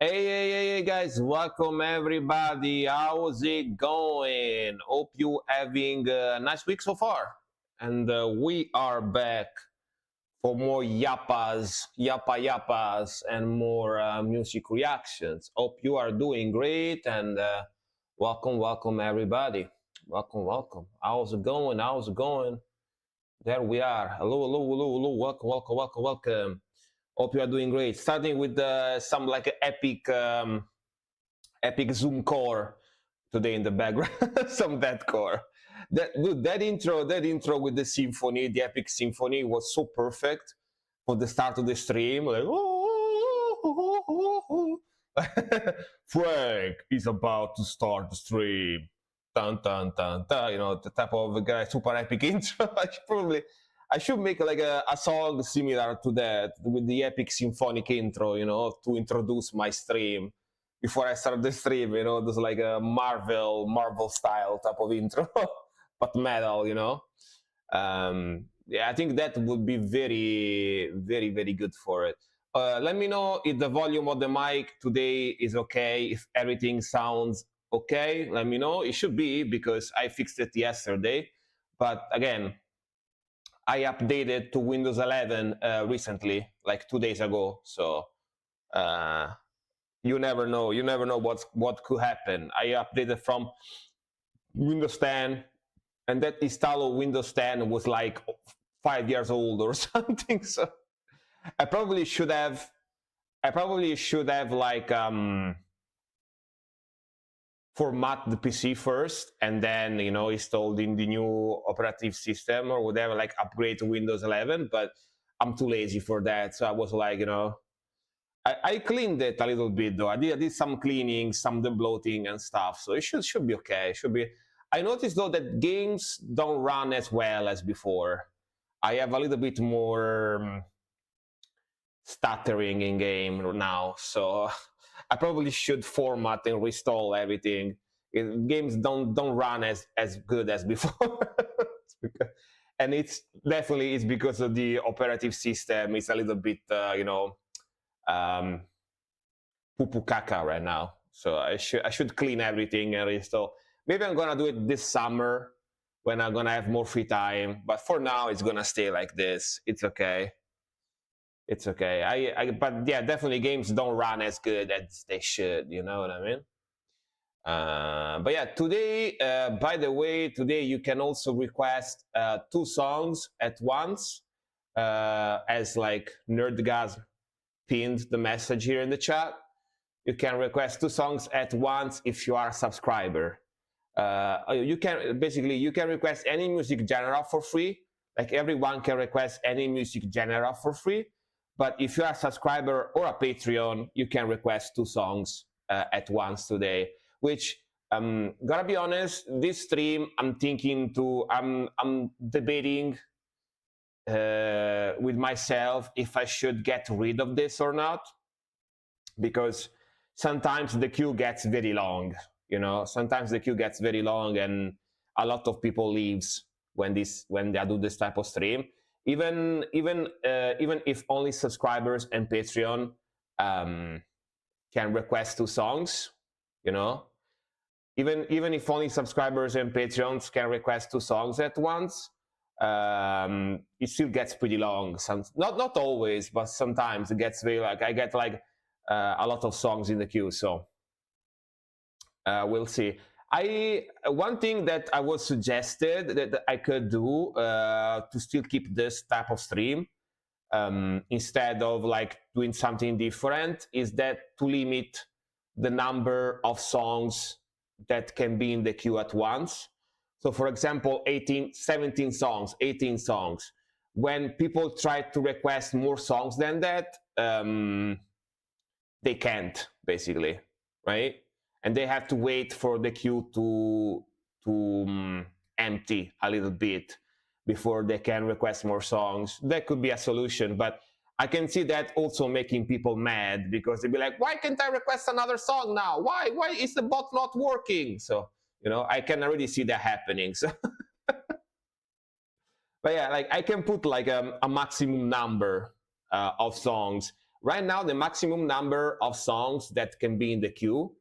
Hey, guys, welcome everybody. How's it going? Hope you having a nice week so far. And we are back for more yappas, and more music reactions. Hope you are doing great and welcome everybody. Welcome. How's it going? How's it going? There we are. Hello. Welcome. Hope you are doing great. Starting with some like epic Zoom core today in the background, some deathcore. That intro with the symphony, the epic symphony, was so perfect for the start of the stream. Like, Frank is about to start the stream. Dun dun dun dun. The type of guy, super epic intro. I should make like a song similar to that with the epic symphonic intro, to introduce my stream before I start the stream. There's like a Marvel style type of intro, but metal. Yeah, I think that would be very, very, very good for it. Let me know if the volume of the mic today is okay, if everything sounds okay. Let me know. It should be, because I fixed it yesterday. But again, I updated to Windows 11 recently, like 2 days ago. So you never know. You never know what could happen. I updated from Windows 10, and that install of Windows 10 was like 5 years old or something. So I probably should have like format the PC first, and then installed in the new operative system or whatever, like upgrade to Windows 11. But I'm too lazy for that, so I was like, I cleaned it a little bit though. I did some cleaning, some debloating and stuff, so it should be okay. It should be. I noticed though that games don't run as well as before. I have a little bit more stuttering in game now, so I probably should format and restore everything. Games don't run as good as before. And it's because of the operative system. It's a little bit poo caca right now. So I should clean everything and restore. Maybe I'm gonna do it this summer when I'm gonna have more free time. But for now, it's gonna stay like this. It's okay. It's okay. But yeah, definitely games don't run as good as they should. You know what I mean? But yeah, today, by the way, today you can also request 2 songs at once, as like Nerdgas pinned the message here in the chat. You can request 2 songs at once if you are a subscriber. You can request any music genre for free. Like everyone can request any music genre for free. But if you are a subscriber or a Patreon, you can request 2 songs at once today. Which, gotta be honest, this stream I'm debating with myself if I should get rid of this or not, because sometimes the queue gets very long. Sometimes the queue gets very long, and a lot of people leaves when they do this type of stream. Even if only subscribers and Patreon can request 2 songs, even if only subscribers and Patreons can request 2 songs at once, it still gets pretty long. Not always, but sometimes it gets very like I get like a lot of songs in the queue. So we'll see. One thing that I was suggested that I could do to still keep this type of stream, instead of like doing something different, is that to limit the number of songs that can be in the queue at once. So for example, 18 songs. When people try to request more songs than that, they can't, basically, right? And they have to wait for the queue to empty a little bit before they can request more songs. That could be a solution, but I can see that also making people mad, because they'd be like, why can't I request another song now? Why is the bot not working? So, I can already see that happening. So but yeah, like I can put like a maximum number of songs. Right now, the maximum number of songs that can be in the queue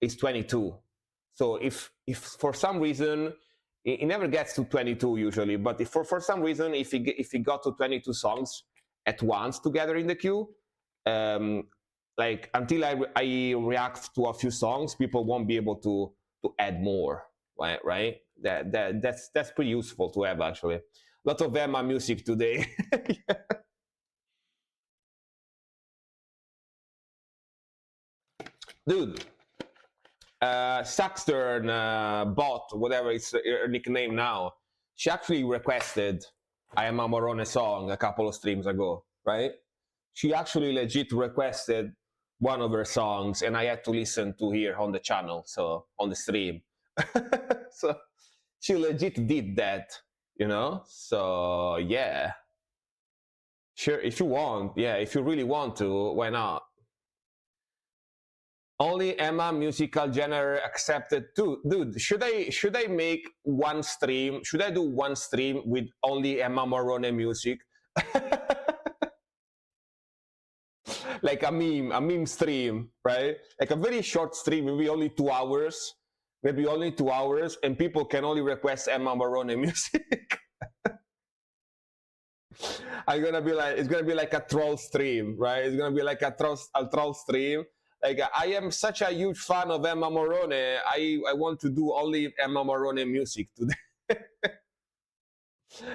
is 22. So if for some reason it never gets to 22 usually, but if for some reason if it got to 22 songs at once together in the queue, like until I react to a few songs, people won't be able to add more, right? That's pretty useful to have actually. A lot of Emma music today. Dude, Saxtern bot, whatever it's her nickname now, she actually requested I Am a Morone song a couple of streams ago, right? She actually legit requested one of her songs, and I had to listen to her on the channel, so on the stream. So she legit did that, you know? So yeah. Sure, if you want, yeah, if you really want to, why not? Only Emma musical genre accepted too. Dude, should I make one stream? Should I do one stream with only Emma Morone music? Like a meme stream, right? Like a very short stream, maybe only 2 hours. Maybe only 2 hours, and people can only request Emma Morone music. I'm gonna be like, it's gonna be like a troll stream, right? It's gonna be like a troll stream. Like, I am such a huge fan of Emma Morone. I want to do only Emma Morone music today.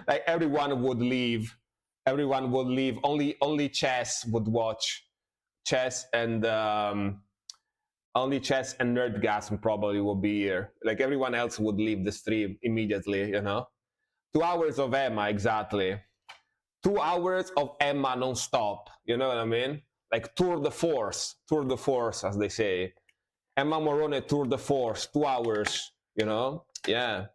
Like everyone would leave. Everyone would leave. Only Chess would watch. Chess and only Chess and Nerdgasm probably will be here. Like everyone else would leave the stream immediately. You know, 2 hours of Emma exactly. 2 hours of Emma non-stop. You know what I mean? Like tour de force, as they say. Emma Morone tour de force, 2 hours, you know? Yeah.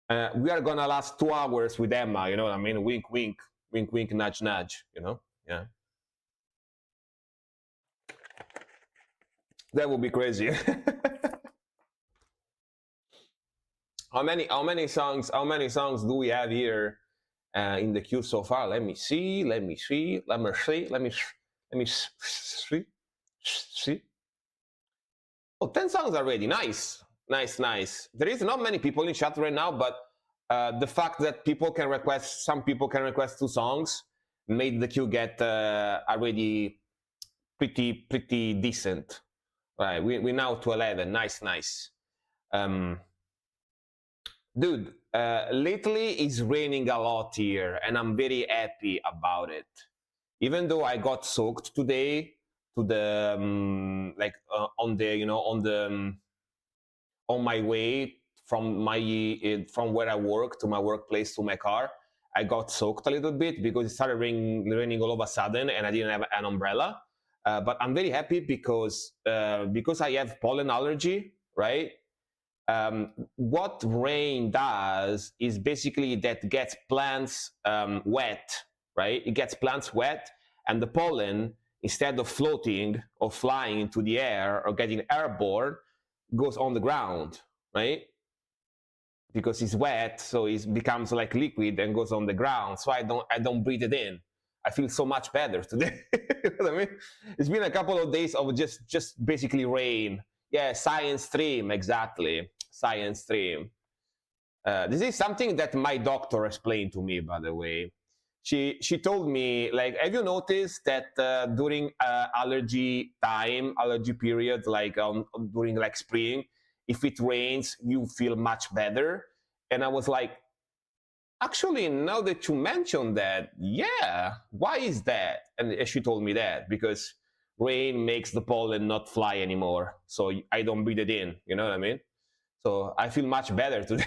We are gonna last 2 hours with Emma, you know what I mean? Wink, wink, wink, wink, nudge, nudge, you know? Yeah. That would be crazy. How many songs do we have here in the queue so far? Let me see. Oh, 10 songs already. Nice. There is not many people in chat right now, but the fact that some people can request 2 songs made the queue get already pretty decent. Right, we're now to 11. Nice. Dude, lately it's raining a lot here, and I'm very happy about it. Even though I got soaked today to the on my way from where I work to my workplace to my car, I got soaked a little bit because it started raining all of a sudden, and I didn't have an umbrella. But I'm very happy because I have pollen allergy, right? What rain does is basically that gets plants wet, right? It gets plants wet, and the pollen, instead of floating or flying into the air or getting airborne, goes on the ground, right? Because it's wet, so it becomes like liquid and goes on the ground. So I don't breathe it in. I feel so much better today. You know what I mean? It's been a couple of days of just basically rain. Yeah, science stream, exactly. Science stream. This is something that my doctor explained to me, by the way. She told me, like, have you noticed that during allergy period, like during like spring, if it rains, you feel much better? And I was like, actually, now that you mentioned that, yeah, why is that? And she told me that because rain makes the pollen not fly anymore, so I don't breathe it in. You know what I mean? So I feel much better today.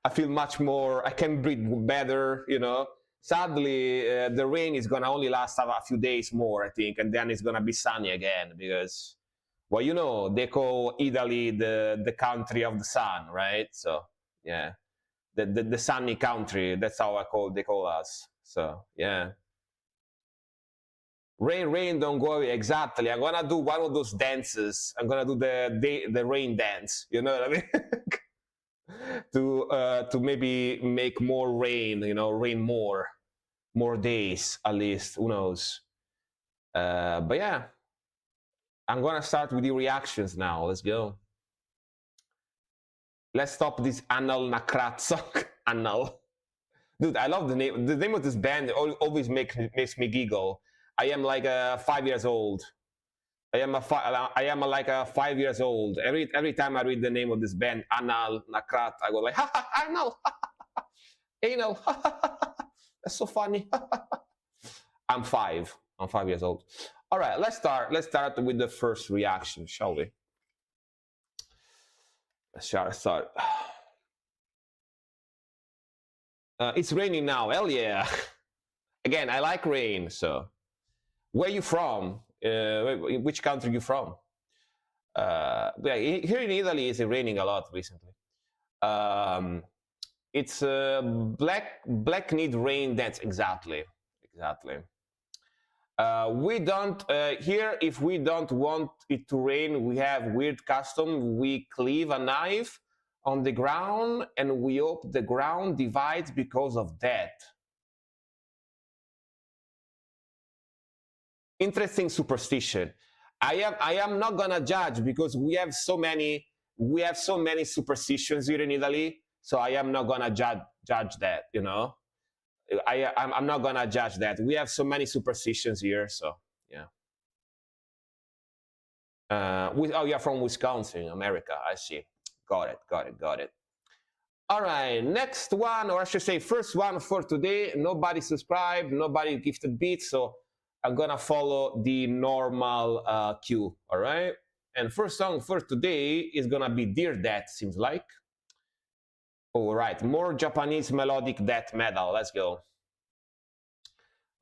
I feel much more. I can breathe better. You know. Sadly, the rain is gonna only last a few days more, I think, and then it's gonna be sunny again because, well, you know, they call Italy the country of the sun, right? So yeah, the sunny country. That's how they call us. So yeah. Rain, don't go away. Exactly. I'm gonna do one of those dances. I'm gonna do the rain dance. You know what I mean? To maybe make more rain. You know, rain more. more days at least. Who knows? But yeah, I'm gonna start with the reactions now. Let's go. Let's stop this Anal Nakrat song. Anal. Dude, I love the name. The name of this band always makes me giggle. I am like 5 years old. I am like 5 years old. Every time I read the name of this band, Anal Nakrat, I go like, ha ha, Anal, anal. That's so funny. I'm 5. I'm 5 years old. All right, let's start. Let's start with the first reaction, shall we? Let's start. It's raining now. Hell yeah. Again, I like rain. So, where you from? Which country you from? Yeah, here in Italy, it's raining a lot recently. It's black need rain dance. Exactly. We don't here. If we don't want it to rain, we have weird custom. We cleave a knife on the ground, and we hope the ground divides because of that. Interesting superstition. I am not gonna judge because we have so many superstitions here in Italy. So I am not gonna judge that. You know, I'm not gonna judge that. We have so many superstitions here. So yeah. Oh, you're from Wisconsin, America. I see. Got it. All right, next one, or I should say first one for today. Nobody subscribed, nobody gifted beats, so I'm gonna follow the normal queue, all right? And first song for today is gonna be Dear Death, seems like. All right, more Japanese melodic death metal, let's go.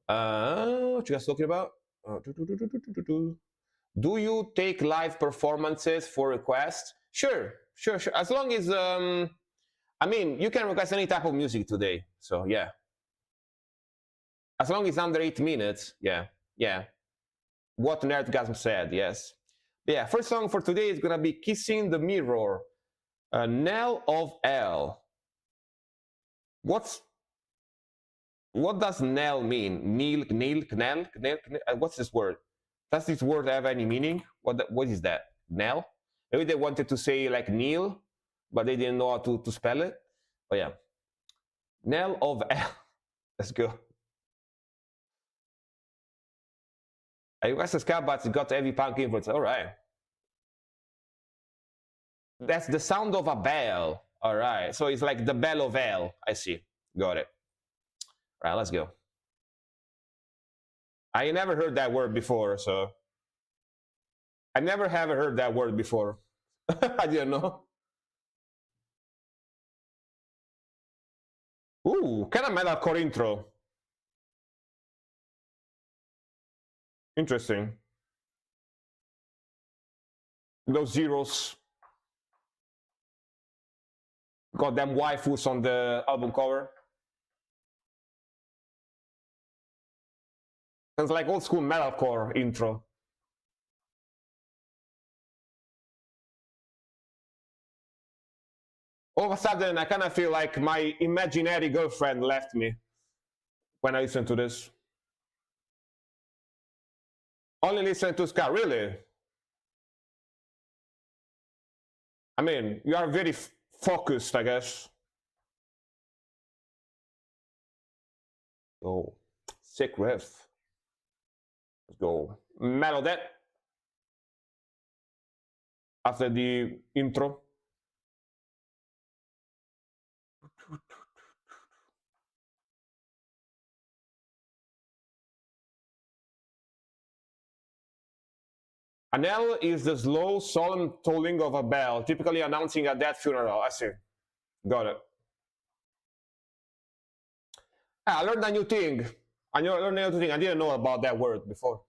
What you guys talking about? Do you take live performances for requests? Sure. As long as I mean, you can request any type of music today. So yeah. As long as it's under 8 minutes, yeah. What Nerdgasm said, yes. Yeah, first song for today is gonna be Kissing the Mirror, Knell of Hell. What does knell mean? Knell? What's this word? Does this word have any meaning? What is that? Knell? Maybe they wanted to say like kneel, but they didn't know how to spell it. But yeah. Knell of Hell. Let's go. USS Cabats got heavy punk influence. All right. That's the sound of a bell. All right. So it's like the bell of hell. I see. Got it. All right, let's go. I never heard that word before, so I never have heard that word before. I didn't know. Ooh, kind of metalcore intro. Interesting. Those zeros. Goddamn waifus on the album cover. Sounds like old school metalcore intro. All of a sudden, I kind of feel like my imaginary girlfriend left me when I listen to this. Only listen to ska, really? I mean, you are very focused, I guess. Oh, sick riff. Let's go. Melody. After the intro. A knell is the slow, solemn tolling of a bell, typically announcing a death funeral. I see. Got it. I learned a new thing. I didn't know about that word before.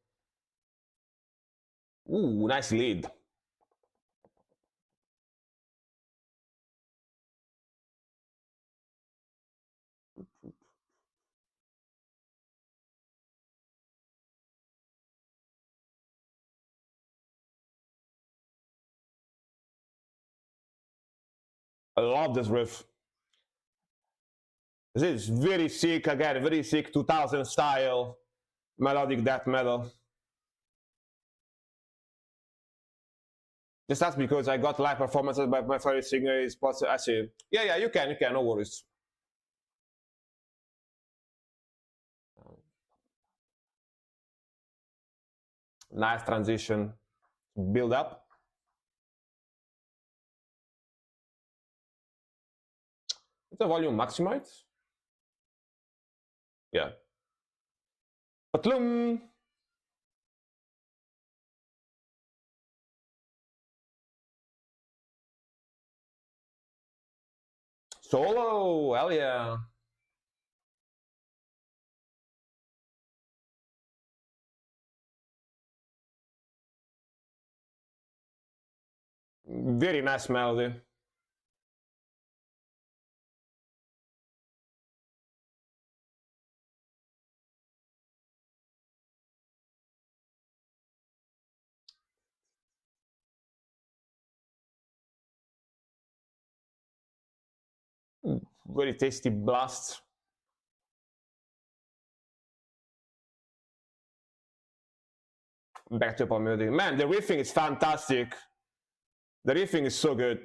Ooh, nice lead. I love this riff. This is very sick, again, very sick 2000 style melodic death metal. Just that's because I got live performances by my favorite singer is possible. I see. Yeah, you can, no worries. Nice transition, build up. Is the volume maximized? Yeah. Patlum. Solo, hell yeah. Very nice melody. Very tasty blast. Back to pop music. Man, the riffing is fantastic. The riffing is so good.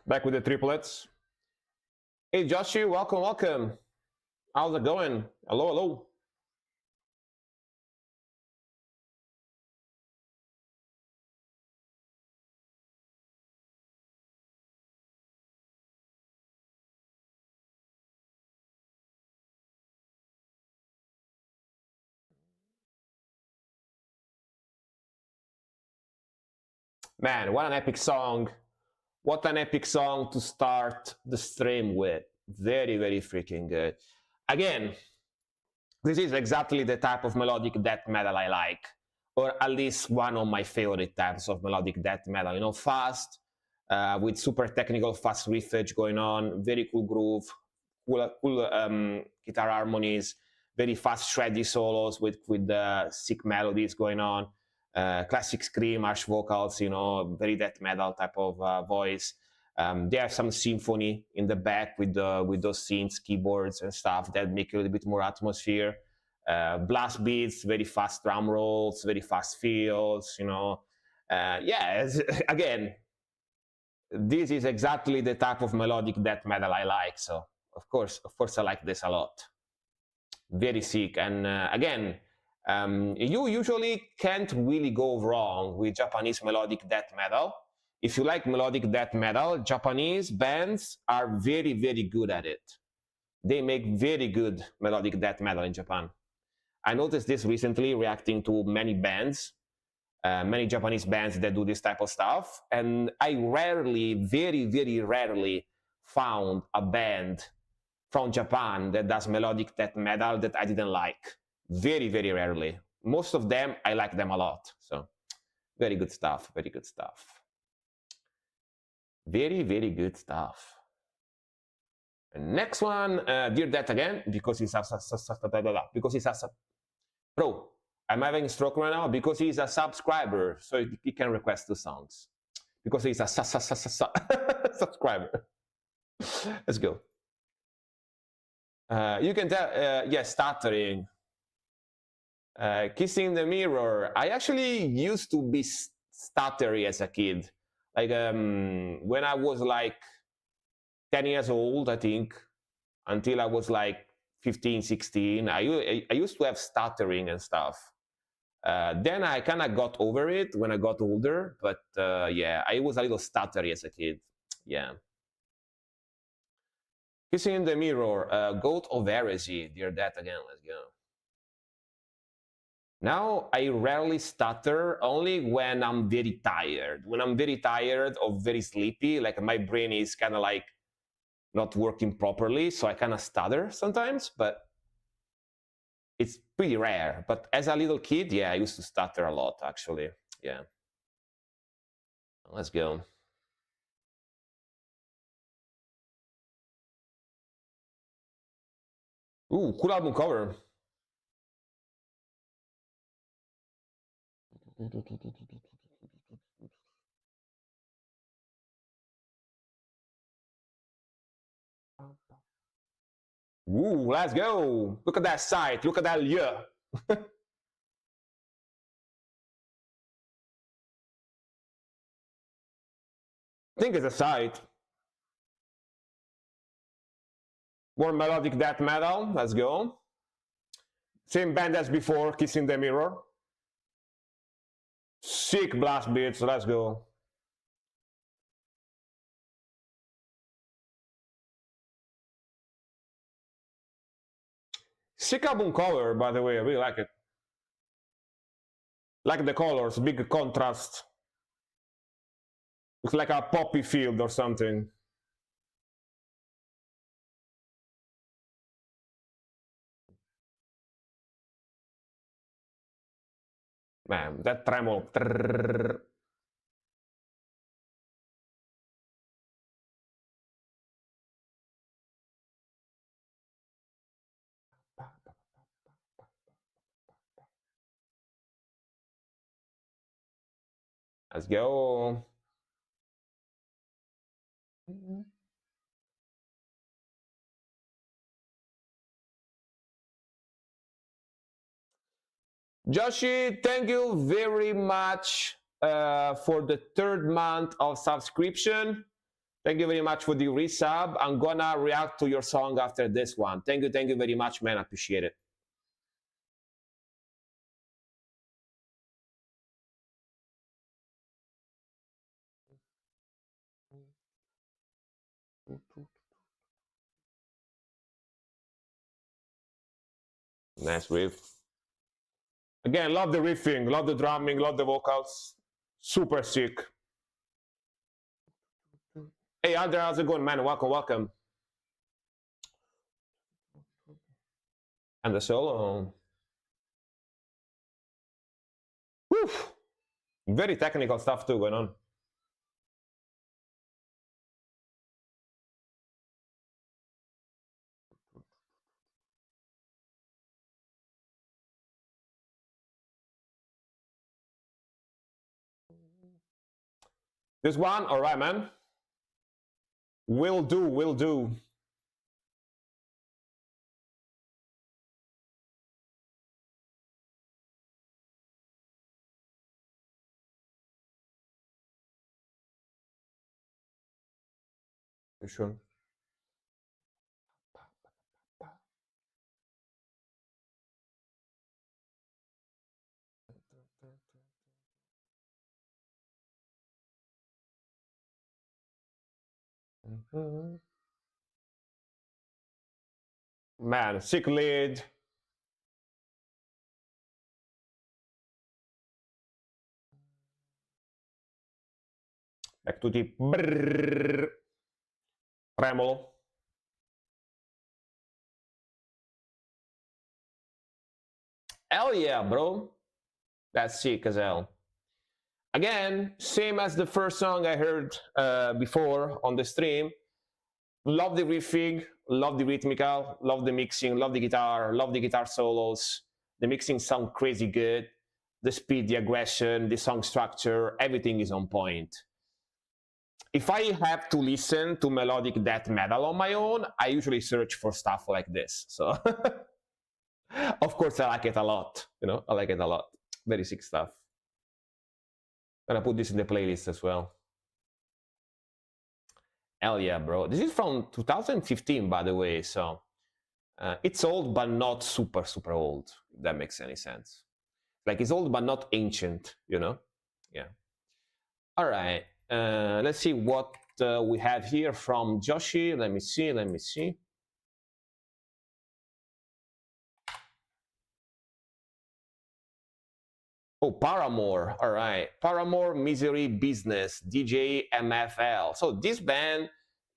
Back with the triplets. Hey, Joshi, welcome. How's it going? Hello. Man, what an epic song. What an epic song to start the stream with. Very, very freaking good. Again, this is exactly the type of melodic death metal I like, or at least one of my favorite types of melodic death metal. You know, fast, with super technical fast riffage going on, very cool groove, cool guitar harmonies, very fast shreddy solos with sick melodies going on, classic scream, harsh vocals, you know, very death metal type of voice. They have some symphony in the back with those synths, keyboards and stuff that make a little bit more atmosphere. Blast beats, very fast drum rolls, very fast fills, you know. Yeah, again, this is exactly the type of melodic death metal I like. So of course I like this a lot. Very sick. And again, you usually can't really go wrong with Japanese melodic death metal. If you like melodic death metal, Japanese bands are very, very good at it. They make very good melodic death metal in Japan. I noticed this recently reacting to many bands, many Japanese bands that do this type of stuff. And I rarely, very, very rarely found a band from Japan that does melodic death metal that I didn't like. Very, very rarely. Most of them, I like them a lot. So very good stuff, very good stuff. Very, very good stuff. And next one, Dear Death again, because he's a, because he's a, bro, I'm having a stroke right now because he's a subscriber, so he can request the songs. Because he's a subscriber. Let's go. You can tell, yes, stuttering. Kissing the mirror. I actually used to be stuttery as a kid. Like when I was like 10 years old, I think, until I was like 15, 16, I used to have stuttering and stuff. Then I kind of got over it when I got older, but yeah, I was a little stuttery as a kid. Yeah. Kissing in the mirror, Goat of Heresy, Dear Death again, let's go. Now I rarely stutter, only when I'm very tired. When I'm very tired or very sleepy, like my brain is kind of like not working properly, so I kind of stutter sometimes, but it's pretty rare. But as a little kid, yeah, I used to stutter a lot, actually. Yeah. Let's go. Ooh, cool album cover. Ooh, let's go. Look at that sight. Look at that lieu. I think it's a sight. More melodic death metal. Let's go. Same band as before, Kissing the Mirror. Sick blast beats. Let's go. Sick album cover, by the way. I really like it. Like the colors, big contrast. Looks like a poppy field or something. Man, that tremolo. Let's go. Joshi, thank you very much for the 3rd month of subscription. Thank you very much for the resub. I'm gonna react to your song after this one. Thank you very much, man. I appreciate it. Nice riff. Again, love the riffing, love the drumming, love the vocals. Super sick. Hey, Andre, how's it going, man? Welcome, welcome. And the solo. Whew. Very technical stuff too going on. This one, all right, man. Will do, will do. You sure? Man, sick lead. Back to the brrr, tremolo. Hell yeah, bro. That's sick as hell. Again, same as the first song I heard before on the stream. Love the riffing, love the rhythmical, love the mixing, love the guitar solos. The mixing sounds crazy good. The speed, the aggression, the song structure, everything is on point. If I have to listen to melodic death metal on my own, I usually search for stuff like this. So, of course, I like it a lot. I like it a lot. Very sick stuff. Gonna put this in the playlist as well. Hell yeah, bro. This is from 2015, by the way, so it's old, but not super, super old, if that makes any sense. Like, it's old, but not ancient, Yeah. All right. Let's see what we have here from Joshi. Let me see. Oh, Paramore. All right. Paramore, Misery Business, DJ MFL. So this band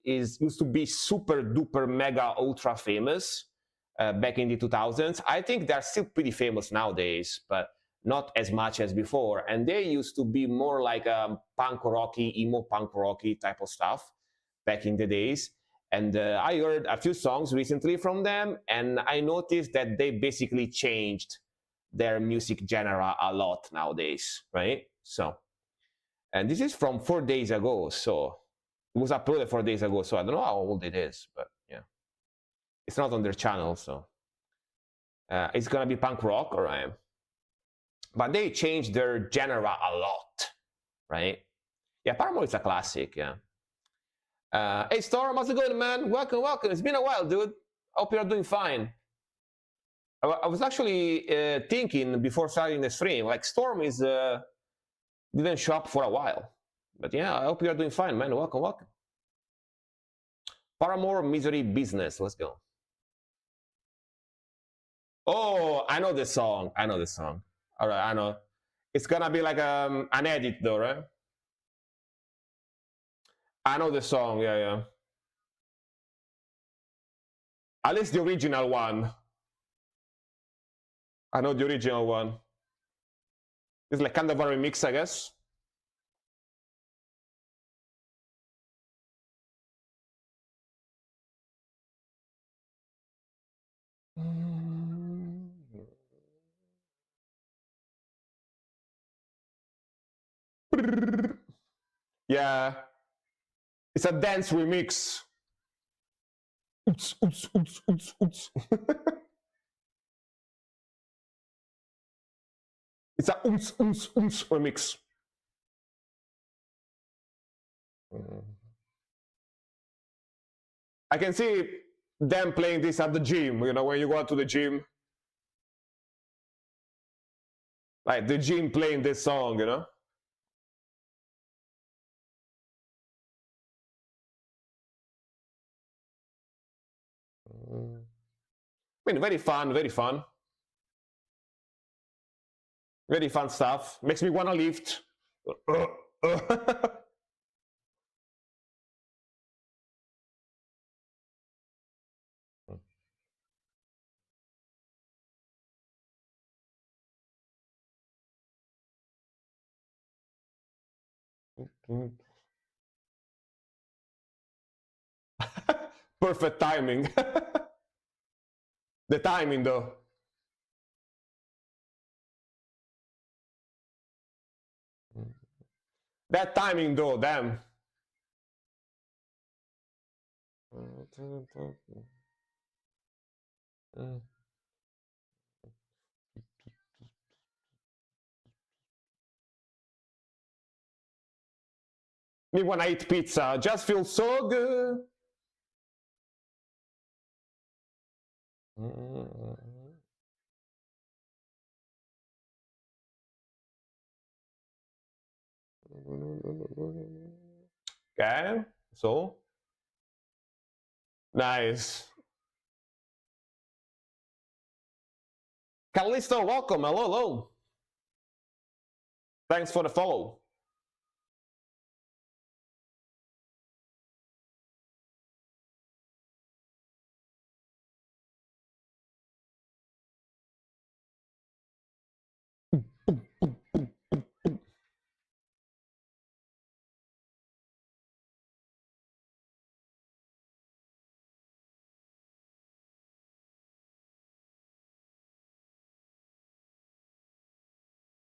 used to be super duper mega ultra famous back in the 2000s. I think they're still pretty famous nowadays, but not as much as before. And they used to be more like punk rocky, emo punk rocky type of stuff back in the days. And I heard a few songs recently from them, and I noticed that they basically changed their music genre a lot nowadays, right? So, and this is from 4 days ago, so it was uploaded 4 days ago, so I don't know how old it is, but yeah, it's not on their channel, so it's gonna be punk rock, alright? But they changed their genre a lot, right? Yeah, Paramore is a classic, yeah. Hey Storm, how's it going, man? Welcome, welcome. It's been a while, dude. Hope you're doing fine. I was actually thinking before starting the stream, like Storm is didn't show up for a while, but yeah, I hope you're doing fine, man. Welcome, welcome. Paramore, Misery Business. Let's go. Oh, I know this song. I know this song. All right, I know. It's gonna be like an edit, though, right? I know the song. Yeah, yeah. At least the original one. I know the original one. It's like kind of a remix, I guess. Yeah, it's a dance remix. Oops, oops, oops, oops, oops. It's a oops, oops, oops remix. I can see them playing this at the gym, you know, when you go out to the gym. Like the gym playing this song, you know? I mean, very fun, very fun. Very fun stuff. Makes me want to lift. Perfect timing. The timing, though. That timing, though, damn. Me when I eat pizza, just feels so good. Okay, so nice. Callisto, welcome. Hello, hello. Thanks for the follow.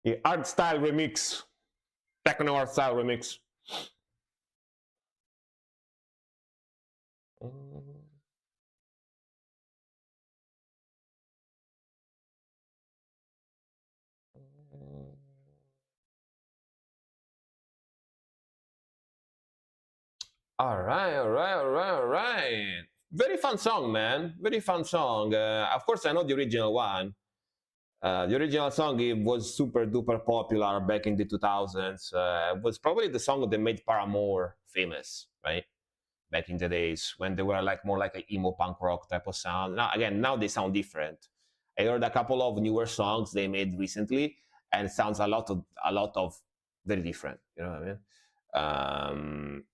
The art style remix, techno art style remix. All right, all right, all right, all right. Very fun song, man. Very fun song. Of course, I know the original one. The original song, it was super duper popular back in the 2000s. It was probably the song that made Paramore famous, right? Back in the days when they were like more like an emo punk rock type of sound. Now they sound different. I heard a couple of newer songs they made recently, and it sounds a lot of very different. You know what I mean?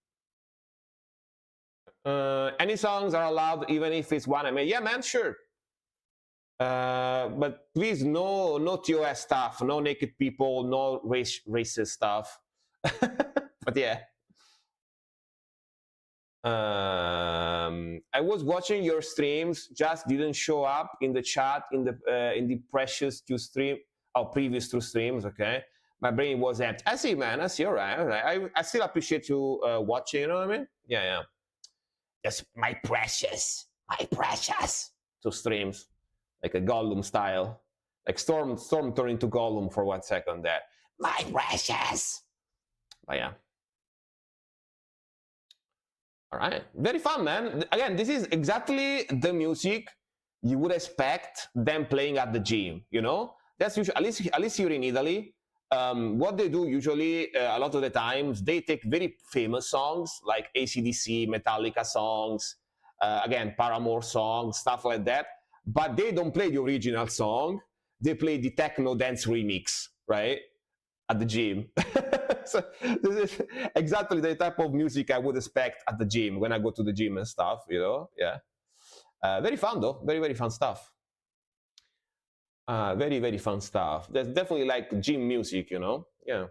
Any songs are allowed, even if it's one I made. Yeah, man, sure. But please, no TOS stuff, no naked people, no racist stuff. But yeah. I was watching your streams, just didn't show up in the chat in the precious two stream or previous two streams. Okay, my brain was empty. I see, man. I see. All right, all right. I still appreciate you watching. You know what I mean? Yeah, yeah. That's my precious two streams, like a Gollum style, like Storm turned into Gollum for 1 second there. My precious. But yeah. All right, very fun, man. Again, this is exactly the music you would expect them playing at the gym. You know, that's usually at least here in Italy. What they do usually, a lot of the times, they take very famous songs like AC/DC, Metallica songs, again Paramore songs, stuff like that. But they don't play the original song. They play the techno dance remix, right, at the gym. So this is exactly the type of music I would expect at the gym when I go to the gym and stuff, you know. Yeah, very fun though, very fun stuff. Very fun stuff. That's definitely like gym music, you know. Yeah.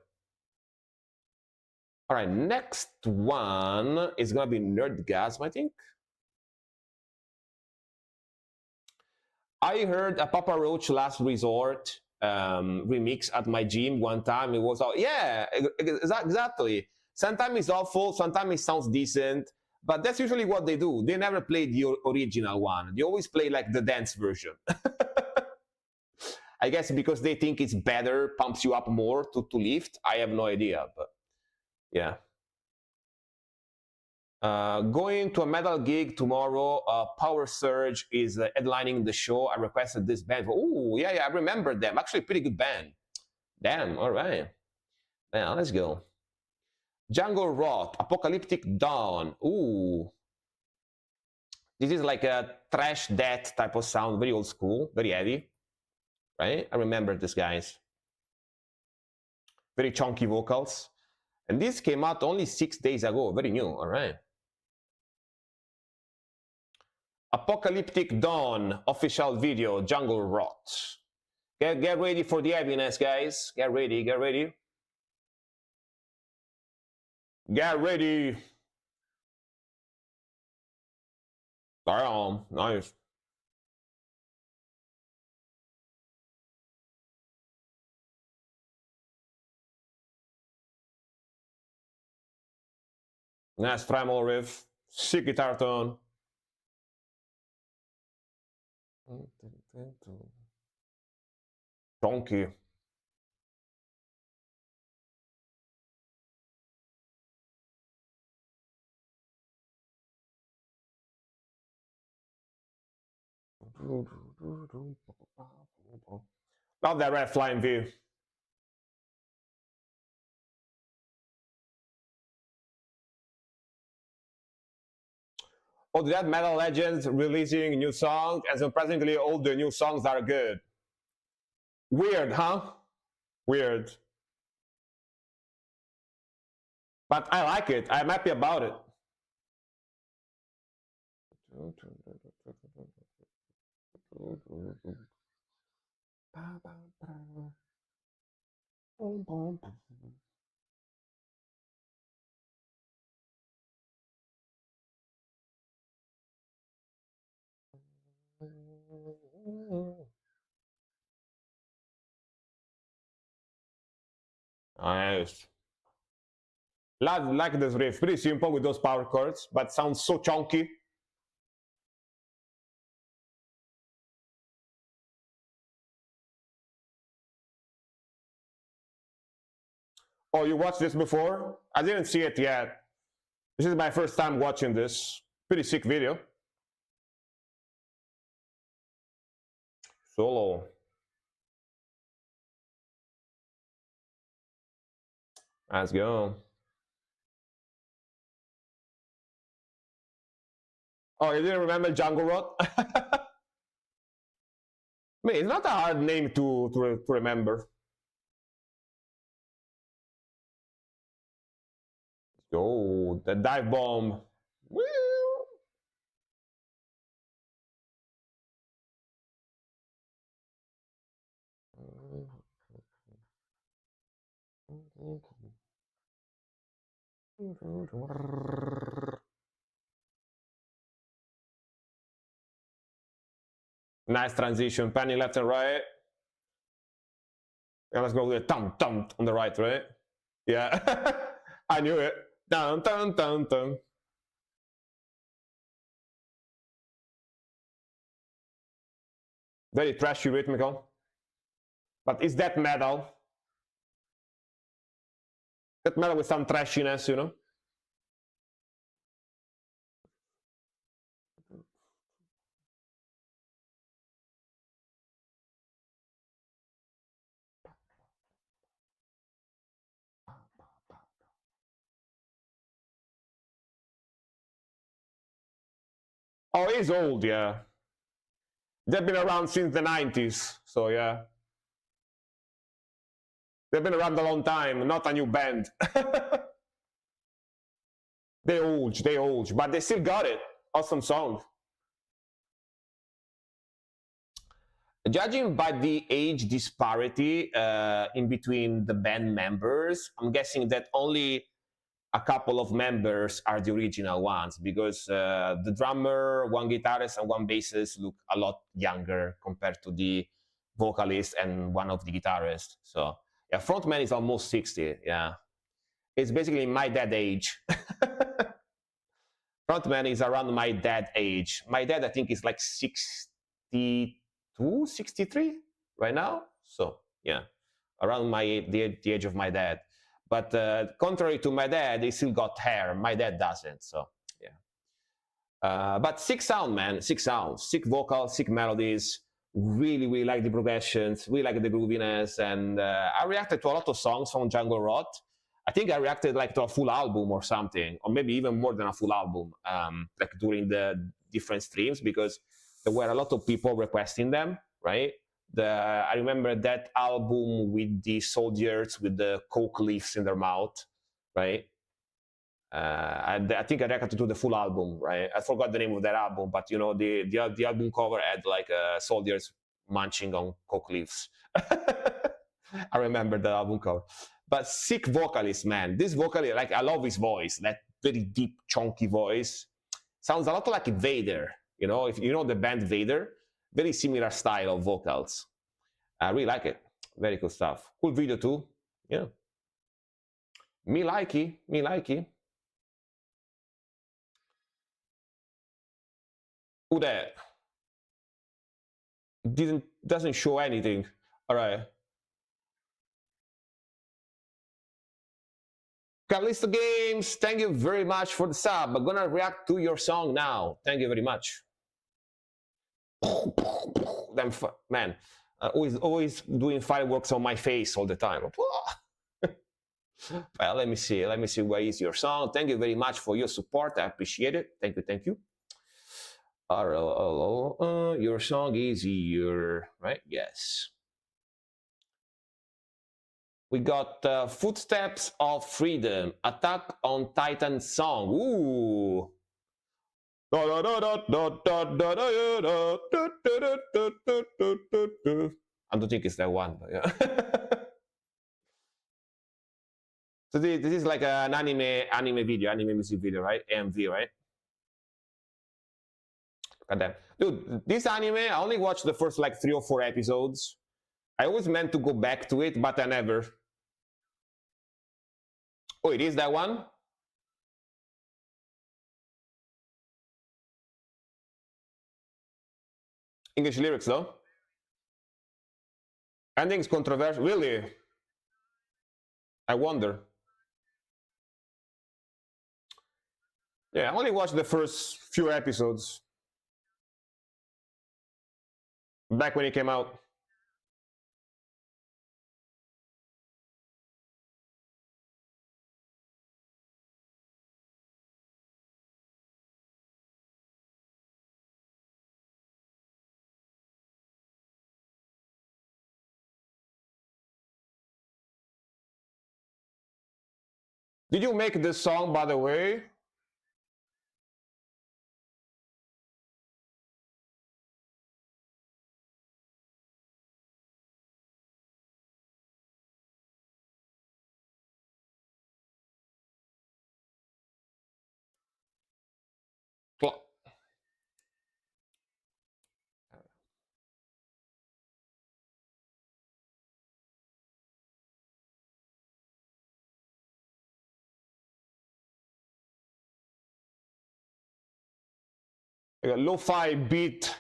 All right, next one is gonna be Nerdgasm, I think. I heard a Papa Roach Last Resort remix at my gym one time. It was all, yeah, exactly. Sometimes it's awful, sometimes it sounds decent, but that's usually what they do. They never play the original one. They always play like the dance version. I guess because they think it's better, pumps you up more to lift. I have no idea, but yeah. Going to a metal gig tomorrow. Power Surge is headlining the show. I requested this band. Oh, yeah, I remember them. Actually, pretty good band. Damn, all right. Now, let's go. Jungle Rot, Apocalyptic Dawn. Ooh. This is like a thrash death type of sound, very old school, very heavy, right? I remember these guys. Very chunky vocals. And this came out only 6 days ago, very new, all right. Apocalyptic Dawn official video, Jungle Rot. Get ready for the heaviness, guys. Get ready, get ready. Get ready. Damn, nice. Nice tremolo riff. Sick guitar tone. Donkey. Love that red flying V. Oh, that Metal Legends releasing new songs, and surprisingly, all the new songs are good. Weird, huh? Weird. But I like it. I'm happy about it. Nice. Like this riff, pretty simple with those power chords, but sounds so chunky. Oh, you watched this before? I didn't see it yet. This is my first time watching this. Pretty sick video. Solo. Let's go. Oh, you didn't remember Jungle Rot? I mean, it's not a hard name to remember. Oh, the dive bomb. Woo! Nice transition, panning left and right. And let's go with a thump thump on the right, right? Yeah, I knew it. Dun dun dun dun. Very trashy rhythmical. But is that metal? That metal with some trashiness, you know? Oh, he's old, yeah. They've been around since the 90s, so yeah. They've been around a long time, not a new band. they old, but they still got it. Awesome song. Judging by the age disparity in between the band members, I'm guessing that only a couple of members are the original ones because the drummer, one guitarist, and one bassist look a lot younger compared to the vocalist and one of the guitarists. So yeah, frontman is almost 60. Yeah, it's basically my dad age. Frontman is around my dad age. My dad, I think, is like 62, 63 right now. So yeah, around the age of my dad. But contrary to my dad, he still got hair. My dad doesn't. So yeah. But sick sound, man. Sick sound. Sick vocals, sick melodies. Really, really like the progressions. Really like the grooviness. And I reacted to a lot of songs from Jungle Rot. I think I reacted like to a full album or something, or maybe even more than a full album, like during the different streams, because there were a lot of people requesting them, right? I remember that album with the soldiers with the coke leaves in their mouth, right? I think I reacted to the full album, right? I forgot the name of that album, but you know the album cover had like soldiers munching on coke leaves. I remember the album cover. But sick vocalist, man. This vocalist, like I love his voice, that very deep, chunky voice. Sounds a lot like Vader. You know, if you know the band Vader, very similar style of vocals. I really like it. Very cool stuff. Cool video too. Yeah. Me likey, me likey. Who that? Doesn't show anything. All right. Callisto Games, thank you very much for the sub. I'm gonna react to your song now. Thank you very much. Man, always doing fireworks on my face all the time. Well, let me see. Let me see. Where is your song? Thank you very much for your support. I appreciate it. Thank you. Thank you. Your song is here, right? Yes. We got Footsteps of Freedom, Attack on Titan song. Ooh. I don't think it's that one, but yeah. So this is like an anime video, anime music video, right? AMV, right? Look at that. Dude, this anime, I only watched the first like 3 or 4 episodes. I always meant to go back to it, but I never. Oh, it is that one? English lyrics, though? Ending's controversial. Really? I wonder. Yeah, I only watched the first few episodes. Back when it came out. Did you make this song, by the way? Like a lo-fi beat.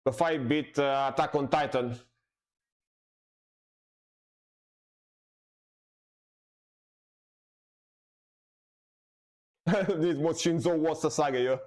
Lo-fi beat Attack on Titan. This was Shinzo was Sasage, yo.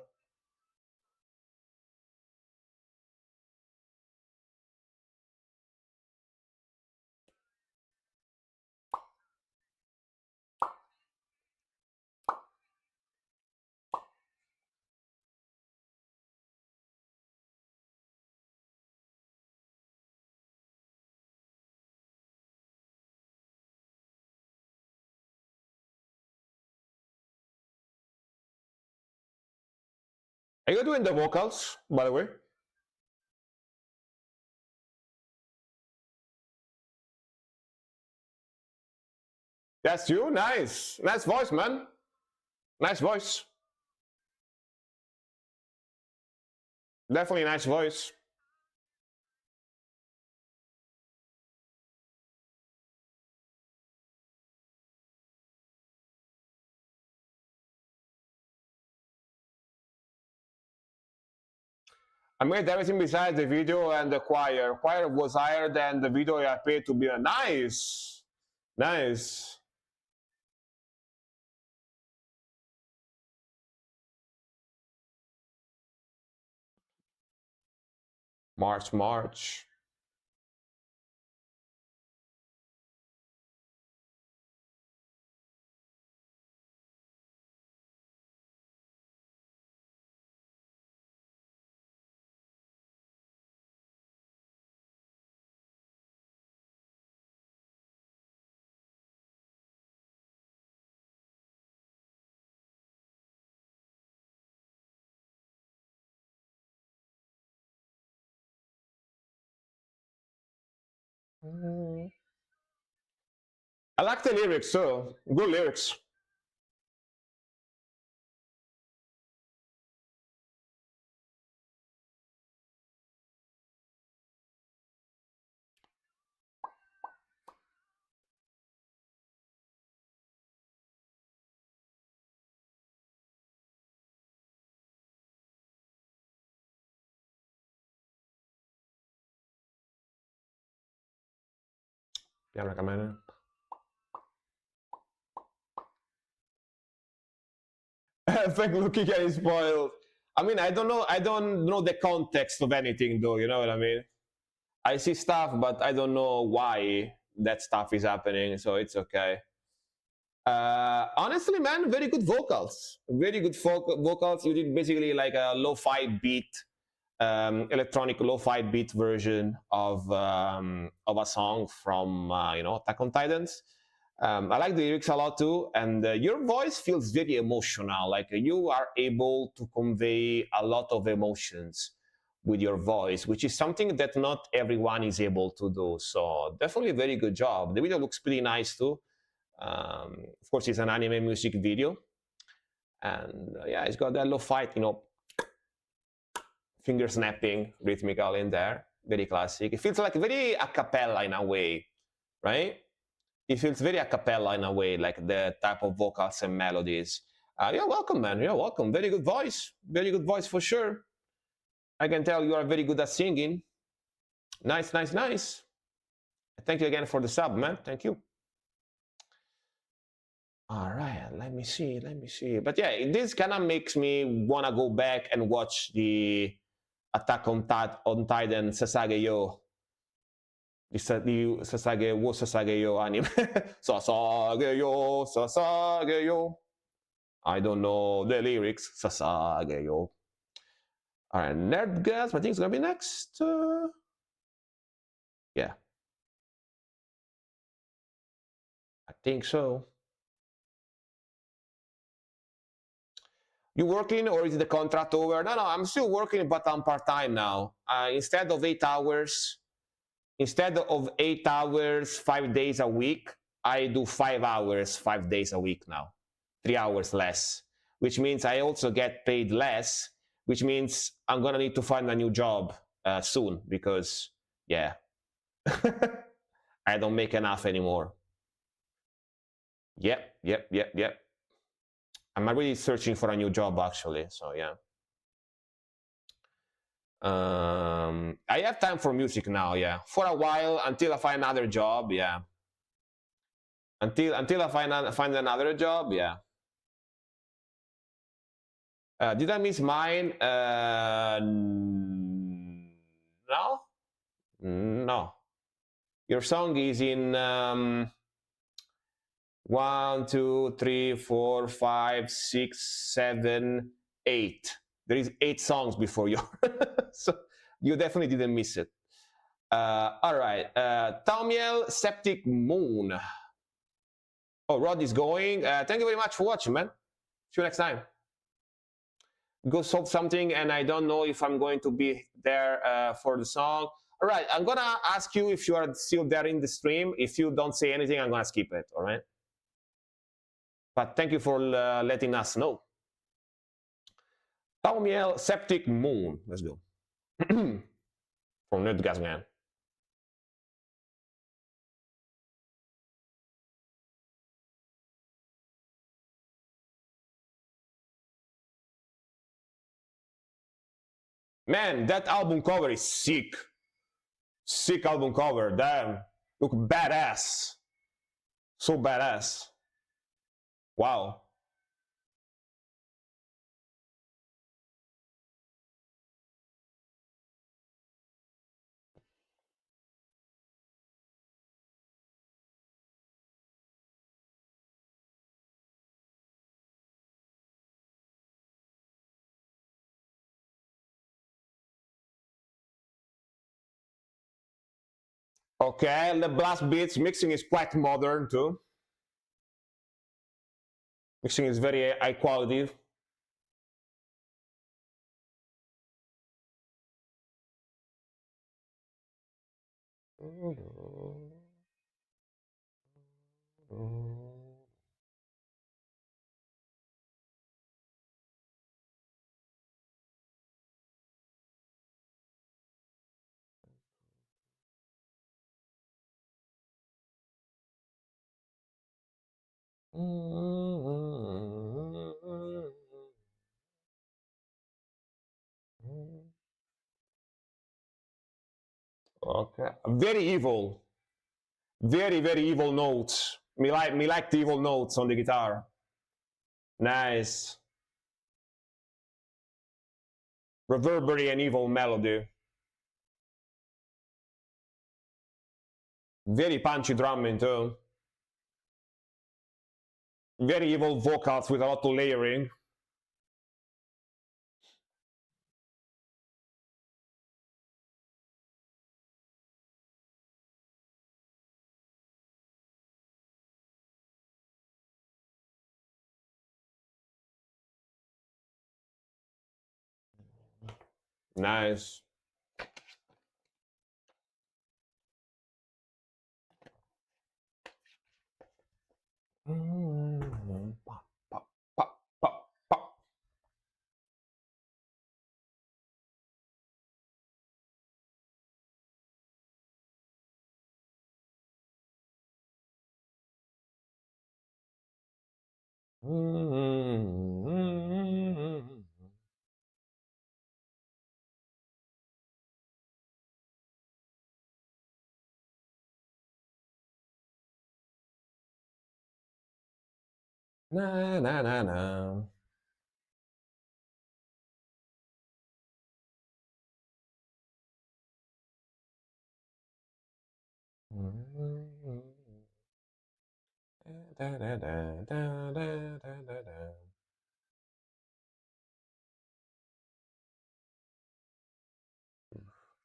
Are you doing the vocals, by the way? That's you? Nice. Nice voice, man. Nice voice. Definitely nice voice. I made everything besides the video and the choir. Choir was higher than the video I paid to be a nice. Nice. March. I like the lyrics, so good lyrics. Piano la camera. Thank looking at it spoiled. I mean, I don't know the context of anything though, you know what I mean? I see stuff, but I don't know why that stuff is happening, so it's okay. Honestly, man, very good vocals. Very good vocals. You did basically like a lo-fi beat, electronic lo-fi beat version of a song from Attack on Titans. I like the lyrics a lot too, and your voice feels very emotional. Like you are able to convey a lot of emotions with your voice, which is something that not everyone is able to do. So definitely a very good job. The video looks pretty nice too. Of course, it's an anime music video, and yeah, it's got that little fight, finger snapping, rhythmical in there, very classic. It feels like very a cappella in a way, right? It feels very a cappella in a way, like the type of vocals and melodies. You're welcome, man. You're welcome. Very good voice for sure. I can tell you are very good at singing. Nice. Thank you again for the sub, man. Thank you. All right, let me see. But yeah, this kind of makes me want to go back and watch the Attack on Titan Sasageyo. The Sasageyo anime. Sasageyo. I don't know the lyrics. Sasageyo. All right, Nerdgasm, I think it's going to be next. Yeah. I think so. You working or is the contract over? No, I'm still working, but I'm part-time now. Instead of 8 hours, 5 days a week, I do 5 hours, 5 days a week now. 3 hours less, which means I also get paid less, which means I'm going to need to find a new job soon because, yeah, I don't make enough anymore. Yep. I'm already searching for a new job actually, so yeah. I have time for music now, yeah. For a while until I find another job, yeah. Until I find another job, yeah. Did I miss mine? No, no. Your song is in 1, 2, 3, 4, 5, 6, 7, 8. There is 8 songs before you, so you definitely didn't miss it. All right, Taumiel Septic Moon. Oh, Rod is going. Thank you very much for watching, man. See you next time. Go solve something, and I don't know if I'm going to be there for the song. All right, I'm gonna ask you if you are still there in the stream. If you don't say anything, I'm gonna skip it. All right. But thank you for letting us know. Taumiel Septic Moon. Let's go. From Nerdgasman. Man, that album cover is sick. Sick album cover. Damn. Look badass. So badass. Wow. Okay, the blast beats mixing is quite modern too. Mixing is very high quality. Okay, very evil, very evil notes. Me like the evil notes on the guitar. Nice, reverberant and evil melody. Very punchy drumming too. Very evil vocals with a lot of layering. Nice. Pop, pop, pop, pop, pop. Na na na na. Da, da, da, da, da, da, da.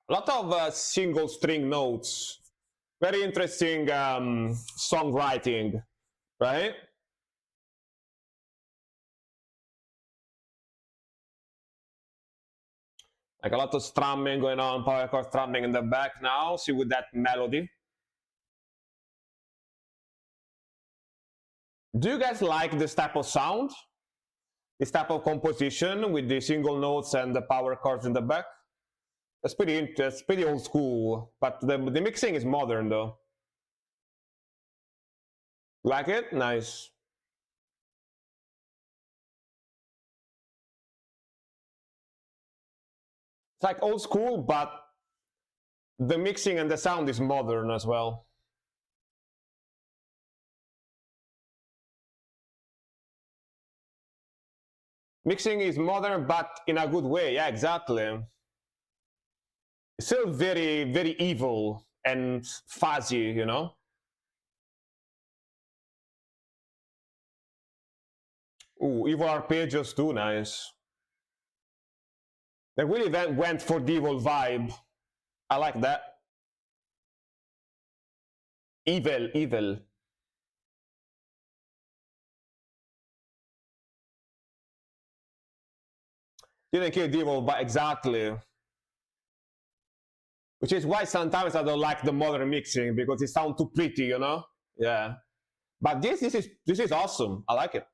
A lot of single string notes. Very interesting songwriting, right? Like a lot of strumming going on, power chord strumming in the back now. See with that melody. Do you guys like this type of sound? This type of composition with the single notes and the power chords in the back? That's pretty old school, but the mixing is modern though. Like it? Nice. It's like old school, but the mixing and the sound is modern as well. Mixing is modern, but in a good way. Yeah, exactly. It's still very, very evil and fuzzy, you know? Ooh, evil arpeggios too, nice. They really went for the evil vibe. I like that. Evil, evil. Didn't kill the evil, but exactly. Which is why sometimes I don't like the modern mixing because it sounds too pretty, you know? Yeah. But this is awesome. I like it.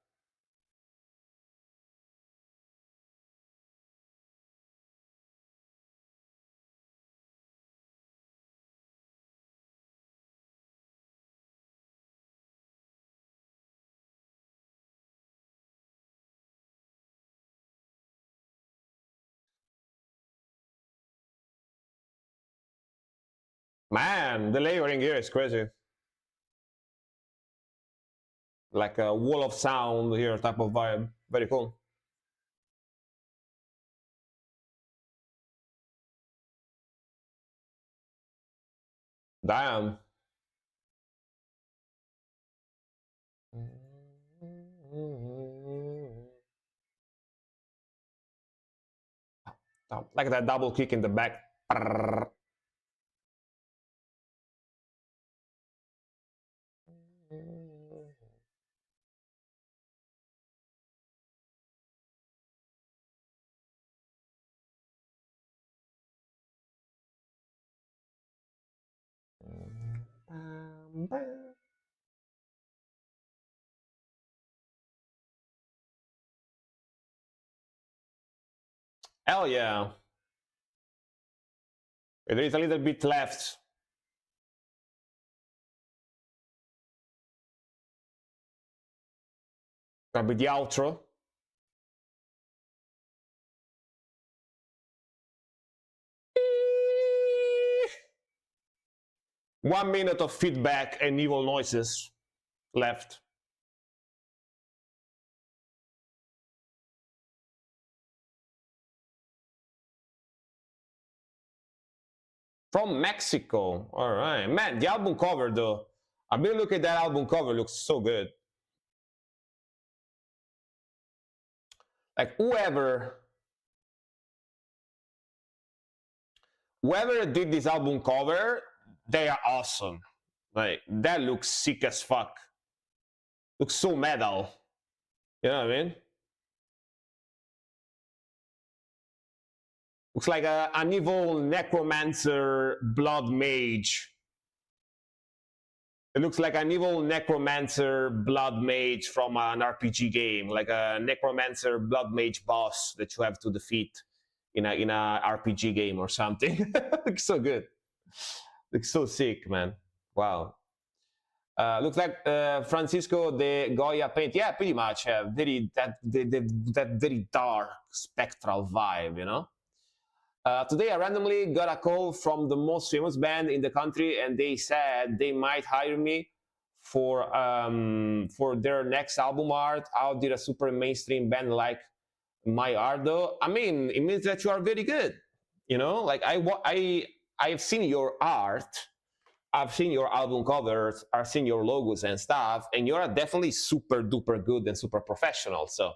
Man, the layering here is crazy. Like a wall of sound here type of vibe. Very cool. Damn. Like that double kick in the back. Hell yeah. There is a little bit left. Gonna be the outro. One minute of feedback and evil noises left. From Mexico. All right. Man, the album cover, though. I've been looking at that album cover. Looks so good. Like, whoever did this album cover, they are awesome. Like, that looks sick as fuck. Looks so metal. You know what I mean? Looks like an evil necromancer blood mage. It looks like an evil necromancer blood mage from an RPG game, like a necromancer blood mage boss that you have to defeat in a RPG game or something. Looks so good. Looks so sick, man. Wow. Looks like Francisco de Goya paint. Yeah, pretty much. Very that very dark spectral vibe, you know. Today, I randomly got a call from the most famous band in the country, and they said they might hire me for their next album art. How did a super mainstream band like my art, though? I mean, it means that you are very good. You know, like I've seen your art, I've seen your album covers, I've seen your logos and stuff, and you're definitely super duper good and super professional. So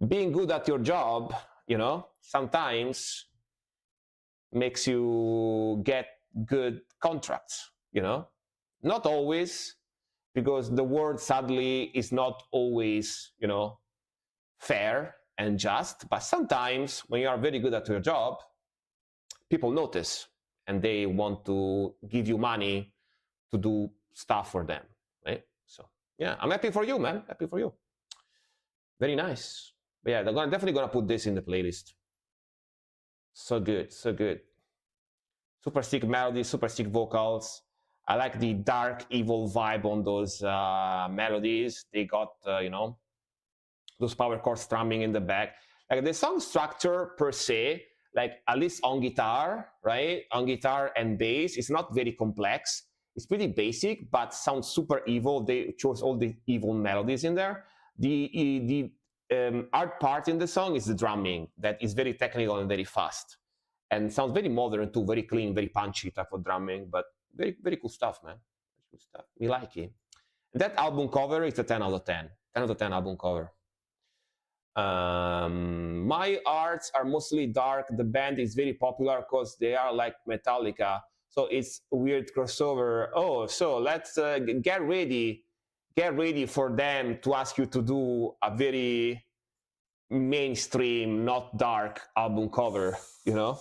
being good at your job, you know, sometimes makes you get good contracts, you know, not always, because the world sadly is not always, you know, fair and just, but sometimes when you are very good at your job, people notice and they want to give you money to do stuff for them, right? So yeah, I'm happy for you, man. Happy for you. Very nice. But yeah, they're definitely gonna put this in the playlist. So good, so good. Super sick melodies, super sick vocals. I like the dark, evil vibe on those melodies. They got, you know, those power chords strumming in the back. Like the song structure per se, like at least on guitar, right? On guitar and bass, it's not very complex. It's pretty basic, but sounds super evil. They chose all the evil melodies in there. The hard part in the song is the drumming that is very technical and very fast, and sounds very modern too, very clean, very punchy type of drumming, but very very cool stuff, man. Cool stuff. We like it. That album cover is a 10 out of 10. 10 out of 10 album cover. My arts are mostly dark. The band is very popular because they are like Metallica. So it's weird crossover. Oh, so let's get ready for them to ask you to do a very mainstream, not dark album cover, you know?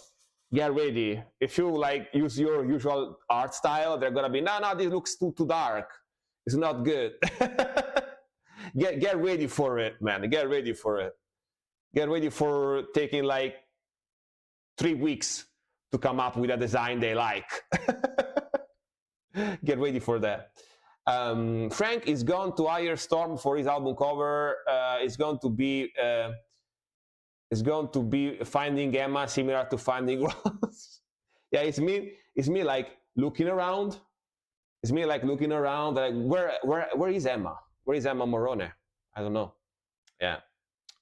Get ready. If you like use your usual art style, they're gonna be, no, this looks too dark. It's not good. Get ready for it, man. Get ready for it. Get ready for taking like 3 weeks to come up with a design they like. Get ready for that. Frank is going to hire Storm for his album cover. It's going to be Finding Emma, similar to Finding Rose. Yeah, it's me like looking around. It's me like looking around, like where is Emma? Where is Emma Morone? I don't know. Yeah,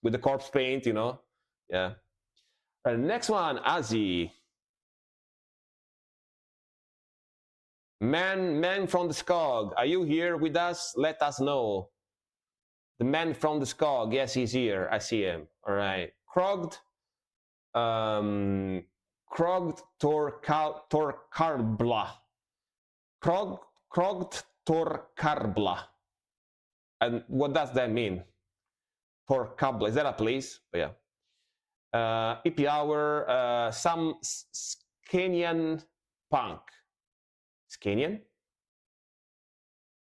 with the corpse paint, you know. Yeah. Next one, Azzy. Man from the Skog, are you here with us? Let us know. The man from the Skog, yes, he's here. I see him. All right. Krogd Torkarbla. Krogd Torkarbla. And what does that mean? Torkarbla, is that a place? But yeah. EP Hour, some Scanian punk. Scanian?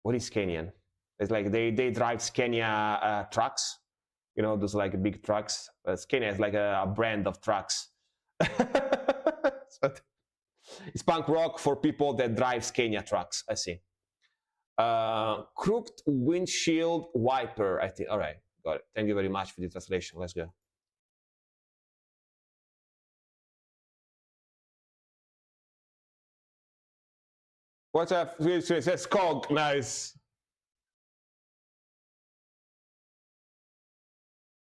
What is Scanian? It's like they drive Scania trucks. You know, those like big trucks. Scania is like a brand of trucks. It's punk rock for people that drive Scania trucks. I see. Crooked windshield wiper, I think. All right, got it. Thank you very much for the translation. Let's go. What's up? It says Skog. Nice.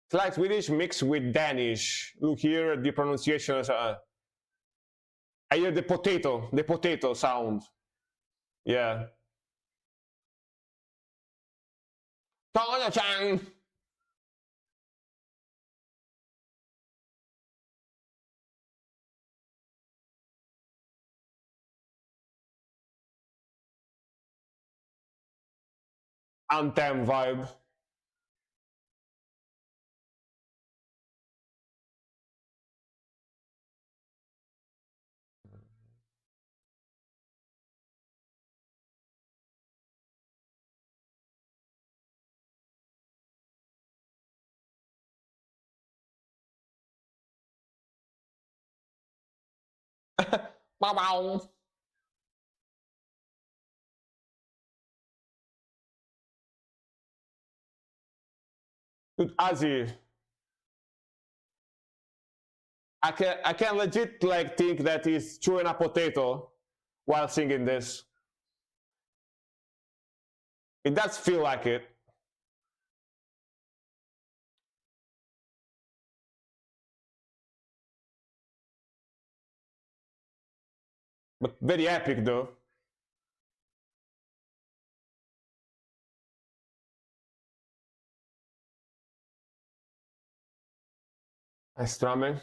It's like Swedish mixed with Danish. Look here, the pronunciation is. I hear the potato sound. Yeah. Tonya-chan. Anthem vibe. Bow. Dude, Azzy, I can legit like think that he's chewing a potato while singing this. It does feel like it. But very epic though. Nice drumming.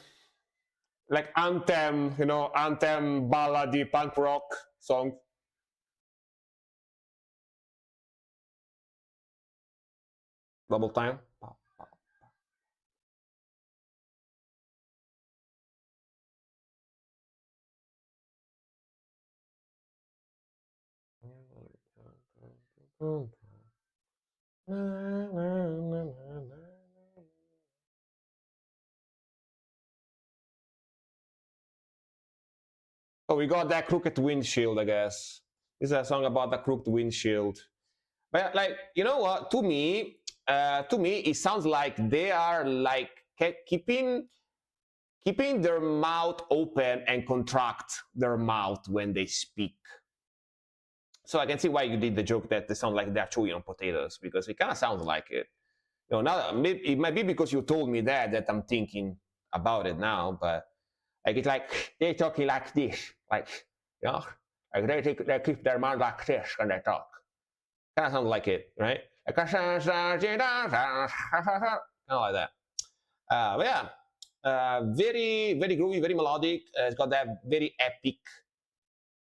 Like anthem, you know, anthem, ballady, punk rock song. Double time. Oh, we got that crooked windshield, I guess. This is a song about the crooked windshield. But like, you know what? To me, it sounds like they are like keeping keeping their mouth open and contract their mouth when they speak. So I can see why you did the joke that they sound like they're chewing on potatoes, because it kind of sounds like it. Now it might be because you told me that I'm thinking about it now, but like it's like they're talking like this, like like they keep their mouth like this when they talk. Kind of sounds like it, right? Kind of like that. But yeah, very very groovy, very melodic. It's got that very epic.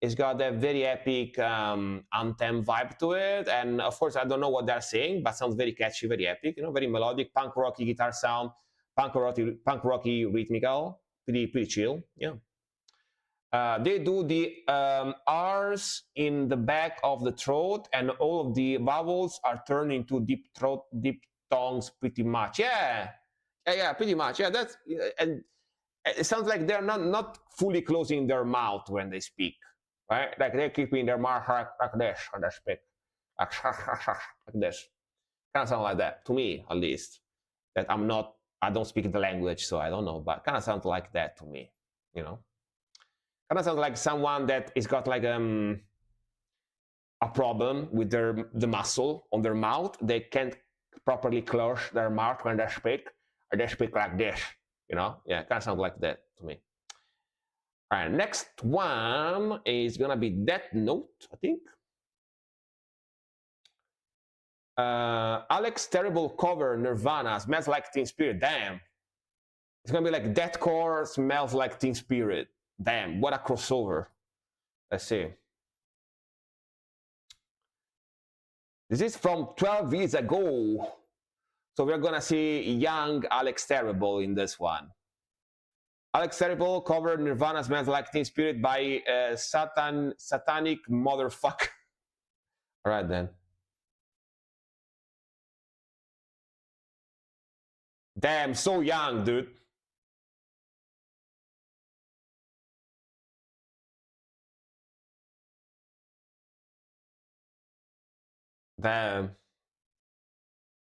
It's got that very epic anthem vibe to it, and of course I don't know what they're saying, but sounds very catchy, very epic. Very melodic, punk rocky guitar sound, punk rocky rhythmical, pretty chill. Yeah. They do the R's in the back of the throat, and all of the vowels are turned into deep tongues, pretty much. Yeah, pretty much. Yeah, that's and it sounds like they're not fully closing their mouth when they speak, right? Like they're keeping their mouth like this when they speak, like this. Kind of sound like that to me, at least. That I don't speak the language, so I don't know, but kind of sounds like that to me. Kind of sounds like someone that is got like a problem with the muscle on their mouth. They can't properly close their mouth when they speak, or they speak like this. Yeah, kind of sounds like that to me. All right, next one is gonna be Death Note, I think. Alex Terrible cover Nirvana, Smells Like Teen Spirit. Damn, it's gonna be like Deathcore Smells Like Teen Spirit. Damn, what a crossover. Let's see. This is from 12 years ago. So we're gonna see young Alex Terrible in this one. Alex Terrible covered Nirvana Smells Like Teen Spirit by Satanic Motherfucker. All right then. Damn, so young, dude. Damn.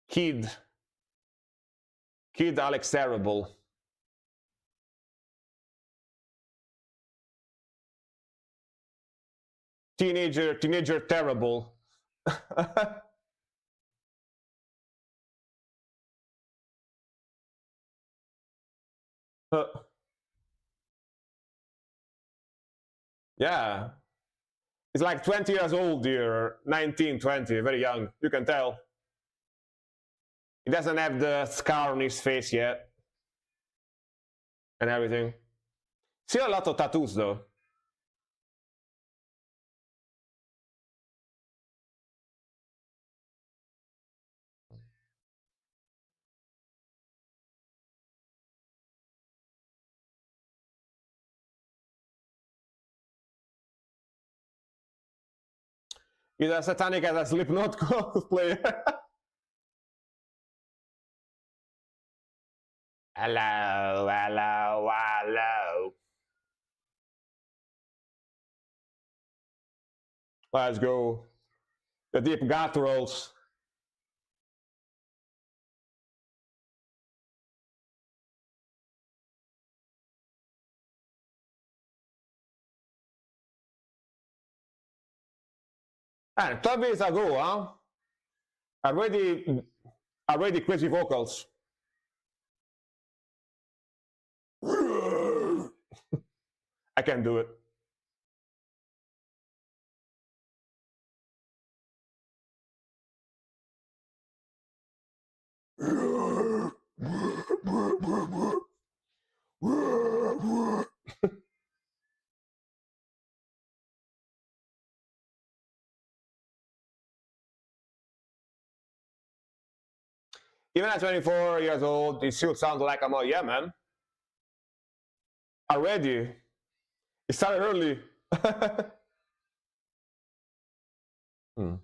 Kid Alex Terrible. Teenager terrible. Yeah. He's like 20 years old here, 19, 20, very young. You can tell. He doesn't have the scar on his face yet. And everything. Still a lot of tattoos though. He's as satanic as a Slipknot cosplayer. Hello. Let's go. The deep gutturals. And 12 years ago, huh? Already crazy vocals. I can do it. Even at 24 years old, it still sounds like I'm like, yeah, man. Already. It started early. hmm.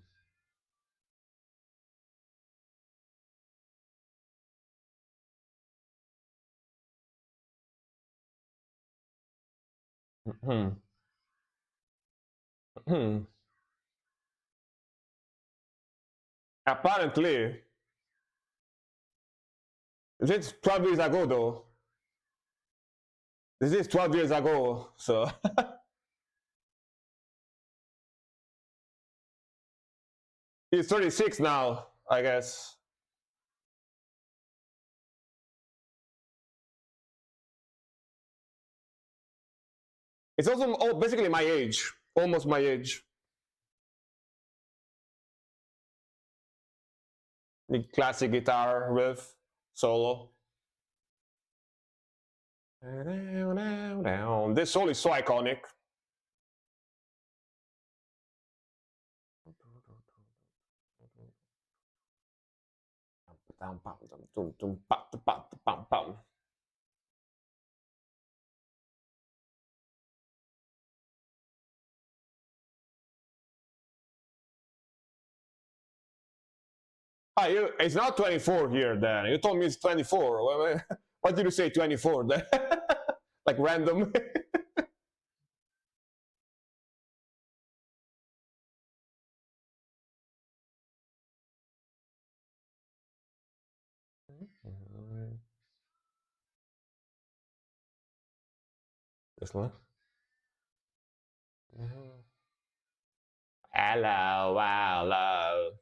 Hmm. Hmm. Apparently, it's 12 years ago though. This is 12 years ago, so. He's 36 now, I guess. It's also basically my age, almost my age. The classic guitar riff, solo. This solo is so iconic. Ah, it's not 24 here then. You told me it's 24. What did you say 24 then? Like random? This one? Hello, hello.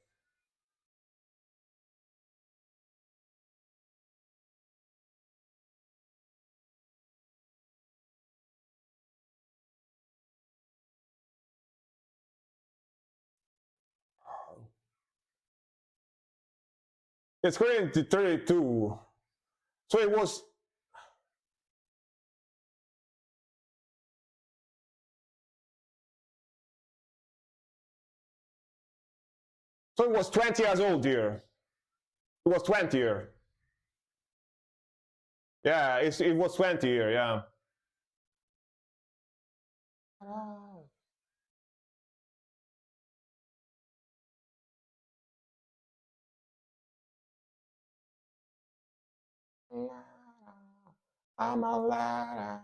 It's currently 32. So it was. So it was 20 years old here. It was 20 here. Yeah, it was 20 here, yeah. I'm a ladder.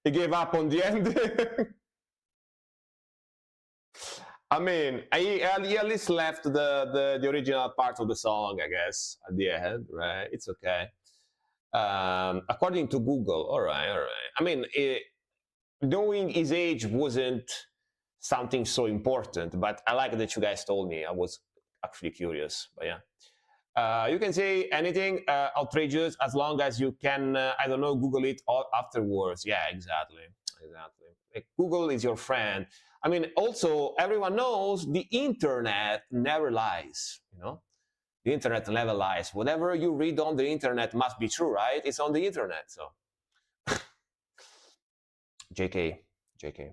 He gave up on the end. I mean, he at least left the original part of the song, I guess, at the end, right? It's okay. According to Google, all right, all right. I mean, knowing his age wasn't something so important, but I like that you guys told me. I was actually curious, but yeah. You can say anything outrageous as long as you can, I don't know, Google it all afterwards. Yeah, exactly. Exactly. Like, Google is your friend. I mean, also, everyone knows the internet never lies, you know? The internet never lies. Whatever you read on the internet must be true, right? It's on the internet, so. JK, JK.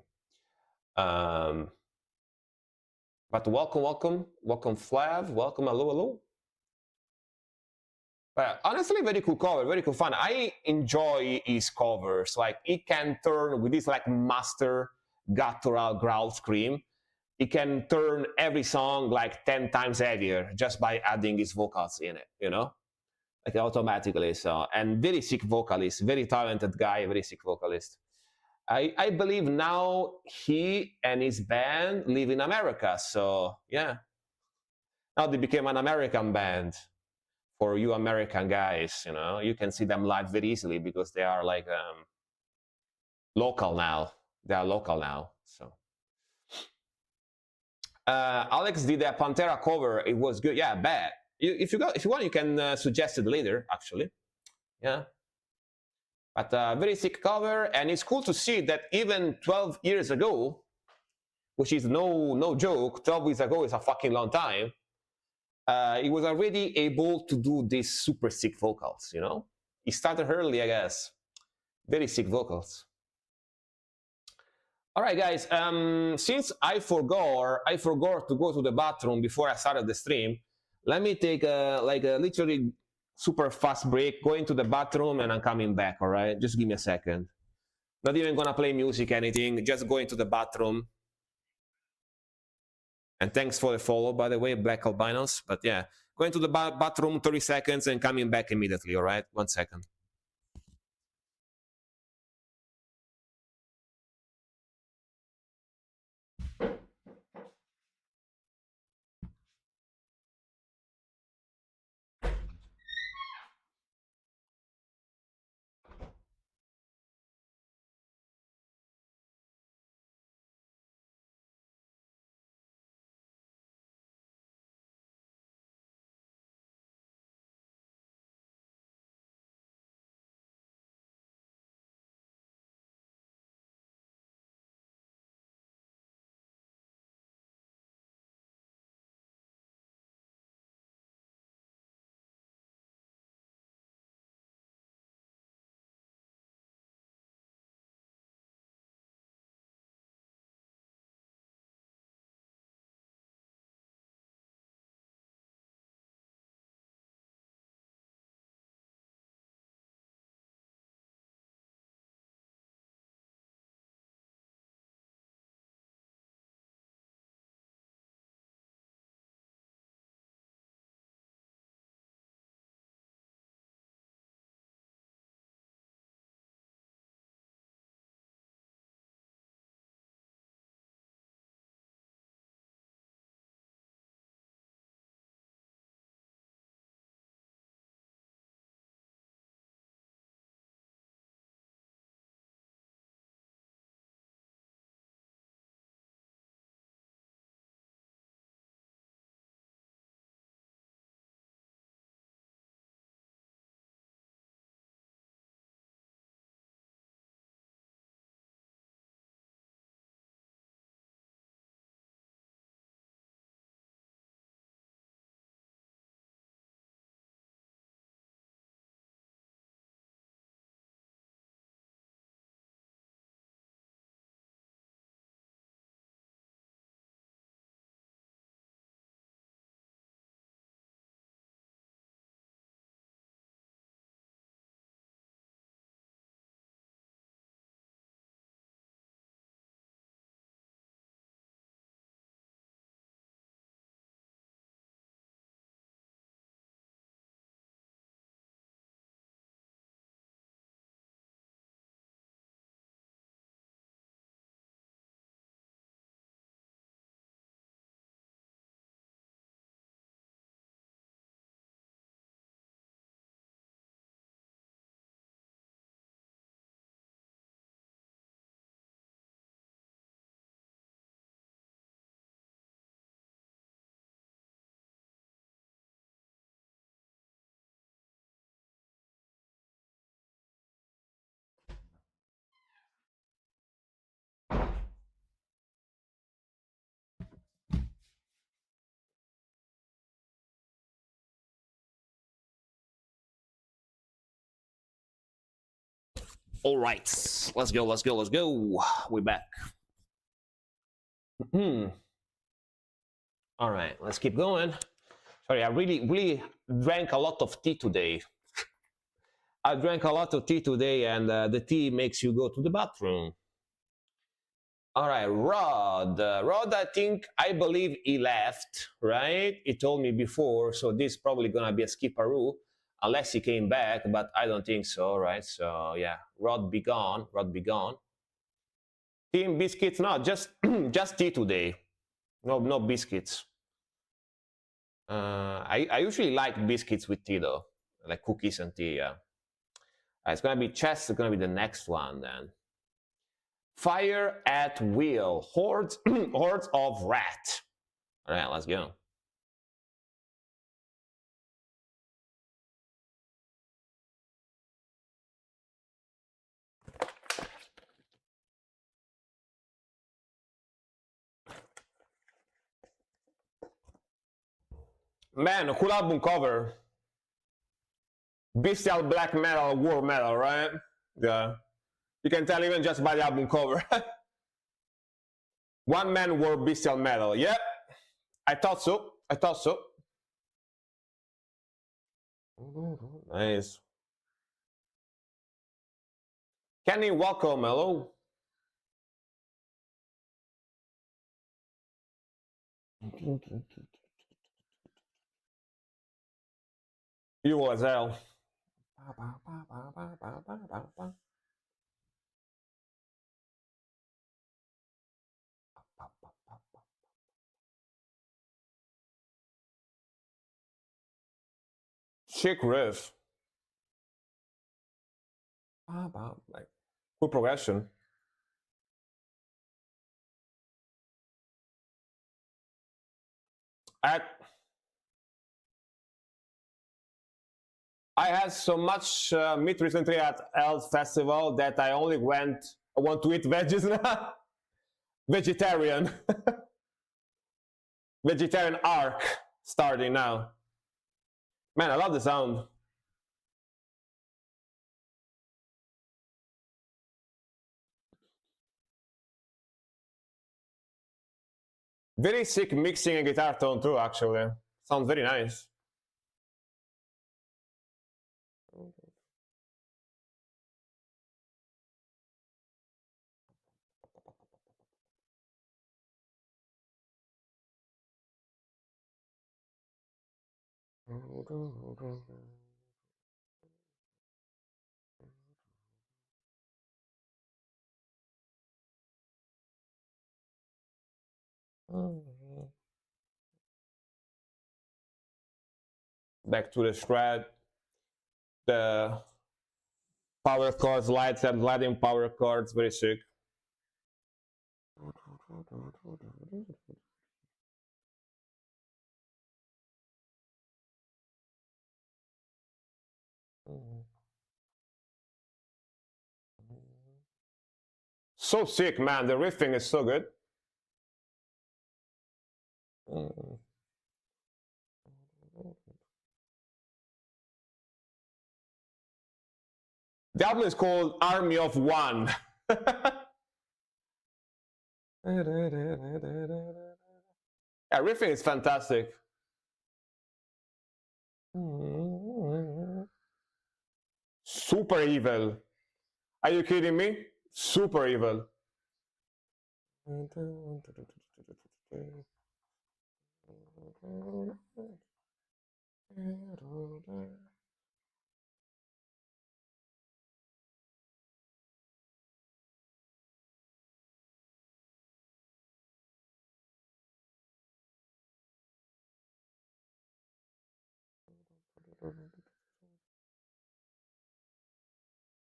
But welcome, Flav. Welcome, hello. But honestly, very cool cover, very cool fun. I enjoy his covers. Like, he can turn with this like master guttural growl scream. He can turn every song like 10 times heavier just by adding his vocals in it, you know? Like automatically. So, and very sick vocalist, very talented guy, very sick vocalist. I believe now he and his band live in America. So yeah. Now they became an American band. For you American guys, you know, you can see them live very easily because they are like local now. They are local now. So Alex did a Pantera cover. It was good. Yeah, bad. If you want, you can suggest it later. Actually, yeah. But very sick cover, and it's cool to see that even 12 years ago, which is no joke, 12 years ago is a fucking long time. He was already able to do these super sick vocals, you know? He started early, I guess. Very sick vocals. All right, guys. Since I forgot to go to the bathroom before I started the stream, let me take a literally super fast break, going to the bathroom, and I'm coming back, all right? Just give me a second. Not even gonna play music, anything, just going to the bathroom. And thanks for the follow, by the way, Black Albinos. But yeah, going to the bathroom, 30 seconds, and coming back immediately, all right? 1 second. All right, let's go, let's go, let's go. We're back. All right, let's keep going. Sorry, I really drank a lot of tea today. I drank a lot of tea today, and the tea makes you go to the bathroom. All right, Rod. Rod, I believe he left, right? He told me before, so this is probably gonna be a skip-a-roo, unless he came back, but I don't think so, right? So yeah, Rod be gone. Rod be gone. Team biscuits, no, just just tea today. No biscuits. I usually like biscuits with tea though, like cookies and tea. Yeah. It's gonna be chess. It's gonna be the next one then. Fire at will. Hordes, hordes of rat. All right, let's go. Man, a cool album cover. Bestial black metal, war metal, right? Yeah. You can tell even just by the album cover. One man wore bestial metal. Yep. I thought so. I thought so. Nice. Kenny, welcome. Hello. You as hell. Chick riff. Like cool progression. I had so much meat recently at Elf Festival that I only want to eat veggies now. Vegetarian. Vegetarian arc starting now. Man, I love the sound. Very sick mixing and guitar tone too, actually. Sounds very nice. Back to the shred. The power chords, lights and lighting power chords, very sick. So sick, man. The riffing is so good. The album is called Army of One. Yeah, riffing is fantastic. Super evil. Are you kidding me? Super evil.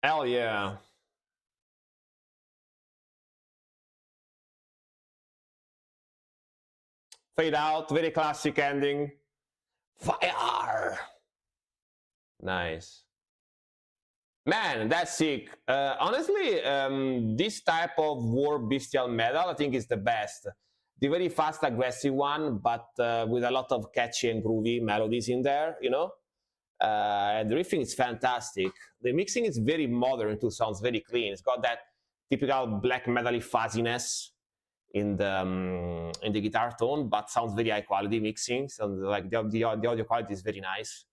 Hell yeah. Fade out, very classic ending. Fire! Nice. Man, that's sick. Honestly, this type of war bestial metal, I think is the best. The very fast, aggressive one, but with a lot of catchy and groovy melodies in there, you know? And the riffing is fantastic. The mixing is very modern too, sounds very clean. It's got that typical black metal-y fuzziness in the guitar tone, but sounds very high quality mixing. So like the audio quality is very nice,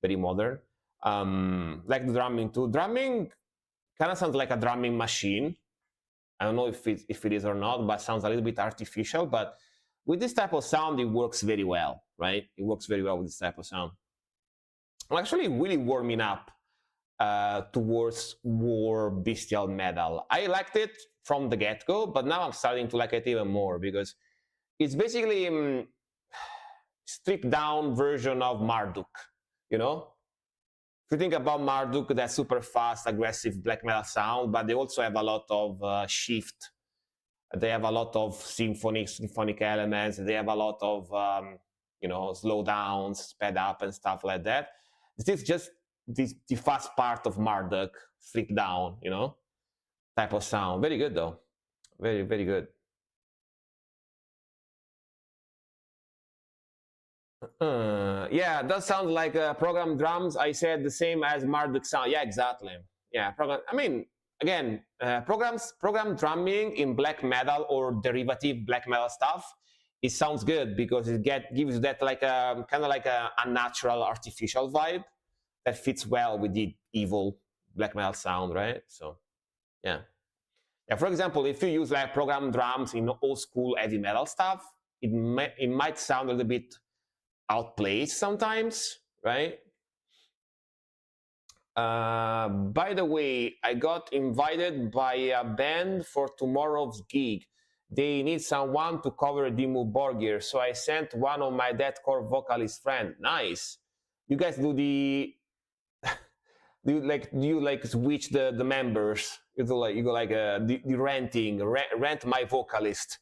very modern. Like the drumming too. Drumming kind of sounds like a drumming machine. I don't know if it is or not, but sounds a little bit artificial. But with this type of sound, it works very well, right? It works very well with this type of sound. I'm actually really warming up towards more bestial metal. I liked it from the get-go, but now I'm starting to like it even more because it's basically stripped down version of Marduk, you know? If you think about Marduk, that super fast, aggressive black metal sound, but they also have a lot of shift. They have a lot of symphonic elements. They have a lot of, slow downs, sped up and stuff like that. This is just the fast part of Marduk, stripped down, type of sound. Very good though. Very, very good. Yeah, that sounds like program drums. I said the same as Marduk sound. Yeah, exactly. Yeah, program drumming in black metal or derivative black metal stuff, it sounds good because it gives that like a kind of like a unnatural, artificial vibe that fits well with the evil black metal sound, right? So, yeah. Yeah, for example, if you use like program drums in old school heavy metal stuff, it might sound a little bit outplayed sometimes, right? By the way, I got invited by a band for tomorrow's gig. They need someone to cover Dimmu Borgir, so I sent one of my deathcore vocalist friend. Nice. You guys do the do you like switch the members? You go like the renting, rent my vocalist.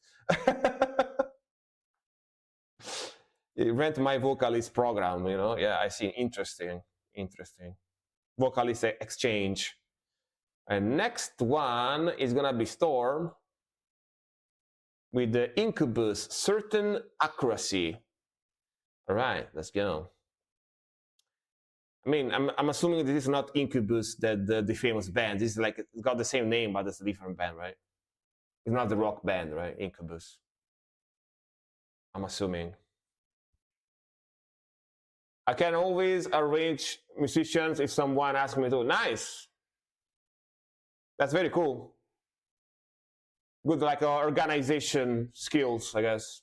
Rent my vocalist program, Yeah, I see. Interesting. Vocalist exchange. And next one is gonna be Storm with the Incubus, Certain Accuracy. All right, let's go. I mean, I'm assuming this is not Incubus, the famous band. This is like, it's got the same name, but it's a different band, right? It's not the rock band, right? Incubus. I'm assuming. I can always arrange musicians if someone asks me to. Nice. That's very cool. Good, like organization skills, I guess.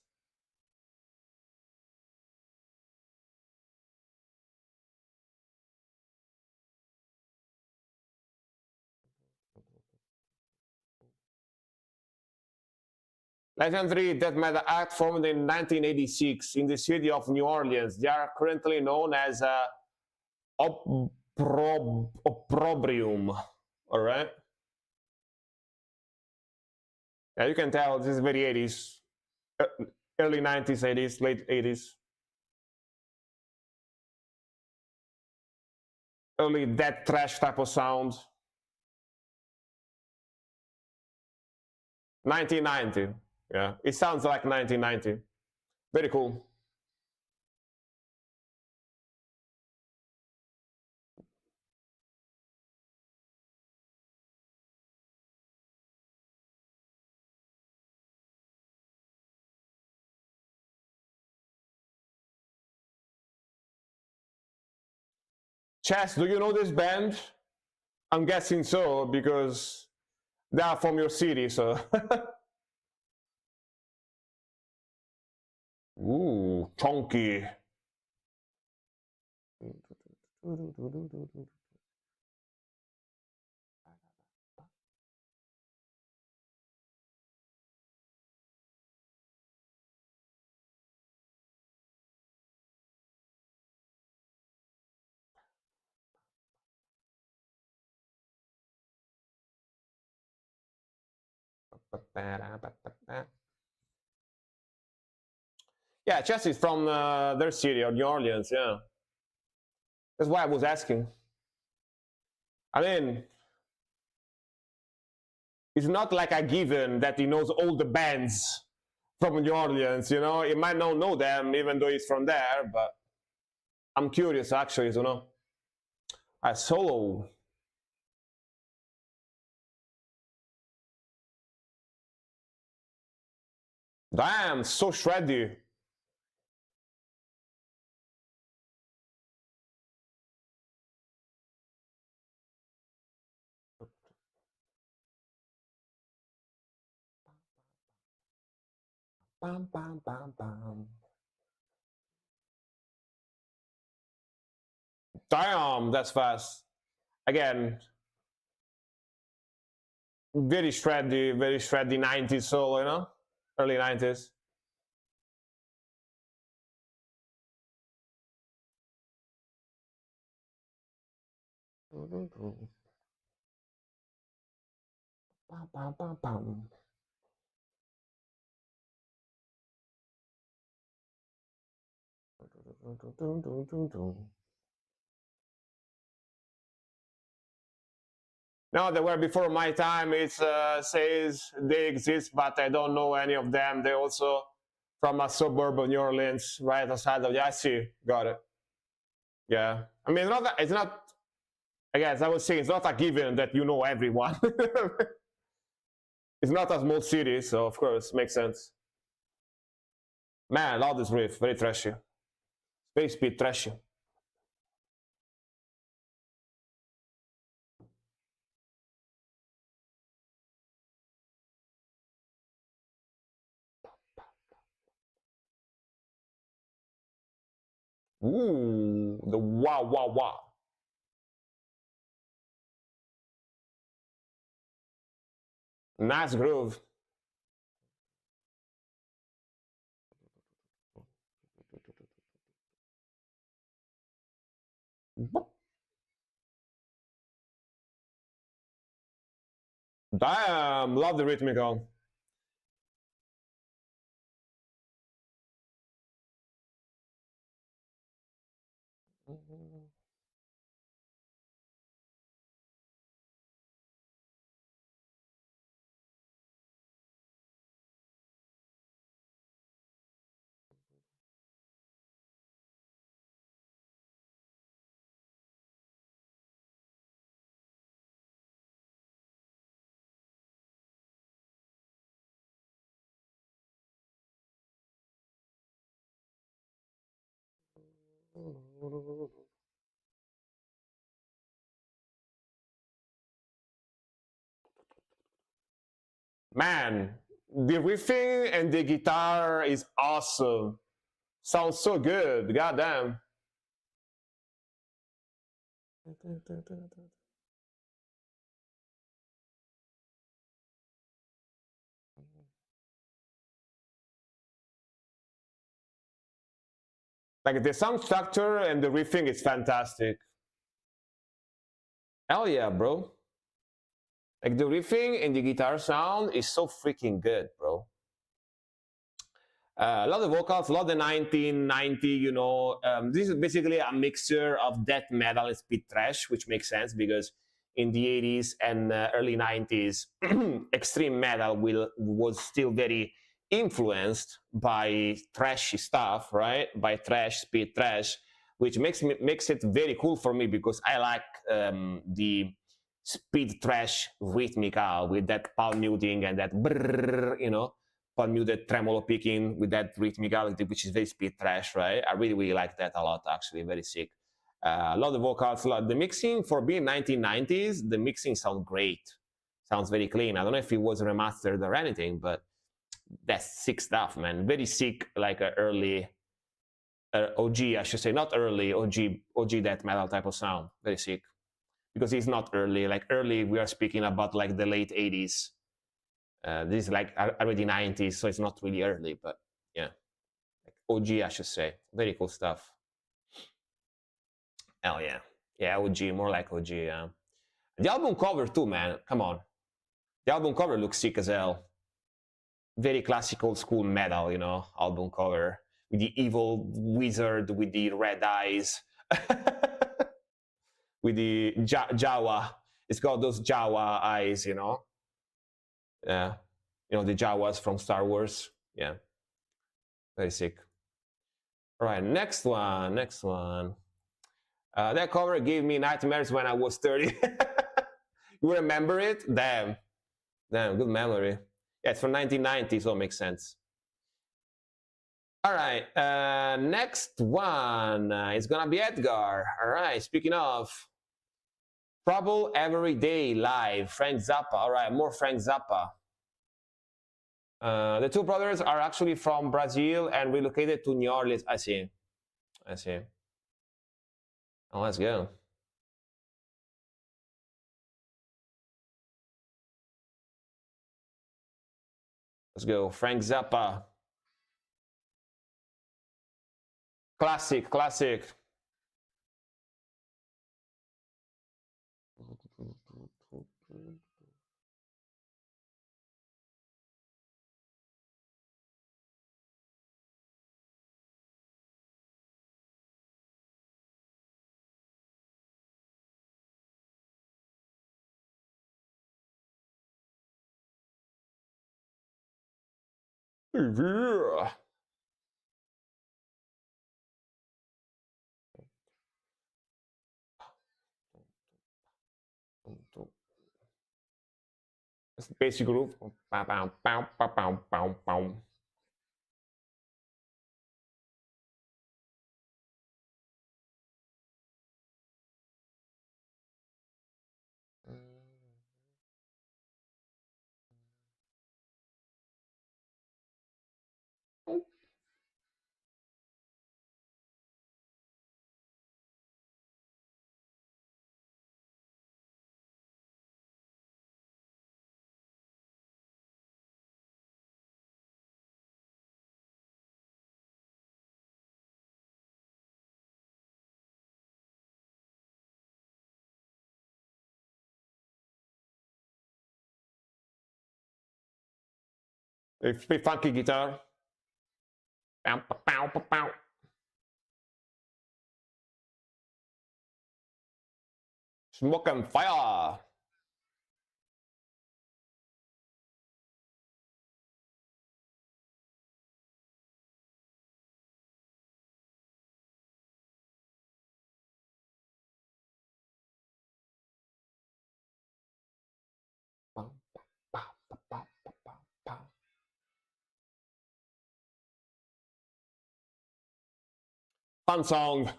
Legendary death metal act formed in 1986 in the city of New Orleans. They are currently known as Opprobrium. All right. Yeah, you can tell this is very 80s, early 90s, 80s, late 80s. Early death thrash type of sound. 1990. Yeah, it sounds like 1990. Very cool. Chess, do you know this band? I'm guessing so because they are from your city, so. Ooh, chunky. Yeah, Chess is from their city, or New Orleans, yeah. That's why I was asking. I mean, it's not like a given that he knows all the bands from New Orleans, He might not know them, even though he's from there, but I'm curious, actually, to know. A solo. Damn, so shreddy. Bam, bam, bam, bam. Damn, that's fast. Again, very shreddy 90s solo, you know? Early 90s. Bam, bam, bam, bam. No, they were before my time. It says they exist, but I don't know any of them. They're also from a suburb of New Orleans, right outside of. Yeah, I see. Got it. Yeah, I mean, it's not. I guess I would say it's not a given that you know everyone. It's not a small city, so of course makes sense. Man, I love this riff. Very trashy. Very speed trashy. Ooh, the wow, wow, wow. Nice groove. Damn, love the rhythmical. Man, the riffing and the guitar is awesome. Sounds so good. Goddamn. Like the sound structure and the riffing is fantastic. Hell yeah, bro. Like the riffing and the guitar sound is so freaking good, bro. A lot of vocals, a lot of 1990, you know. This is basically a mixture of death metal and speed thrash, which makes sense because in the 80s and early 90s, extreme metal was still very influenced by trashy stuff, right? By thrash, speed thrash, which makes it very cool for me because I like the speed thrash rhythmical with that palm muting and that brrr, you know, palm muted tremolo picking with that rhythmicality, which is very speed thrash, right? I really, really like that a lot, actually, very sick. A lot of vocals, the mixing for being 1990s, the mixing sounds great, sounds very clean. I don't know if it was remastered or anything, but that's sick stuff, man. Very sick, like early OG, I should say, not early OG death metal type of sound. Very sick, because it's not early. Like early, we are speaking about like the late 80s. This is like already 90s, so it's not really early, but yeah, like OG, I should say. Very cool stuff. Hell yeah, yeah, OG, more like OG. Yeah. The album cover too, man. Come on, the album cover looks sick as hell. Very classical school metal, you know, album cover with the evil wizard with the red eyes, with the Jawa. It's got those Jawa eyes, you know. Yeah, you know the Jawas from Star Wars. Yeah, very sick. All right, next one. That cover gave me nightmares when I was 30. You remember it? Damn. Damn, good memory. Yeah, it's from 1990, so it makes sense. All right, next one is gonna be Edgar. All right, speaking of Trouble Every Day Live, Frank Zappa. All right, more Frank Zappa. The two brothers are actually from Brazil and relocated to New Orleans. I see. I see. Oh, let's go. Let's go. Frank Zappa. Classic, classic. Yeah. It's the basic groove. Bow, bow, bow, bow, bow, bow, bow. It's a funky guitar. Bow, bow, bow, bow. Smoke and fire. Bow, bow, bow, bow, bow, bow. Fun song.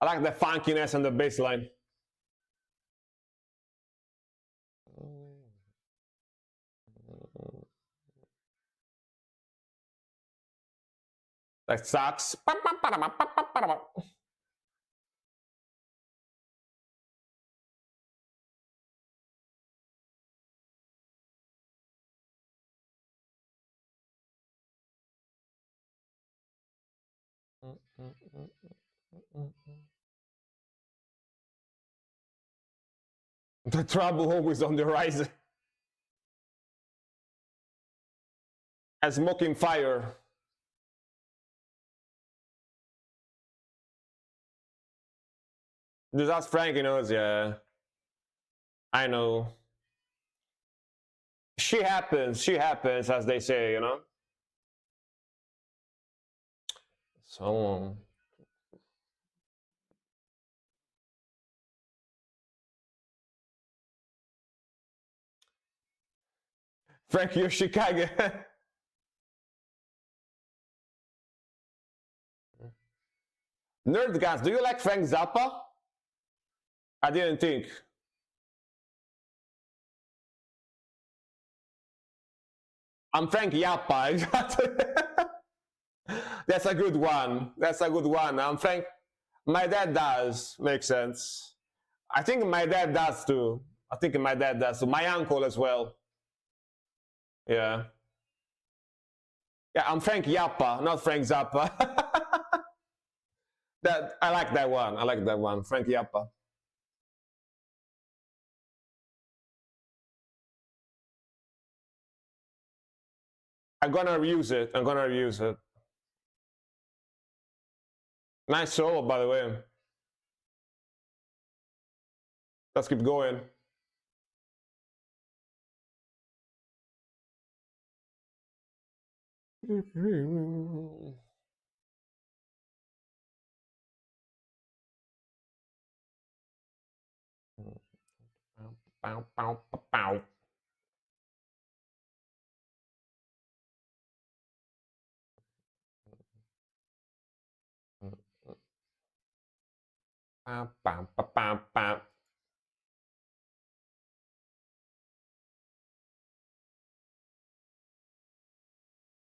I like the funkiness and the bass line. Like sax. The trouble always on the rise. And smoking fire. Just ask Frank, he knows, yeah. I know. She happens, as they say, you know? So, Frank Yoshikage. Nerdgas, do you like Frank Zappa? I didn't think. I'm Frank Yappa, exactly. That's a good one. That's a good one. I'm Frank. My dad does. Makes sense. I think my dad does too. I think my dad does too. My uncle as well. Yeah. Yeah, I'm Frank Yappa, not Frank Zappa. That I like that one. I like that one. Frank Yappa. I'm gonna reuse it. I'm gonna reuse it. Nice solo, by the way. Let's keep going. Pow, pow, pow, pow. Pow, pow, pow, pow, pow.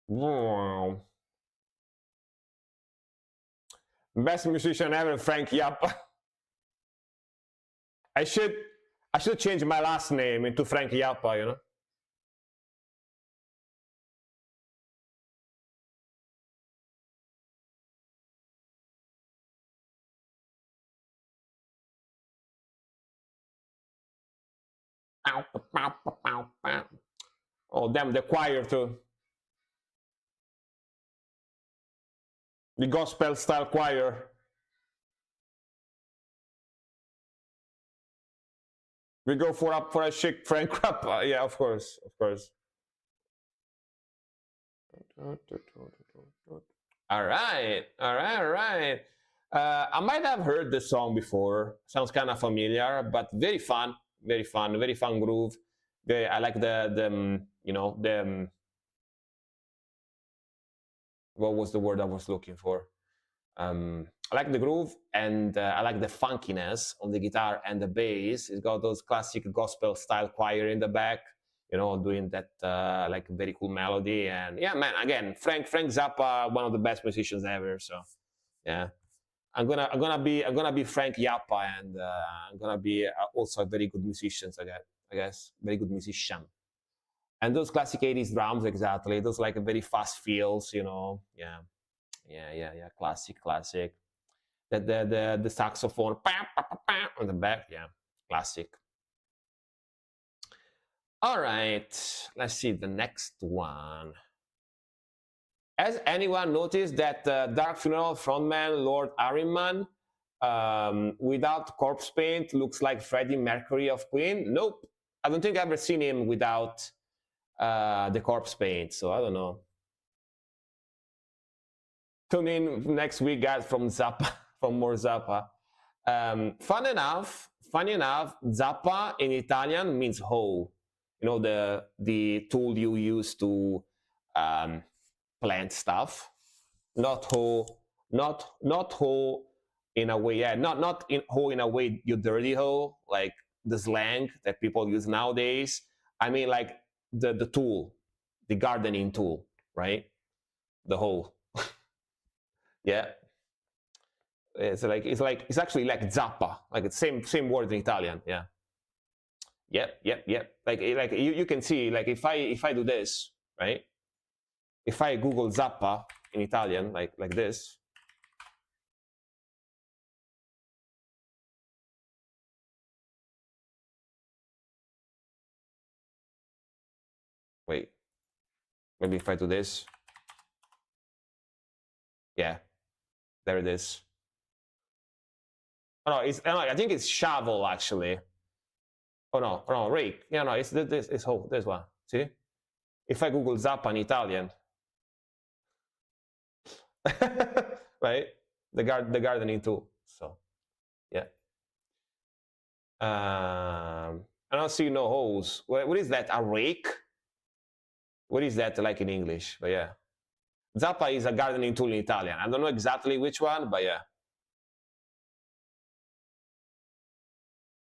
Wow. Best musician ever, Frank Zappa. I should change my last name into Frank Zappa, you know. Pow, pow, pow, pow, pow. Oh damn, the choir too. The gospel style choir. We go for a chic Frank Zappa. Yeah, of course, of course. All right, all right, all right. I might have heard this song before. Sounds kind of familiar, but very fun, very fun, very fun groove. I like the you know the what was the word I was looking for? I like the groove and I like the funkiness on the guitar and the bass. It's got those classic gospel style choir in the back, you know, doing that like very cool melody. And yeah, man, again, Frank Zappa, one of the best musicians ever. So yeah, I'm gonna be Frank Zappa, and I'm gonna be also a very good musician. I guess very good musician. And those classic 80s drums, exactly. Those like very fast feels, you know. Yeah, yeah. Classic. The saxophone on the back, yeah, classic. All right, let's see the next one. Has anyone noticed that Dark Funeral frontman Lord Ahriman without corpse paint looks like Freddie Mercury of Queen? Nope, I don't think I've ever seen him without the corpse paint, so I don't know. Tune in next week, guys, from Zappa, from more Zappa. Funny enough, Zappa in Italian means hoe. You know, the tool you use to plant stuff. Not hoe, not hoe in a way. Yeah, not in hoe in a way you dirty hoe, like the slang that people use nowadays. I mean, like the tool, the gardening tool, right? The hoe. Yeah. It's actually like zappa, like it's same word in Italian. Yeah. Yep. Like you can see, like if I do this, right? If I Google zappa in Italian, like this. Wait, maybe if I do this. Yeah, there it is. Oh no, I think it's shovel actually. Oh no, rake. Yeah, no, it's this whole this one. See, if I Google zappa in Italian, right? The gardening tool. So, yeah. I don't see no holes. What is that? A rake? What is that like in English? But yeah, zappa is a gardening tool in Italian. I don't know exactly which one, but yeah.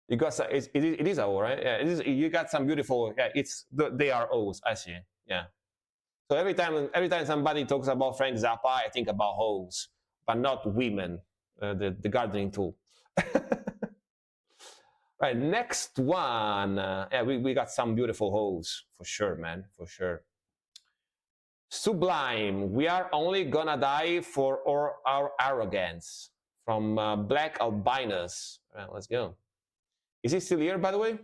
You got some, it is a O, right? Yeah, it is. You got some beautiful. Yeah, they are O's. I see. Yeah. So every time somebody talks about Frank Zappa, I think about hoes, but not women. The gardening tool. Right, next one. Yeah, we got some beautiful hoes for sure, man, for sure. Sublime. We are only gonna die for our arrogance. From Black Albinus. All right, let's go. Is he still here, by the way?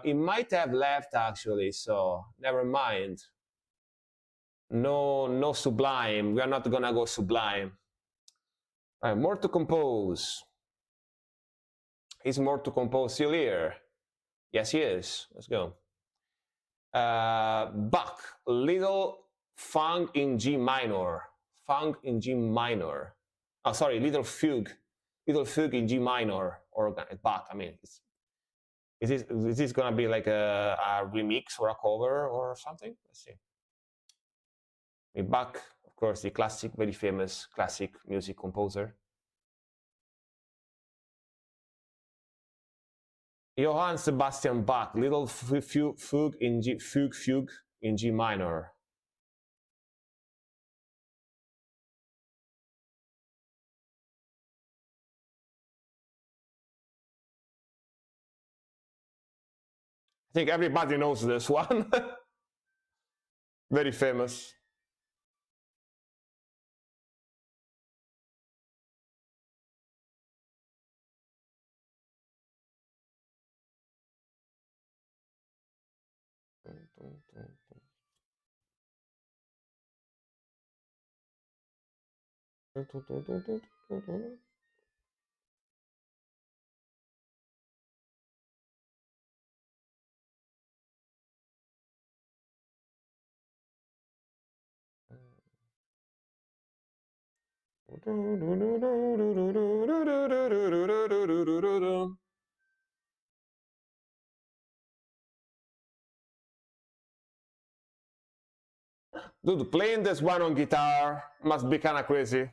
He might have left actually, so never mind. No Sublime. We are not gonna go Sublime. All right, more to compose. He's more to compose still here. Yes, he is. Let's go. Bach, little Funk in G minor. Funk in G minor. Oh, sorry, little fugue in G minor. organ, Bach. I mean, is this gonna be like a remix or a cover or something? Let's see. I mean, Bach, of course, the classic, very famous classic music composer. Johann Sebastian Bach, Little Fugue in G minor. I think everybody knows this one. Very famous. Dude, playing this one on guitar must be kind of crazy.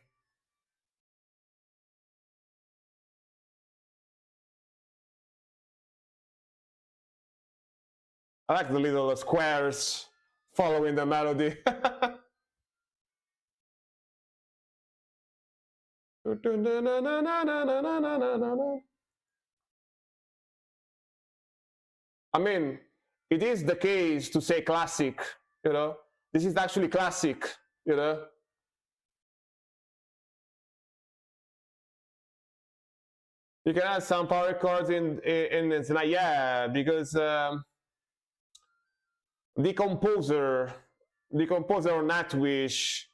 I like the little squares following the melody. I mean, it is the case to say classic, you know. This is actually classic, you know. You can add some power chords in it's like, yeah, because the composer Nightwish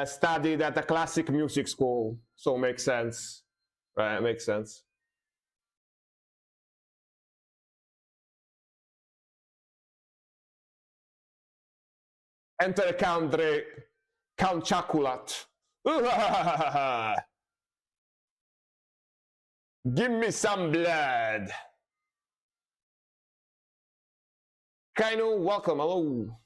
studied at a classic music school, so it makes sense, right? It makes sense. Enter Count Chakulat. Give me some blood. Kaino, welcome. Hello.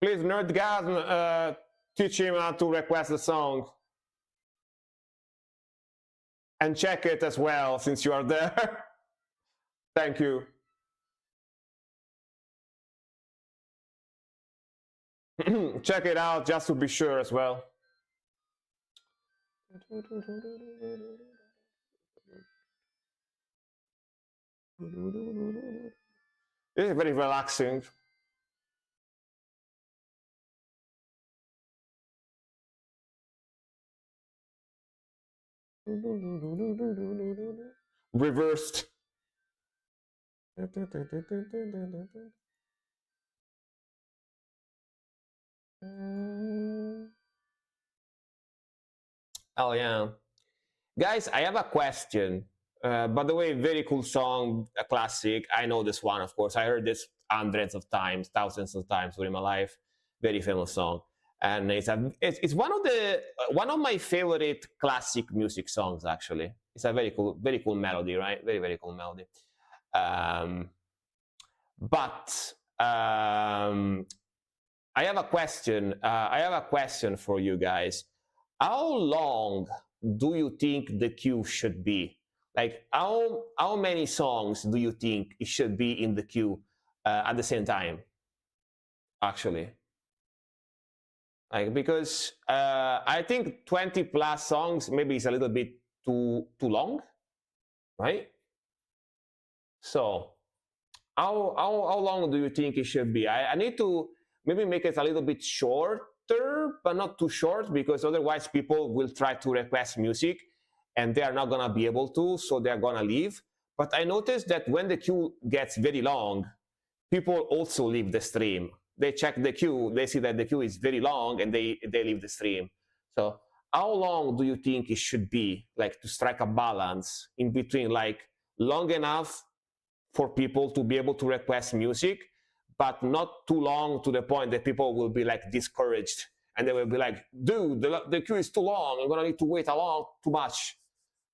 Please, Nerdgasm, teach him how to request a song. And check it as well, since you are there. Thank you. Check it out just to be sure as well. It's very relaxing. Reversed. Oh yeah, guys, I have a question. By the way, very cool song, a classic. I know this one, of course. I heard this hundreds of times, thousands of times during my life. Very famous song, and it's one of my favorite classic music songs. Actually, it's a very cool melody, right? Very cool melody. But I have a question. I have a question for you guys. How long do you think the queue should be? Like, how many songs do you think it should be in the queue at the same time? Actually, like, because I think 20 plus songs maybe is a little bit too long, right? So how long do you think it should be? I need to maybe make it a little bit shorter shorter, but not too short, because otherwise people will try to request music and they are not gonna be able to, so they're gonna leave. But I noticed that when the queue gets very long, people also leave the stream. They check the queue, they see that the queue is very long, and they leave the stream. So how long do you think it should be, like, to strike a balance in between, like, long enough for people to be able to request music, but not too long to the point that people will be like discouraged and they will be like, dude, the queue is too long, I'm gonna need to wait too much.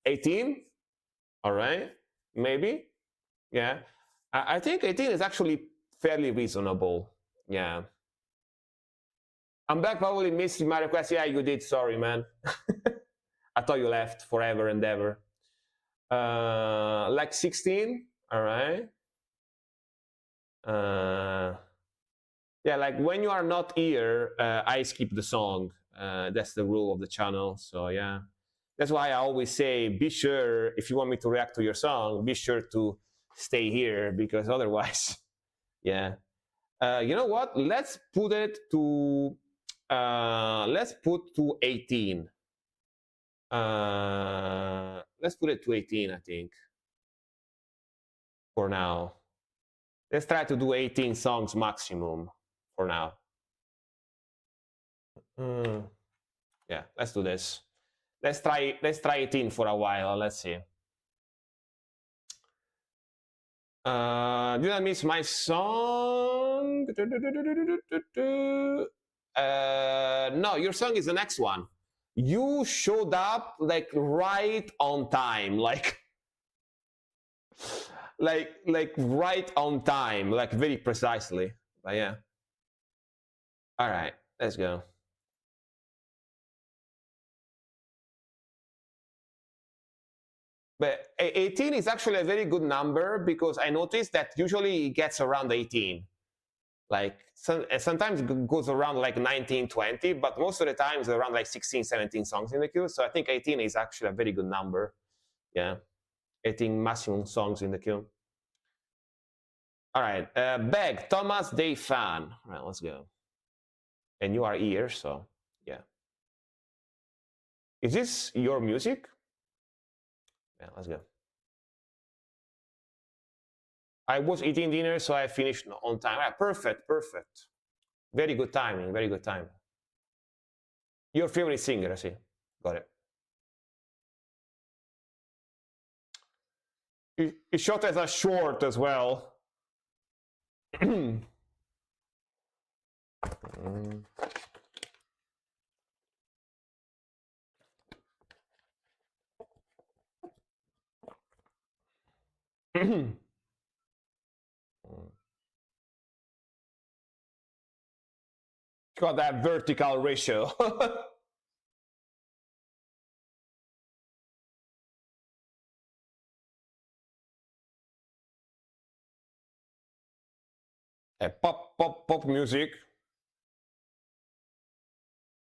18? All right, maybe. Yeah, I think 18 is actually fairly reasonable. Yeah. I'm back, probably missed my request. Yeah, you did. Sorry, man. I thought you left forever and ever. Like 16. All right. Yeah, like when you are not here, I skip the song. That's the rule of the channel. So yeah, that's why I always say, be sure, if you want me to react to your song, be sure to stay here, because otherwise, yeah. You know what? Let's put it to 18. Let's put it to 18, I think, for now. Let's try to do 18 songs maximum for now. Yeah, let's do this. Let's try 18 for a while. Let's see. Did I miss my song? No, your song is the next one. You showed up like right on time, like right on time, like very precisely. But yeah. All right, let's go. But 18 is actually a very good number, because I noticed that usually it gets around 18. Like sometimes it goes around like 19, 20, but most of the time it's around like 16, 17 songs in the queue. So I think 18 is actually a very good number. Yeah, 18 maximum songs in the queue. All right, Beg, Thomas Day fan. All right, let's go. And you are here, so yeah. Is this your music? Yeah, let's go. I was eating dinner, so I finished on time. Ah, perfect, perfect. Very good timing, very good timing. Your favorite singer, I see. Got it. It shot as a short as well. Got that vertical ratio. Pop music,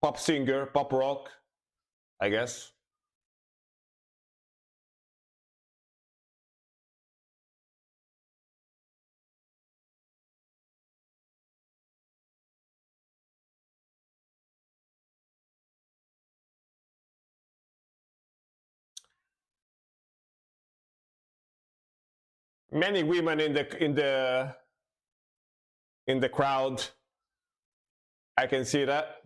pop singer, pop rock, I guess. Many women in the crowd. I can see that.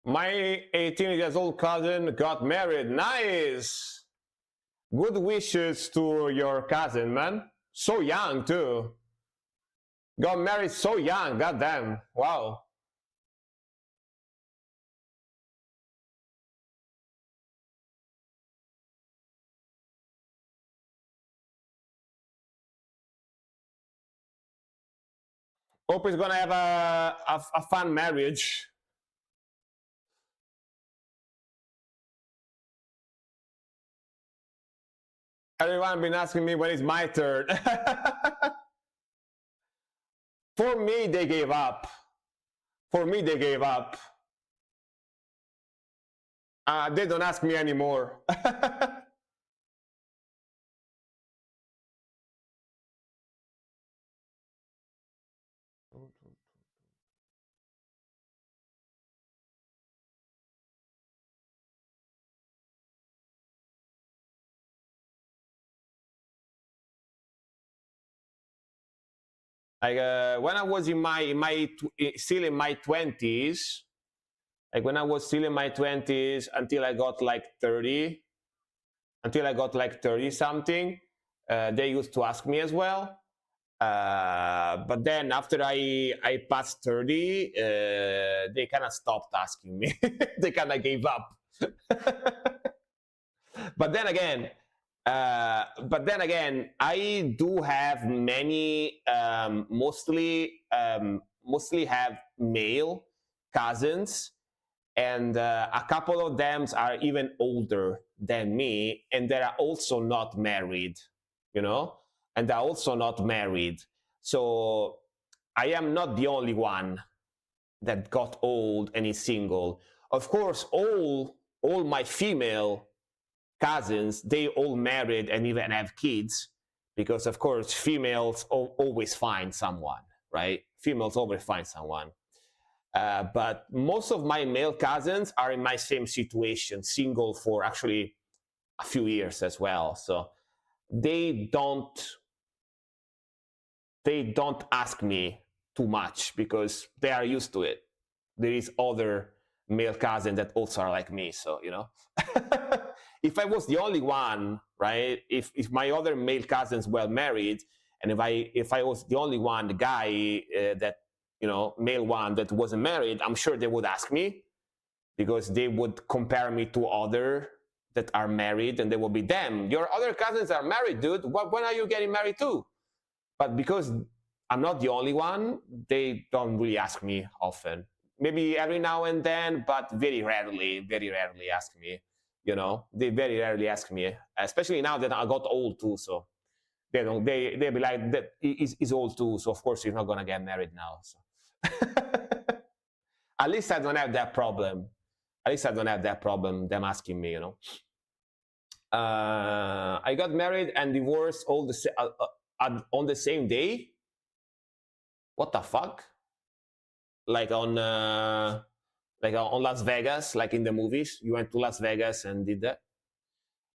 My 18 years old cousin got married. Nice. Good wishes to your cousin, man. So young too. Got married so young. Goddamn. Wow. Hope he's gonna have a fun marriage. Everyone been asking me when it's my turn. For me, they gave up. For me, they gave up. They don't ask me anymore. Like when I was in my still in my 20s, like when I was still in my 20s until I got like 30, until I got like 30 something, they used to ask me as well. But then after I passed 30, they kind of stopped asking me. They kind of gave up. But then again, I do have many, mostly have male cousins, and a couple of them are even older than me, and they are also not married, you know, and they're also not married. So I am not the only one that got old and is single. Of course, all my female cousins, they all married and even have kids, because of course females always find someone, right? Females always find someone. But most of my male cousins are in my same situation, single for actually a few years as well. So they don't ask me too much because they are used to it. There is other male cousins that also are like me, so you know. If I was the only one, right? If my other male cousins were married, and if I was the only one, the guy that, you know, male one that wasn't married, I'm sure they would ask me, because they would compare me to other that are married, and they will be, damn, your other cousins are married, dude. When are you getting married too? But because I'm not the only one, they don't really ask me often. Maybe every now and then, but very rarely ask me. You know, they very rarely ask me, especially now that I got old too. So they don't. They be like, that he's old too. So of course he's not gonna get married now. So at least I don't have that problem. At least I don't have that problem. Them asking me, you know. I got married and divorced on the same day. What the fuck? Like on Las Vegas, like in the movies. You went to Las Vegas and did that.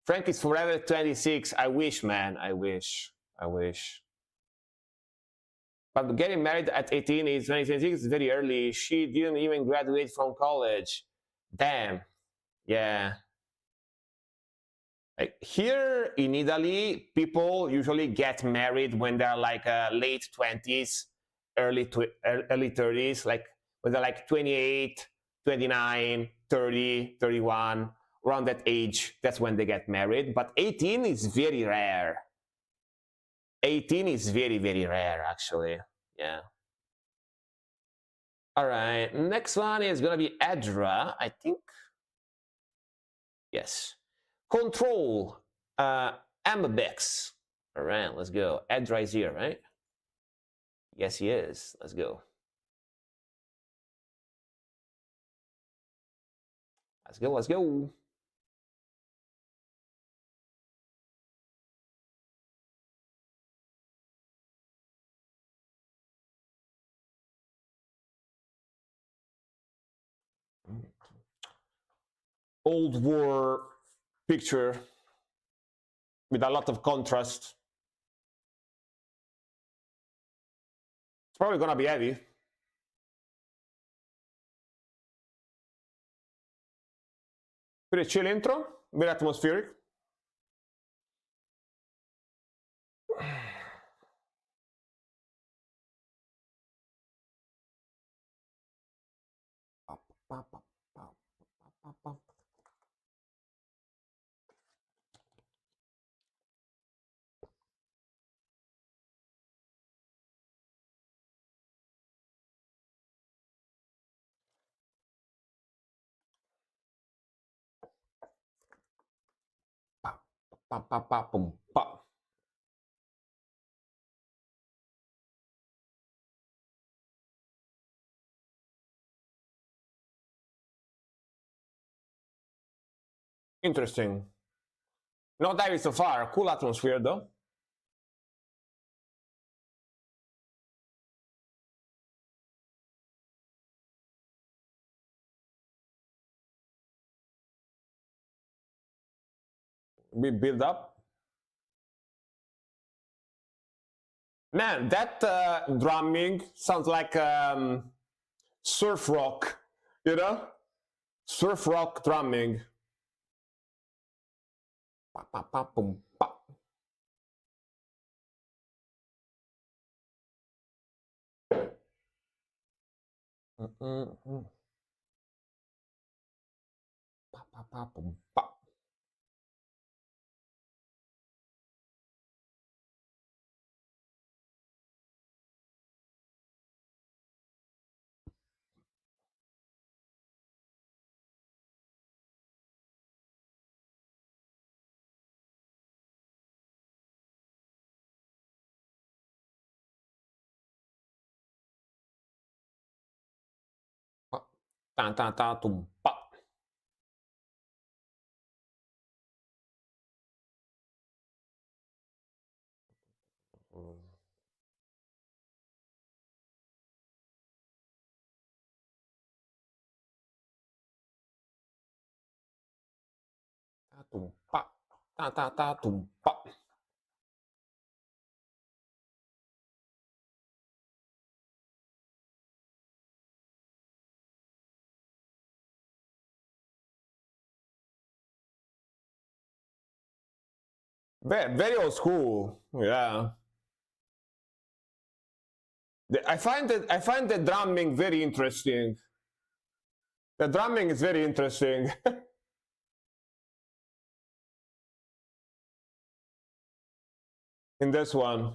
Frank is forever 26. I wish, man. I wish. But getting married at 18 is 2026 is very early. She didn't even graduate from college. Damn. Yeah. Like here in Italy, people usually get married when they're like late 20s, early 30s, like when they're like 28, 29, 30, 31, around that age. That's when they get married. But 18 is very rare. 18 is very, very rare, actually. Yeah. All right. Next one is going to be Edra, I think. Yes. Control. Ambex. All right, let's go. Edra is here, right? Yes, he is. Let's go. Let's go. Old war picture with a lot of contrast. It's probably gonna be heavy. Pretty chill intro, very atmospheric. Pa, pa, pa, boom, pa. Interesting. No diving so far. Cool atmosphere though. We build up. Man, that drumming sounds like surf rock, you know? Surf rock drumming. Pa, pa, pa, boom, pa. Pa, pa, pa, boom, pa. Ta, ta, ta, tum, pa. Ta, tum, pa. Ta, ta, ta, tum, pa. Very old school, yeah. I find the drumming very interesting. The drumming is very interesting. In this one.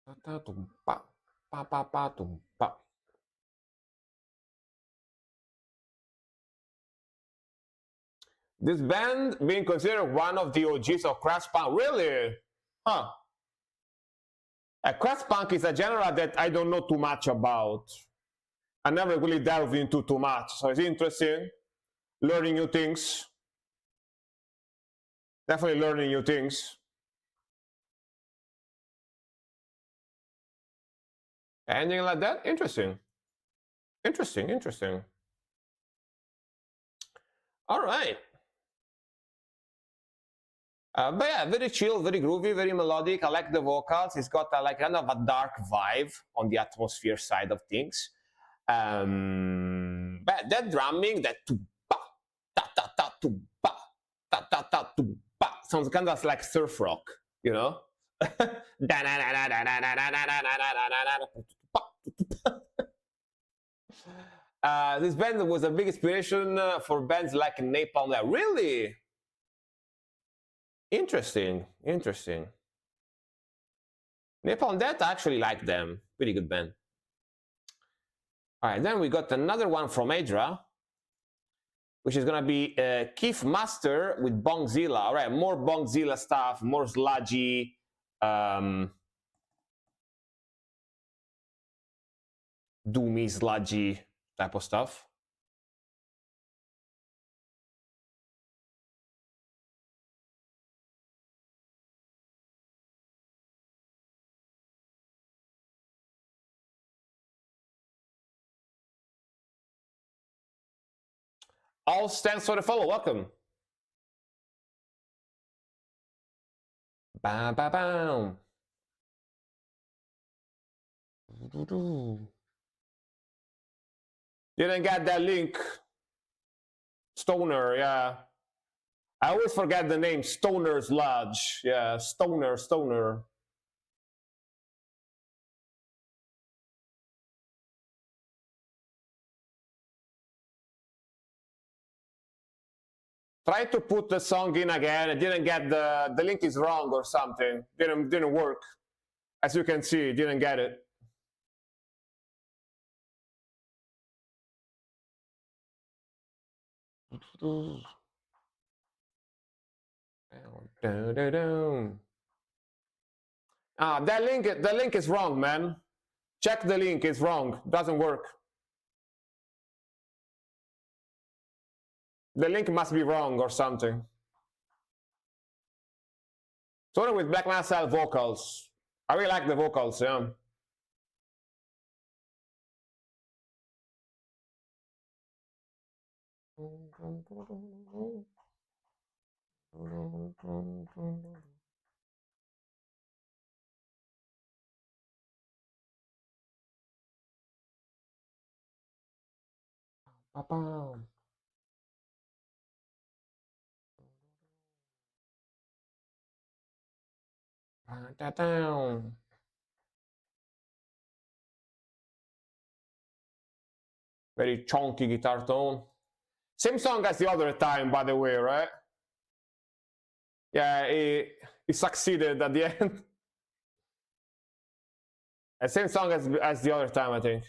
Pa, ta, tum, pa. Pa, pa, pa, tum, pa. This band being considered one of the OGs of crust punk. Really? Huh. Crust punk is a genre that I don't know too much about. I never really delved into too much, so it's interesting. Learning new things. Definitely learning new things. Anything like that? Interesting. Interesting, interesting. All right. But yeah, very chill, very groovy, very melodic. I like the vocals. It's got like kind of a dark vibe on the atmosphere side of things. But that drumming, that tuba, ta ta ta tuba, ta ta ta tuba, sounds kind of like surf rock, you know? This band was a big inspiration for bands like Napalm. Really? Interesting, interesting. Napalm Death, I actually like them. Pretty good band. All right, then we got another one from Adra, which is gonna be Keith Master with Bongzilla. All right, more Bongzilla stuff, more sludgy. Doomy, sludgy type of stuff. All stands for the follow. Welcome. Bam, bam, bam. Didn't get that link. Stoner, yeah. I always forget the name. Stoner's Lodge. Yeah, Stoner. Try to put the song in again. I didn't get the link is wrong or something. Didn't work. As you can see, didn't get it. The link is wrong, man. Check the link, it's wrong. Doesn't work. The link must be wrong or something. Stoner with Black Mesa vocals. I really like the vocals, yeah. Very chunky guitar tone. Same song as the other time, by the way, right? Yeah, he succeeded at the end. Same song as the other time, I think.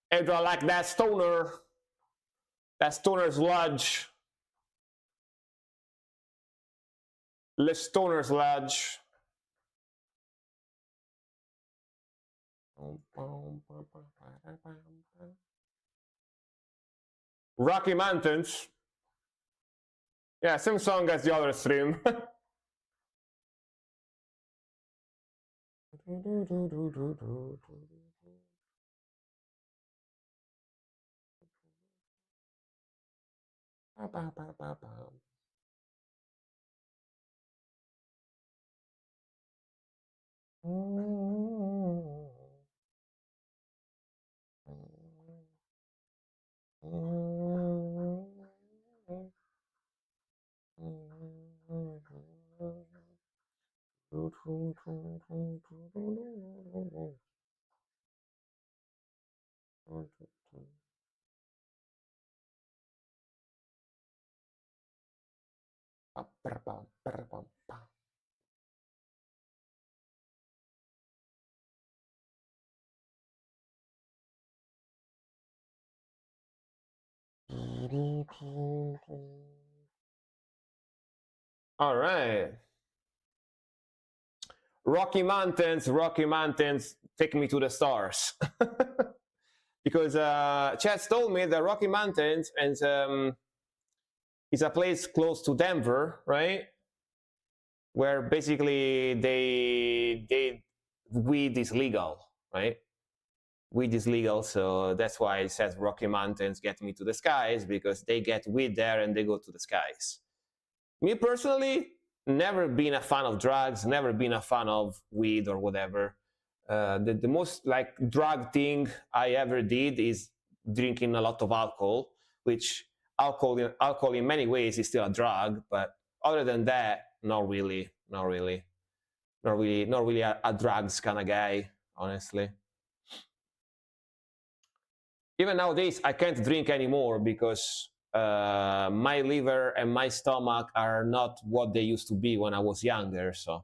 And I like that stoner sludge. Le stoner sludge. Rocky Mountains. Yeah, same song as the other stream. All right. Rocky Mountains, take me to the stars. Because Chad told me that Rocky Mountains and is a place close to Denver, right? Where basically weed is legal, right? Weed is legal, so that's why it says Rocky Mountains get me to the skies, because they get weed there and they go to the skies. Me personally, never been a fan of drugs, never been a fan of weed or whatever. The most like drug thing I ever did is drinking a lot of alcohol, which alcohol in many ways is still a drug, but other than that, not really a drugs kind of guy, honestly. Even nowadays, I can't drink anymore because my liver and my stomach are not what they used to be when I was younger. So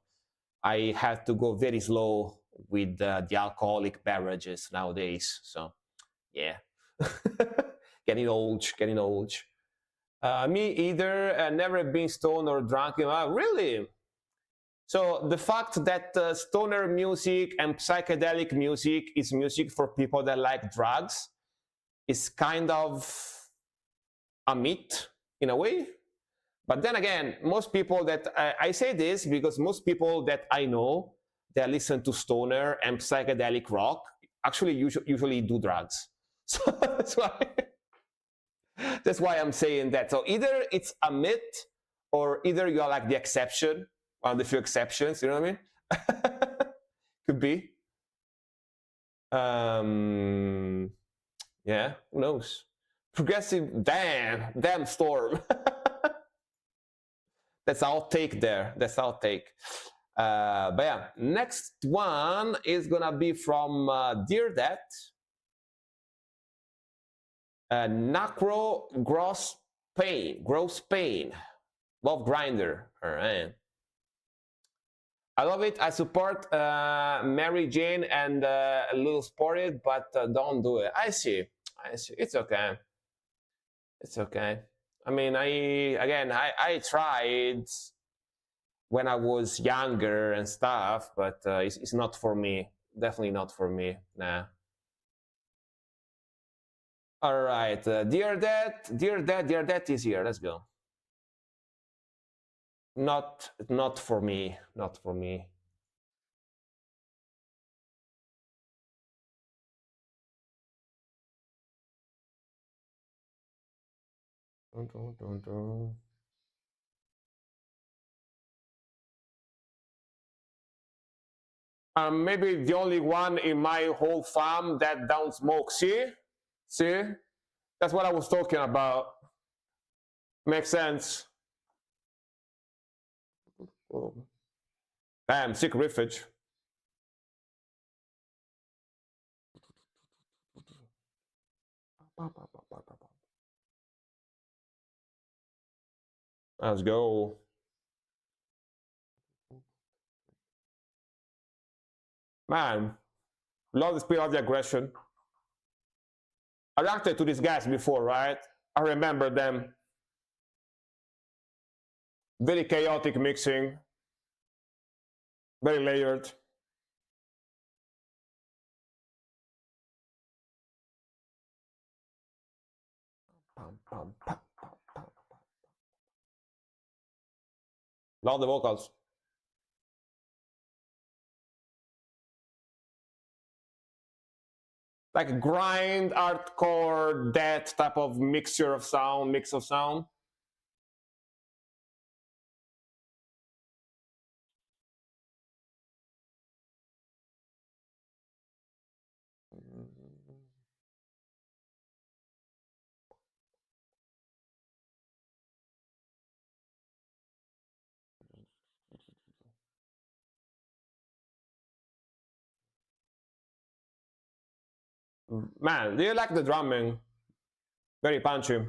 I have to go very slow with the alcoholic beverages nowadays. So yeah, getting old. Me either. Never been stoned or drunk. Really? So the fact that stoner music and psychedelic music is music for people that like drugs is kind of a myth in a way, But then again, most people that I say this because most people that I know that listen to stoner and psychedelic rock actually usually do drugs. So that's why I'm saying that. So either it's a myth or either you're like the exception, one of the few exceptions, you know what I mean? Could be. Yeah, who knows? Progressive, damn storm. That's our take there. That's our take. But yeah, next one is gonna be from Dear Dat. Nacro Gross Pain. Love Grinder. All right. I love it. I support Mary Jane and a little sported, but don't do it. I see. It's okay. It's okay. I mean, I tried when I was younger and stuff, but it's not for me. Definitely not for me. Nah. All right, Dear Dad is here. Let's go. Not for me. Not for me. Maybe the only one in my whole farm that don't smoke. See, that's what I was talking about. Makes sense. Damn, sick riffage. Let's go. Man, love the speed of the aggression. I reacted to these guys before, right? I remember them. Very chaotic mixing. Very layered. Love the vocals. Like grind, hardcore, that type of mix of sound. Man, do you like the drumming? Very punchy.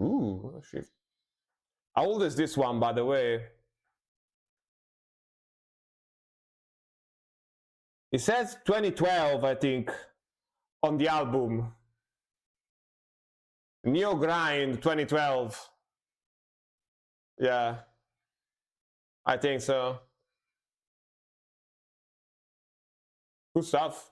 Ooh, shit. How old is this one, by the way? It says 2012, I think, on the album. Neo Grind 2012. Yeah, I think so. Good stuff.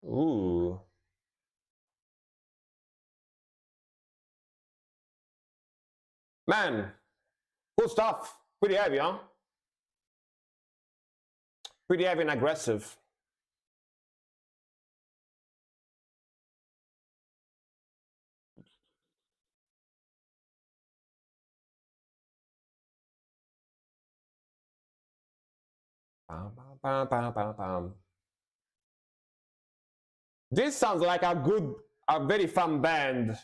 Ooh. Man, good stuff. Pretty heavy, huh? Pretty heavy and aggressive. This sounds like a very fun band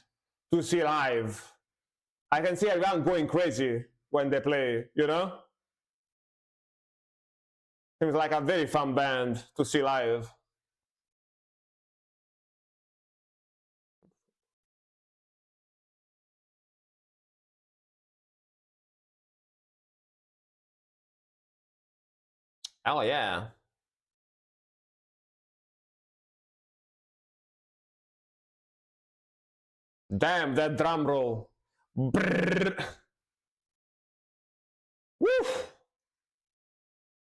to see live. I can see everyone going crazy when they play, you know? Seems like a very fun band to see live. Oh yeah. Damn, that drum roll. Brrr. Woof.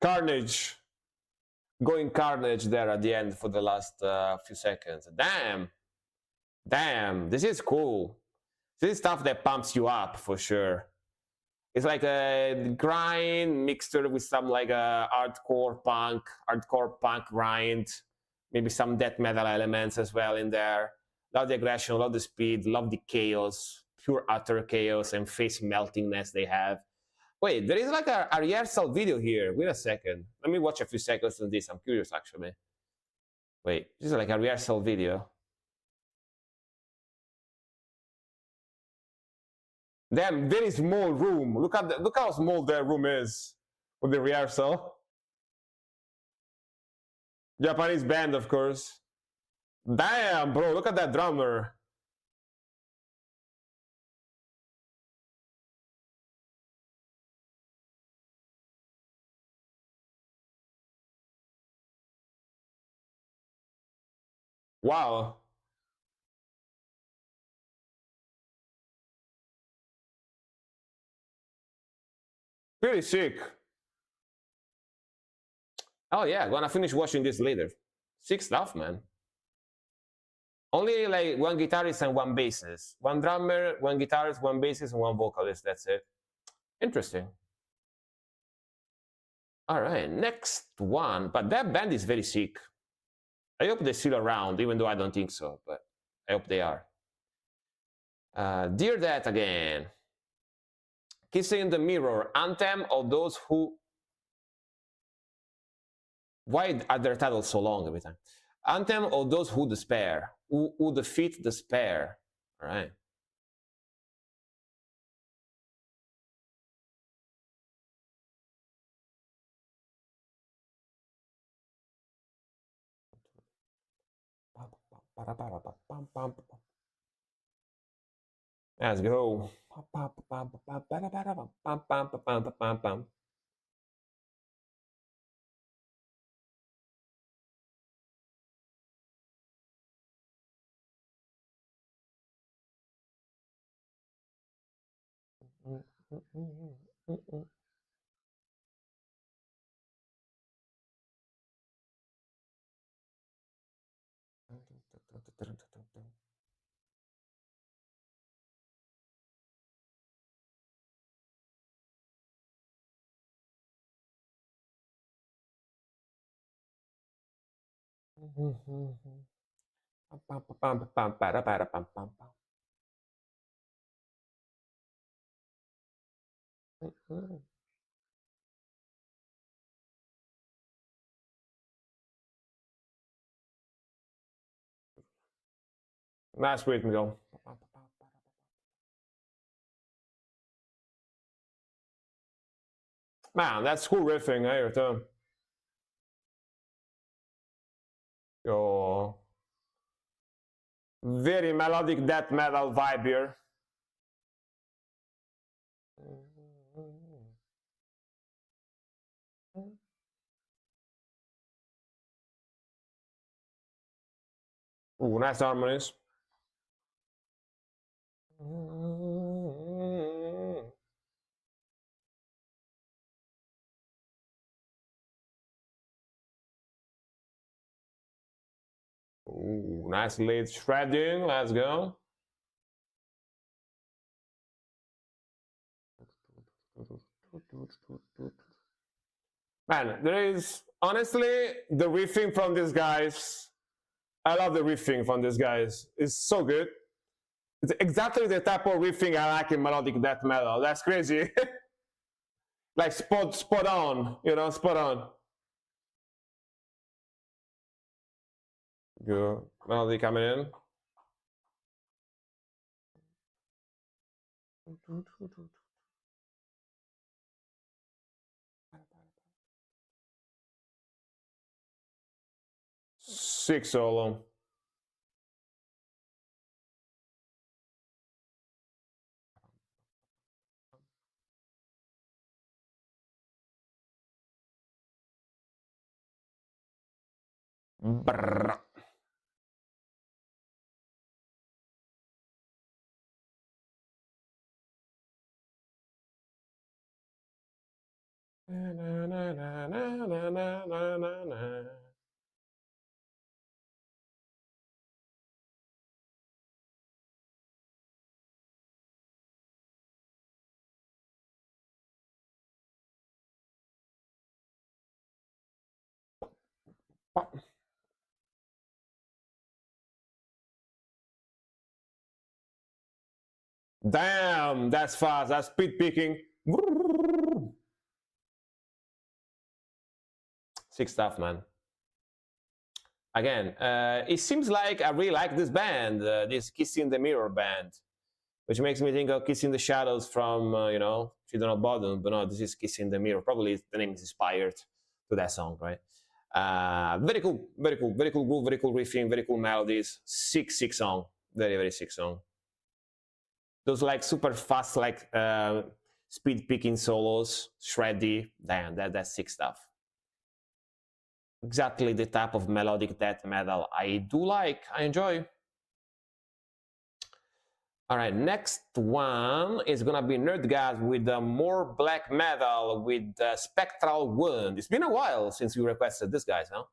Carnage. Going carnage there at the end for the last few seconds. Damn. Damn. This is cool. This is stuff that pumps you up for sure. It's like a grind mixed with some like a hardcore punk grind, maybe some death metal elements as well in there. Love the aggression, love the speed, love the chaos, pure utter chaos and face meltingness they have. Wait, there is like a rehearsal video here. Wait a second. Let me watch a few seconds on this. I'm curious actually. Wait, this is like a rehearsal video. Damn, very small room. Look how small that room is with the rehearsal. Japanese band, of course. Damn, bro, look at that drummer. Wow. Pretty sick. Oh yeah, gonna finish watching this later. Sick stuff, man. Only like one guitarist and one bassist. One drummer, one guitarist, one bassist, and one vocalist. That's it. Interesting. All right, next one. But that band is very sick. I hope they're still around, even though I don't think so, but I hope they are. Dear That again. Kissing in the Mirror, Anthem of Those Who... Why are their titles so long every time? Anthem of Those Who Despair, who defeat despair. All right. Let's go. Nice rhythm though. Man, that's cool riffing, eh, return. Yo. Very melodic death metal vibe here. Ooh, nice harmonies. Ooh, nice lead shredding. Let's go. Man, there is honestly the riffing from these guys. I love the riffing from these guys. It's so good. It's exactly the type of riffing I like in melodic death metal. That's crazy. Like spot on, you know, spot on. Good. Melody coming in. Six solo. Brrr. Na, na, na, na, na, na, na, na, na. Damn, that's fast. That's speed picking. Sick stuff, man. Again, it seems like I really like this band, this Kissing the Mirror band, which makes me think of Kissing the Shadows from, Children of Bodom, but no, this is Kissing the Mirror. Probably the name is inspired to that song, right? Very cool, very cool, very cool groove, very cool riffing, very cool melodies. Sick song. Very, very sick song. Those like super fast, like speed picking solos, shreddy. Damn, that's sick stuff. Exactly the type of melodic death metal I do like, I enjoy. All right, next one is gonna be Nerdgasm with more black metal with Spectral Wound. It's been a while since we requested this, guys, huh?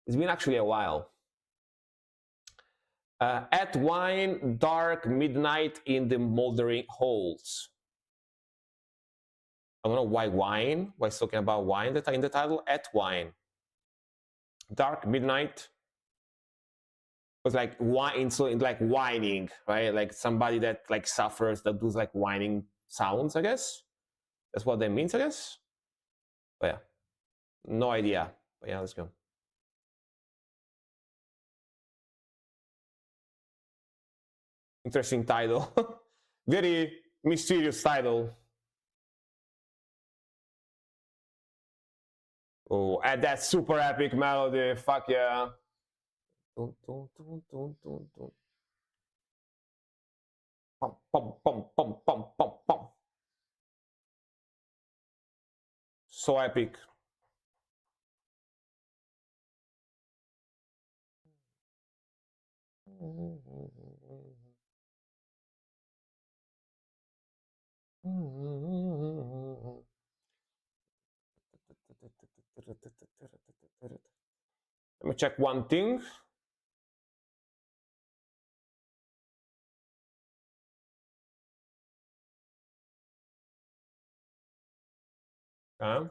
It's been actually a while. At Wine, Dark Midnight in the Moldering Holes. I don't know why wine, why it's talking about wine that in the title. At Wine. Dark Midnight was like wine, so like whining, right? Like somebody that like suffers, that does like whining sounds, I guess. That's what that means, I guess. But yeah, no idea. But yeah, let's go. Interesting title. Very mysterious title. Oh, and that super epic melody. Fuck yeah. Dun, dun, dun, dun, dun, dun. Pum, pum, pum, pum, pum, pum, pum. So epic. Let me check one thing. Okay.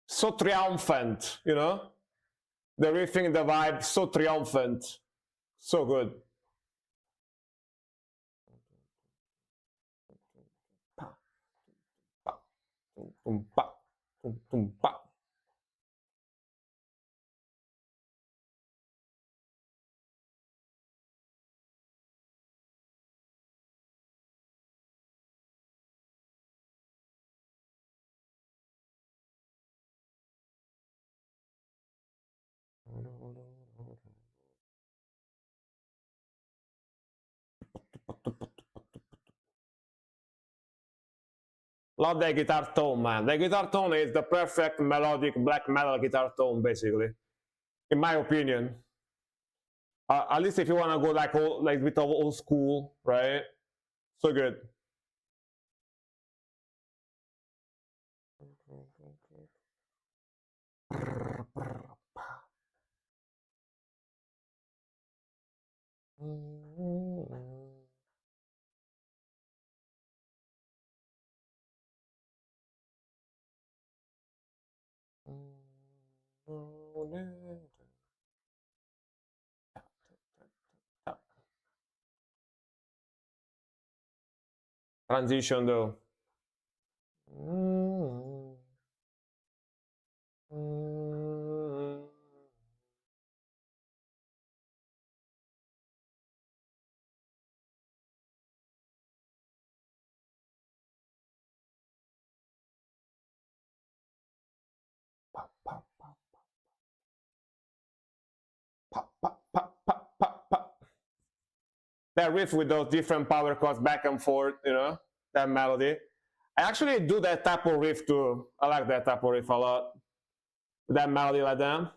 So triumphant, you know? The riffing, the vibe, so triumphant. So good. Love that guitar tone, man. The guitar tone is the perfect melodic black metal guitar tone, basically, in my opinion. At least if you want to go like with old school, right? So good. Transition though. That riff with those different power chords back and forth, you know, that melody. I actually do that type of riff too. I like that type of riff a lot. That melody like that.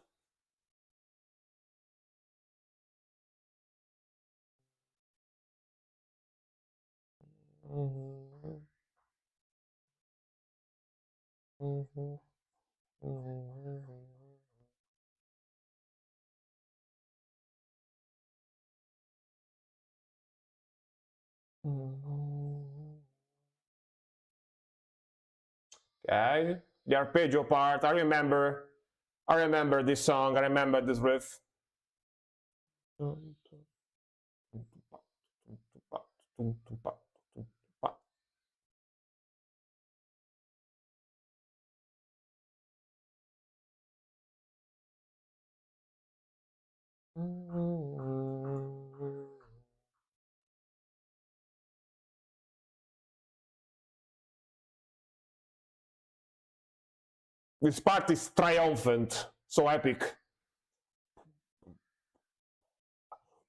Okay, the arpeggio part. I remember this song. I remember this riff. This part is triumphant, so epic.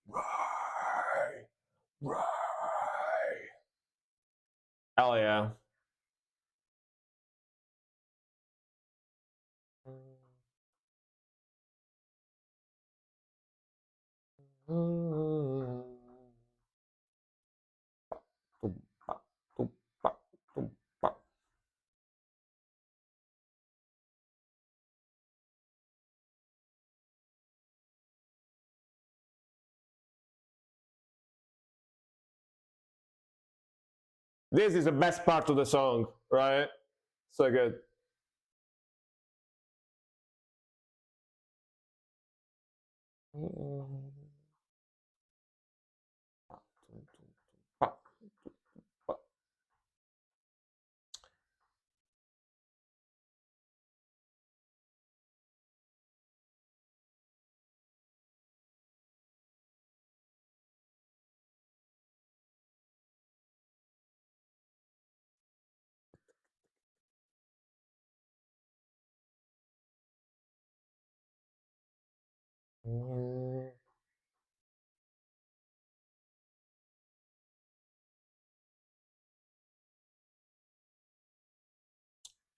Right, right. Hell yeah. This is the best part of the song, right? So good.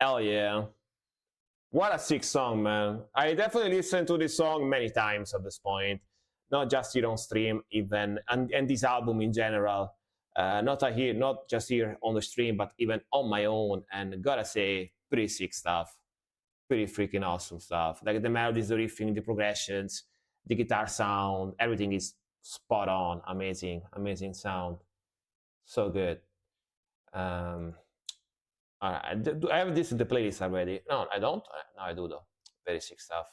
Hell yeah. What a sick song, man. I definitely listened to this song many times at this point. Not just here on stream, even and this album in general. Not just here on the stream, but even on my own. And gotta say, pretty sick stuff. Pretty freaking awesome stuff. Like the melodies, the riffing, the progressions, the guitar sound, everything is spot on. Amazing, amazing sound. So good. All right, do I have this in the playlist already? No, I don't. No, I do though. Very sick stuff.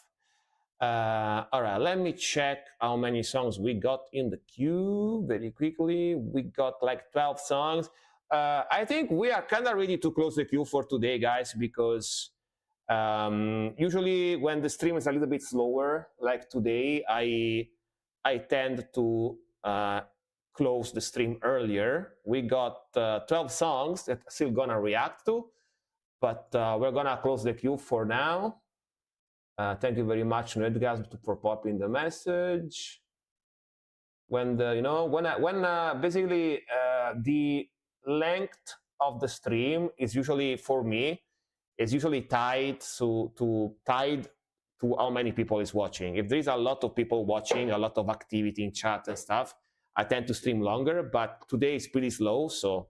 All right, let me check how many songs we got in the queue very quickly. We got like 12 songs. I think we are kind of ready to close the queue for today, guys, because usually when the stream is a little bit slower, like today, I tend to close the stream earlier. We got 12 songs that still gonna react to, but we're gonna close the queue for now. Thank you very much, Nerdgasm, for popping the message. When basically the length of the stream is usually, for me, is usually tied to how many people is watching. If there is a lot of people watching, a lot of activity in chat and stuff, I tend to stream longer, but today is pretty slow, so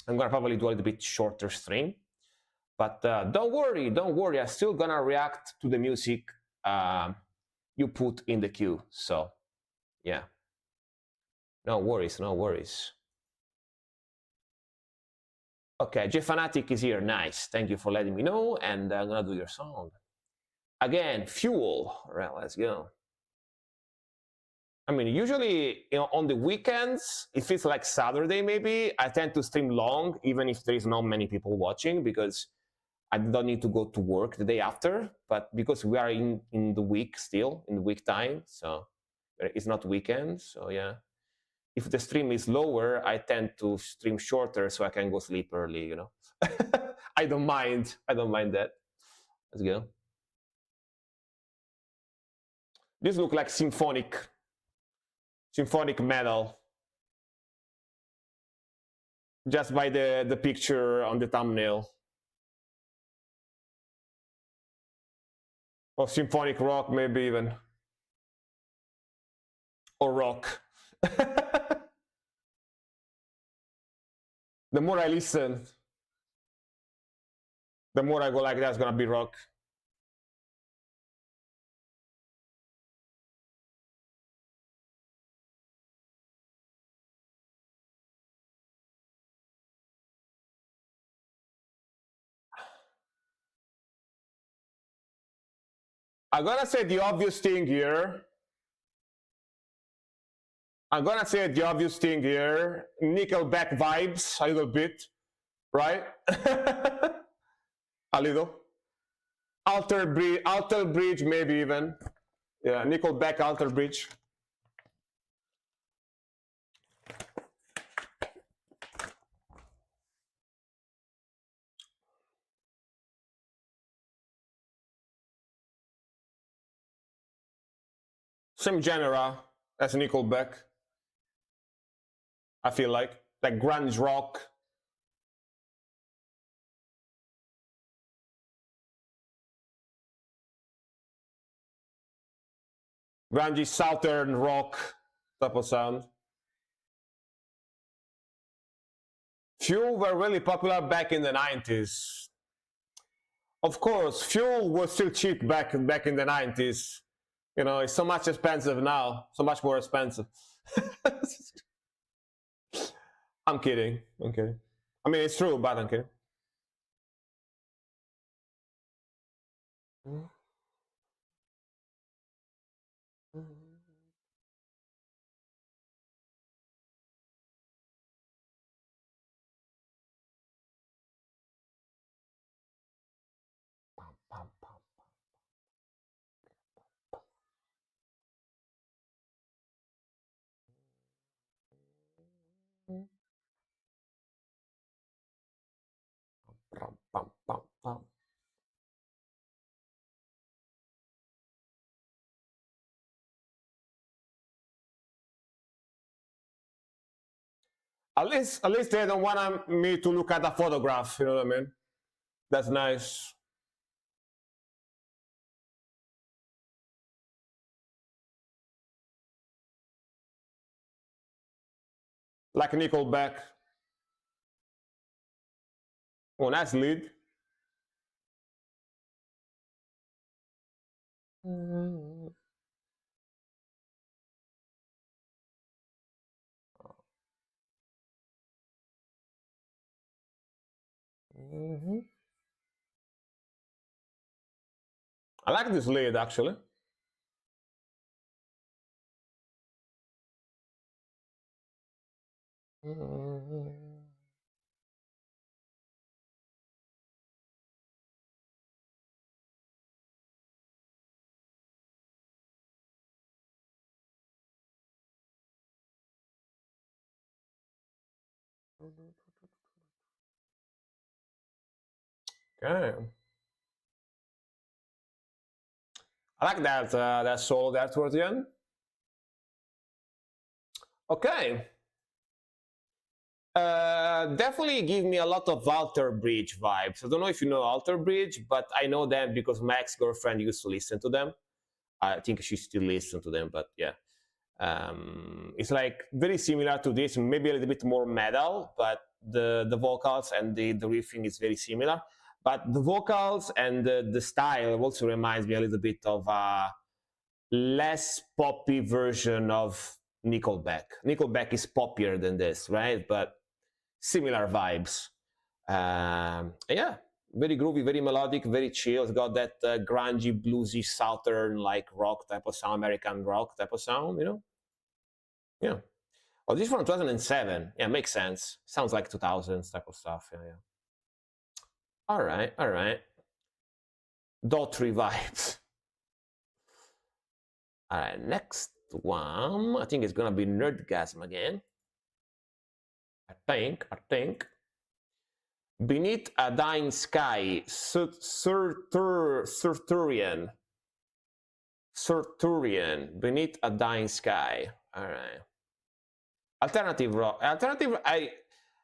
I'm gonna probably do a little bit shorter stream. But don't worry, I'm still gonna react to the music you put in the queue. So yeah, no worries. Okay, JFanatic is here, nice. Thank you for letting me know, and I'm gonna do your song. Again, Fuel, all right, let's go. I mean, usually, you know, on the weekends, if it's like Saturday maybe, I tend to stream long, even if there is not many people watching, because I don't need to go to work the day after. But because we are in the week still, in the week time, so it's not weekend, so yeah. If the stream is lower, I tend to stream shorter so I can go sleep early, you know. I don't mind that. Let's go. This looks like symphonic metal, just by the picture on the thumbnail. Or symphonic rock, maybe even. Or rock. The more I listen, the more I go like, that's gonna be rock. I'm gonna say the obvious thing here. Nickelback vibes a little bit, right? A little. Alter Bridge, maybe even. Yeah, Nickelback, Alter Bridge. Same genre as Nickelback. I feel like grunge rock. Grungy southern rock type of sound. Fuel were really popular back in the 90s. Of course, Fuel was still cheap back in the 90s. You know, it's so much expensive now, so much more expensive. I'm kidding. I mean, it's true, but I'm kidding. At least they don't want me to look at a photograph, you know what I mean? That's nice. Like Nickelback. Oh, nice lead. I like this lead actually. Okay. I like that solo there towards the end. Okay. definitely give me a lot of Alter Bridge vibes. I don't know if you know Alter Bridge, but I know them because my ex-girlfriend used to listen to them. I think she still listens to them, but yeah. It's like very similar to this, maybe a little bit more metal, but the vocals and the riffing is very similar. But the vocals and the style also reminds me a little bit of a less poppy version of Nickelback. Nickelback is poppier than this, right? But similar vibes. Yeah, very groovy, very melodic, very chill. It's got that grungy, bluesy, southern like rock type of sound, American rock type of sound, you know? Yeah. Oh, this is from 2007. Yeah, makes sense. Sounds like 2000s type of stuff. Yeah, yeah. All right, all right. Daughtry vibes. All right, next one. I think it's gonna be Nerdgasm again. I think. Beneath a Dying Sky, Surturian. Beneath a Dying Sky. All right. Alternative rock.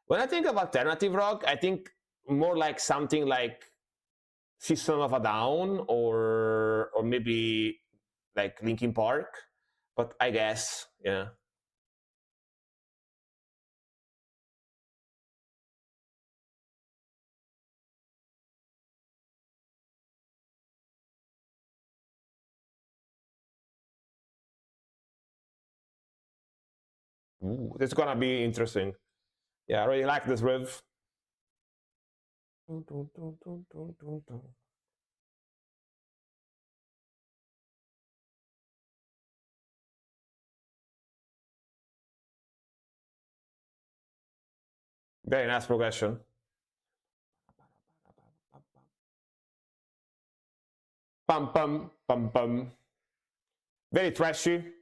When I think of alternative rock, I think more like something like System of a Down or maybe like Linkin Park. But I guess, yeah. Ooh, this is gonna be interesting. Yeah, I really like this riff. Very nice progression. Pum pum pum pum. Very trashy.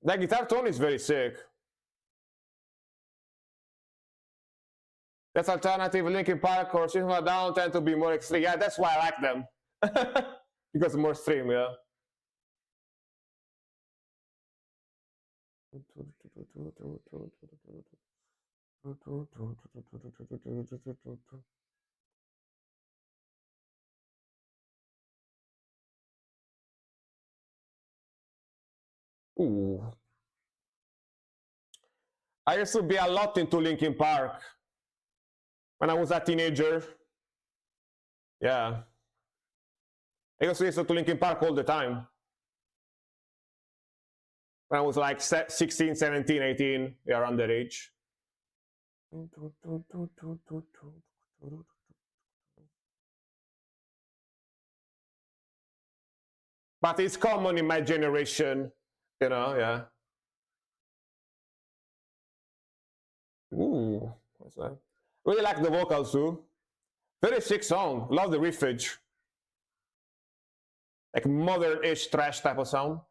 That guitar tone is very sick. That's alternative. Linkin Park or System of a Down tend to be more extreme. Yeah, that's why I like them. Because more extreme, yeah. Ooh. I used to be a lot into Linkin Park when I was a teenager. Yeah. I used to listen to Linkin Park all the time. When I was like 16, 17, 18, yeah, around that age. But it's common in my generation, you know, yeah. Ooh, what's that? Really like the vocals too. Very sick song. Love the riffage. Like modern-ish trash type of sound.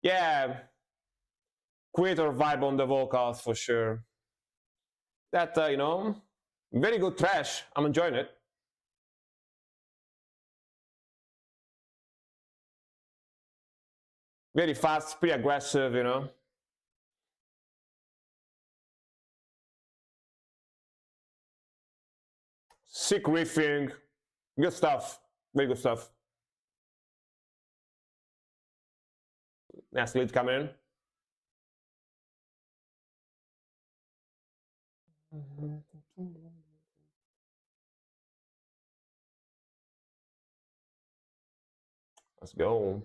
Yeah, Creator vibe on the vocals for sure. That you know, very good trash. I'm enjoying it. Very fast, pretty aggressive, you know. Sick riffing, good stuff. Very good stuff. Nice lead coming in. Let's go.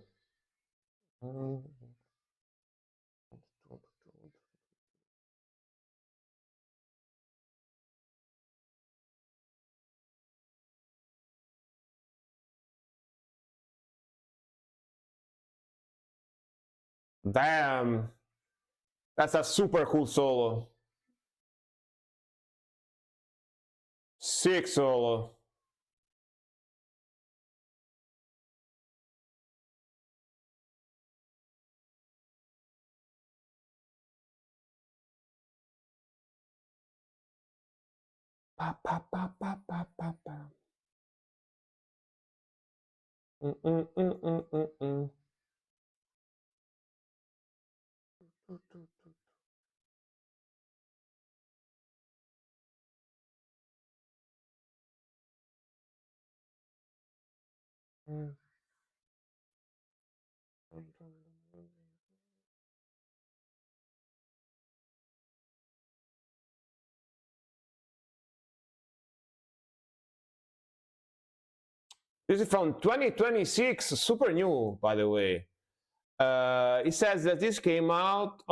Damn, that's a super cool solo. Sick solo. Pa, pa, pa, pa, pa, pa, pa. Mm, mm, mm, mm, mm, mm. Mm. This is from 2026, super new, by the way. It says that this came out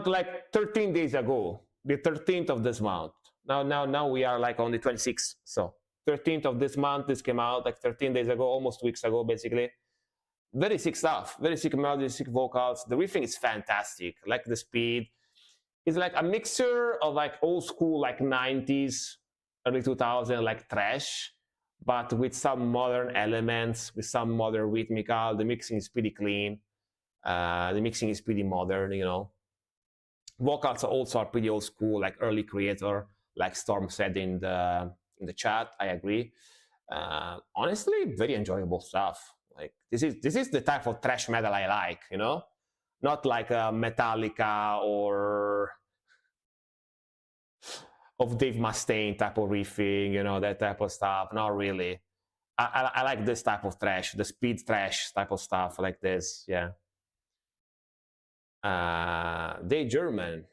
like 13 days ago, the 13th of this month. Now we are like on the 26th, so 13th of this month. This came out like 13 days ago, almost weeks ago, basically. Very sick stuff, very sick melody, sick vocals. The riffing is fantastic, like the speed. It's like a mixture of like old school, like 90s, early 2000, like thrash, but with some modern elements, with some modern rhythmical. The mixing is pretty clean. The mixing is pretty modern, you know. Vocals also are pretty old school, like early Creator, like Storm said in the chat. I agree. Honestly, very enjoyable stuff. Like this is the type of thrash metal I like, you know, not like Metallica or of Dave Mustaine type of riffing, you know, that type of stuff. Not really. I like this type of thrash, the speed thrash type of stuff like this. Yeah. They German.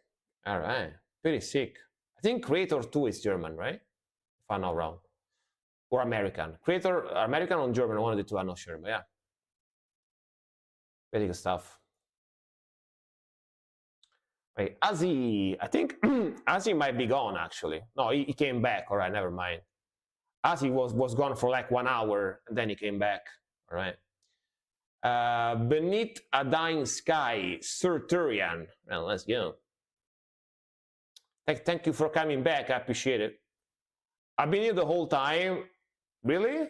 All right. Pretty sick. I think Creator 2 is German, right? If I'm not wrong. Or American. Creator, American or German, one of the two, I'm not sure. But yeah. Very good stuff. Wait, Azzy, I think Azzy might be gone actually. No, he came back. All right, never mind. Azzy was gone for like 1 hour and then he came back. All right. Beneath a Dying Sky, Sir Turian. Well, let's go. Thank you for coming back. I appreciate it. I've been here the whole time. Really?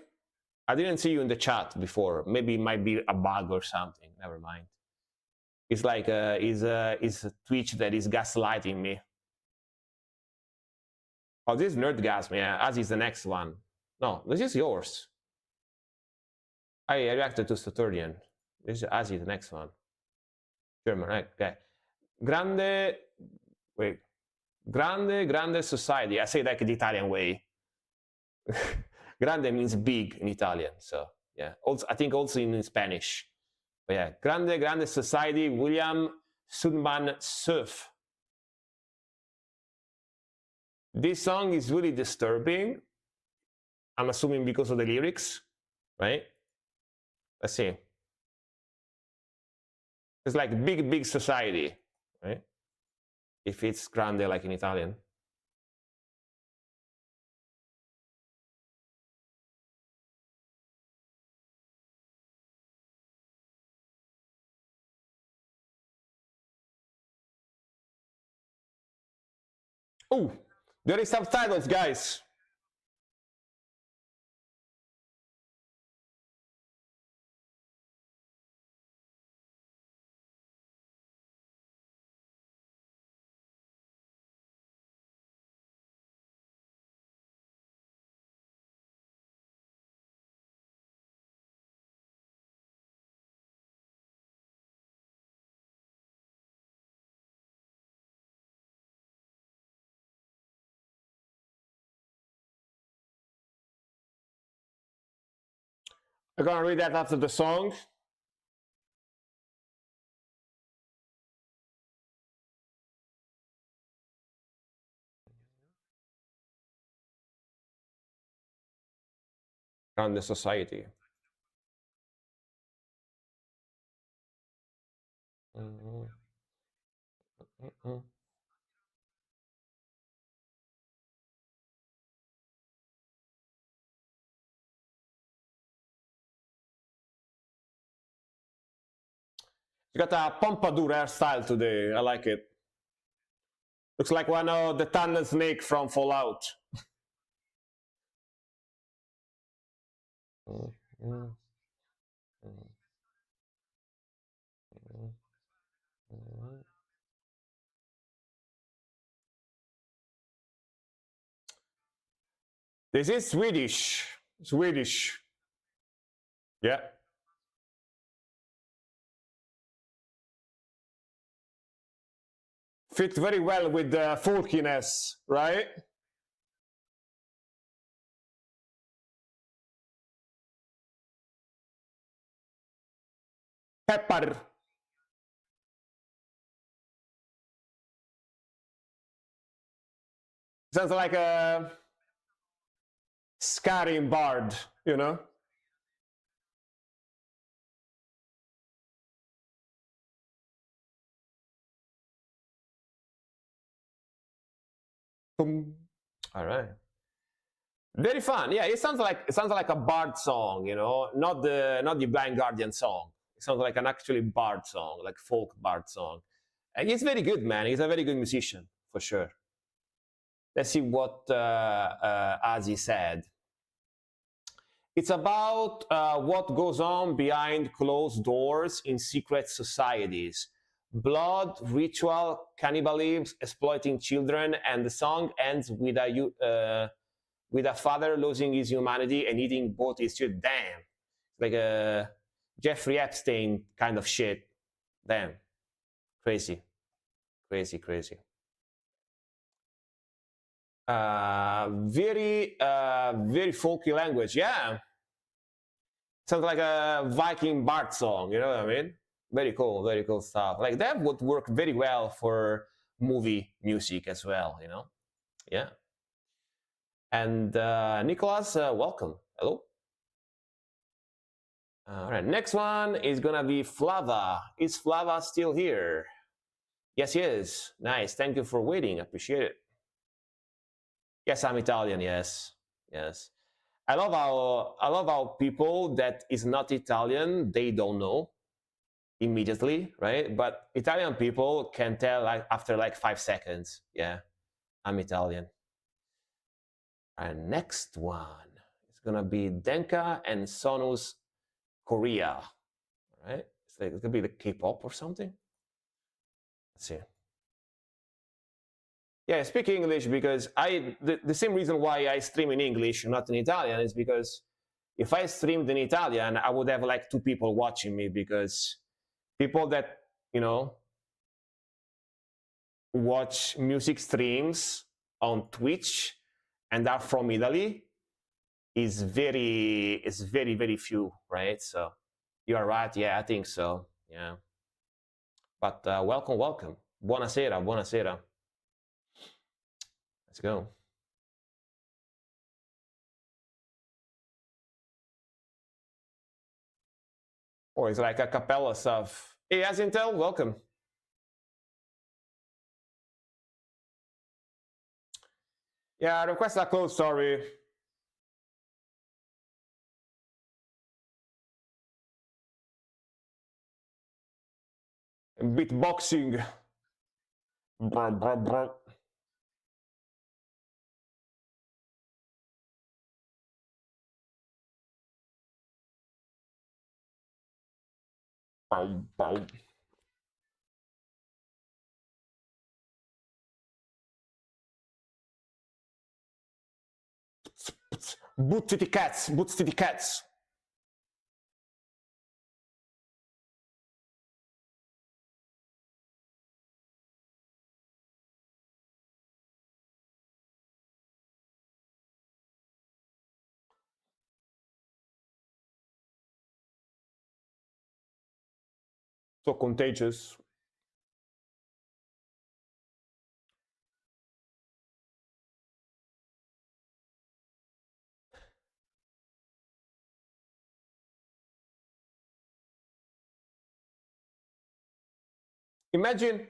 I didn't see you in the chat before. Maybe it might be a bug or something. Never mind. It's like is Twitch that is gaslighting me. Oh, this is Nerdgasm. Yeah, as is the next one. No, this is yours. I reacted to Saturnian. This is as is the next one. German, right? Okay. Grande. Wait. Grande society. I say like the Italian way. Grande means big in Italian. So yeah. Also, I think also in Spanish. But yeah, Grande Society, William Sudman Surf. This song is really disturbing. I'm assuming because of the lyrics, right? Let's see. It's like big society, right? If it's grande like in Italian. Oh, there is subtitles, guys. I'm gonna read that after the song. Grande society. Mm-hmm. Mm-hmm. You got a pompadour hairstyle today. I like it. Looks like one of the tunnel snake from Fallout. This is Swedish. Swedish. Yeah. Fit very well with the folkiness, right? Pepper. Sounds like a scarring bard, you know? Boom. All right. Very fun. Yeah, it sounds like a bard song, you know, not the Blind Guardian song. It sounds like an actually bard song, like folk bard song. And he's very good, man. He's a very good musician for sure. Let's see what Azi said. It's about what goes on behind closed doors in secret societies. Blood, ritual, cannibalism, exploiting children, and the song ends with a father losing his humanity and eating both his children. Damn, like a Jeffrey Epstein kind of shit. Damn, crazy, crazy, crazy. Very folky language. Yeah, sounds like a Viking bard song. You know what I mean? Very cool stuff. Like that would work very well for movie music as well. You know? Yeah. And Nicholas, welcome. Hello. All right. Next one is gonna be Flava. Is Flava still here? Yes, he is. Nice. Thank you for waiting. Appreciate it. Yes, I'm Italian. Yes, yes. I love how people that is not Italian, they don't know immediately, right? But Italian people can tell like after like 5 seconds. Yeah, I'm Italian. And next one is gonna be Denka and Sonus Korea. All right, it's gonna be the K-pop or something. Let's see. Yeah, I speak English because the same reason why I stream in English, not in Italian, is because if I streamed in Italian, I would have like 2 people watching me, because people that, you know, watch music streams on Twitch and are from Italy is very few, right? So you are right. Yeah, I think so. Yeah. But welcome. Buonasera. Let's go. Or it's like a cappella stuff. Hey, Azintel, welcome. Yeah, request a close, sorry. Beatboxing. Brr, brr, brr. Bow, bow. Boots to the cats. So contagious. Imagine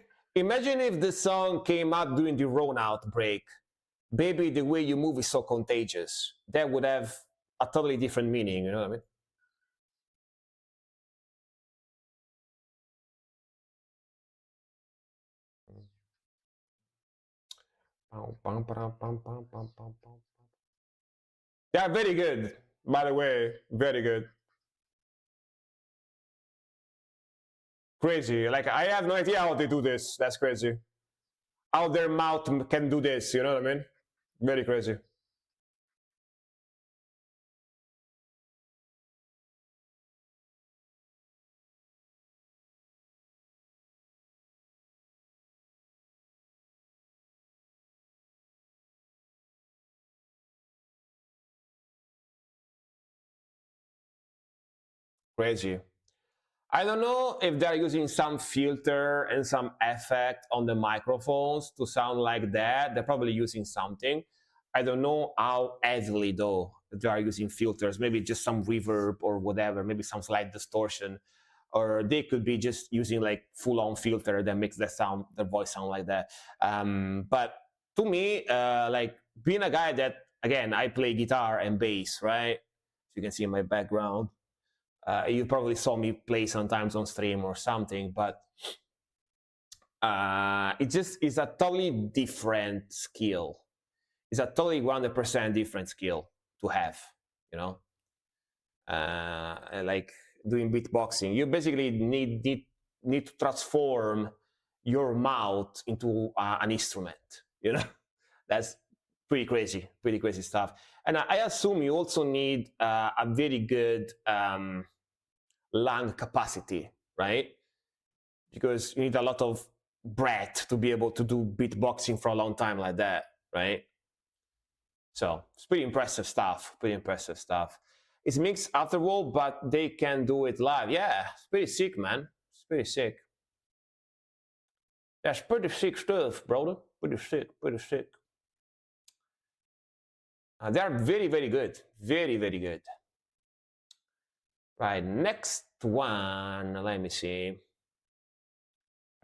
if the song came out during the Rona outbreak. Baby, the way you move is so contagious. That would have a totally different meaning, you know what I mean? They are very good, by the way, very good. Crazy. Like, I have no idea how they do this. That's crazy. How their mouth can do this, you know what I mean? Very crazy. Crazy. I don't know if they're using some filter and some effect on the microphones to sound like that. They're probably using something. I don't know how heavily though they are using filters. Maybe just some reverb or whatever. Maybe some slight distortion, or they could be just using like full-on filter that makes the voice sound like that. But to me, like being a guy that, again, I play guitar and bass, right? You can see in my background. You probably saw me play sometimes on stream or something, but it just is a totally different skill. It's a totally 100% different skill to have, you know. Like doing beatboxing, you basically need to transform your mouth into an instrument, you know. That's pretty crazy stuff. And I assume you also need a very good lung capacity, right? Because you need a lot of breath to be able to do beatboxing for a long time like that, right? So it's pretty impressive stuff. It's mixed afterward, but they can do it live. Yeah, it's pretty sick, man. It's pretty sick. That's pretty sick stuff, brother. Pretty sick. They are very good. Very good. Right, next one. Let me see.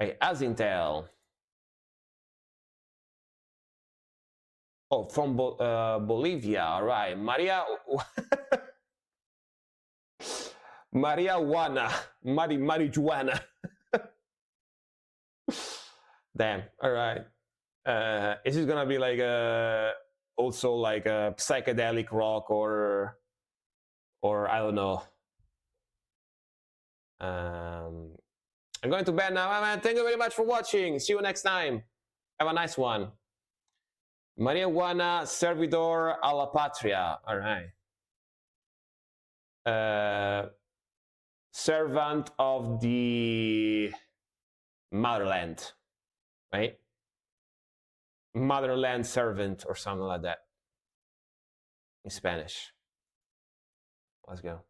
Right, Asintel. Oh, from Bolivia. Right, Maria. Marijuana. Marijuana. Damn. All right. Is it gonna be like also like a psychedelic rock or I don't know. I'm going to bed now, man. Thank you very much for watching. See you next time. Have a nice one. Marijuana servidor a la patria. All right. Servant of the motherland, right? Motherland servant or something like that in Spanish. Let's go.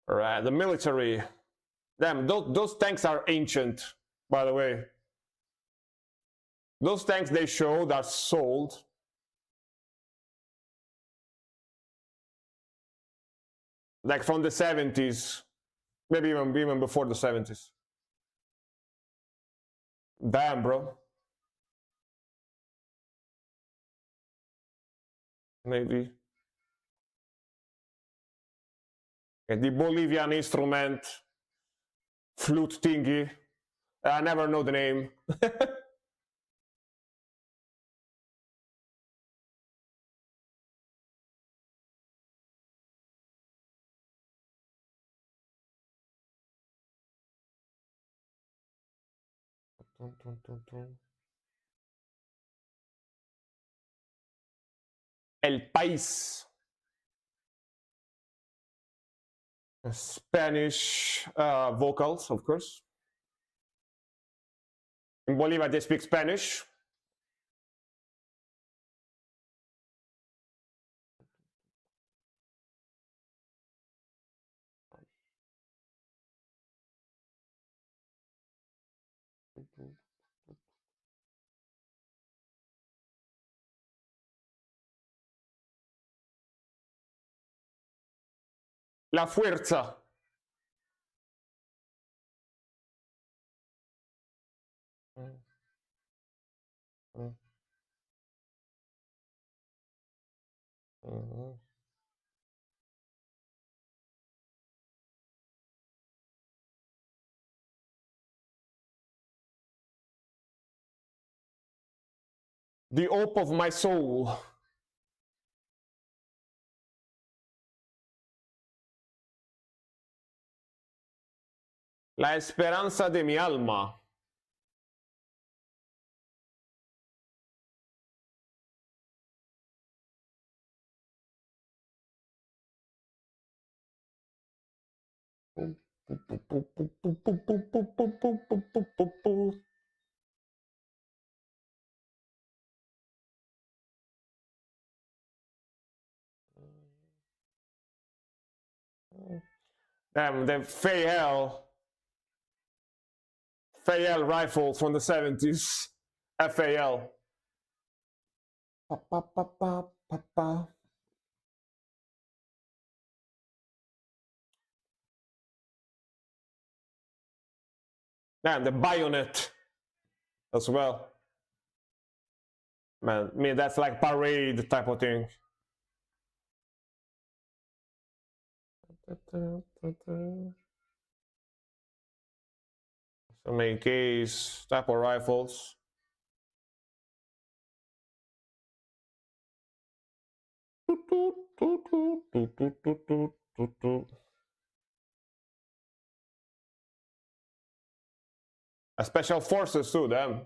All right, the military. Damn, those tanks are ancient, by the way. Those tanks they showed are sold. Like from the 70s, maybe even before the 70s. Damn, bro. Maybe. The Bolivian instrument, flute thingy. I never know the name. El País. Spanish vocals, of course. In Bolivia, they speak Spanish. La fuerza. Mhm. The hope of my soul. La esperanza de mi alma. Damn, the FAL rifle from the 70s. FAL. Pa, pa, pa, pa, pa, pa. Damn, the bayonet as well. Man, I mean, that's like parade type of thing. So many case type of rifles. Special forces too, them.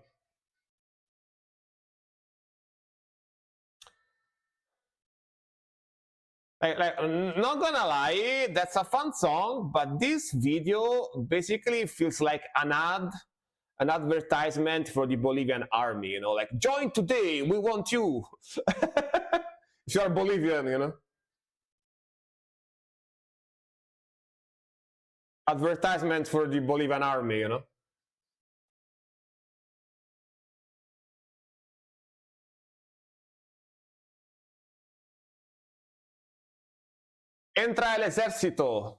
Like, not gonna lie, that's a fun song, but this video basically feels like an advertisement for the Bolivian army, you know, like join today, we want you. If you're Bolivian, you know. Advertisement for the Bolivian army, you know. Entra el ejército.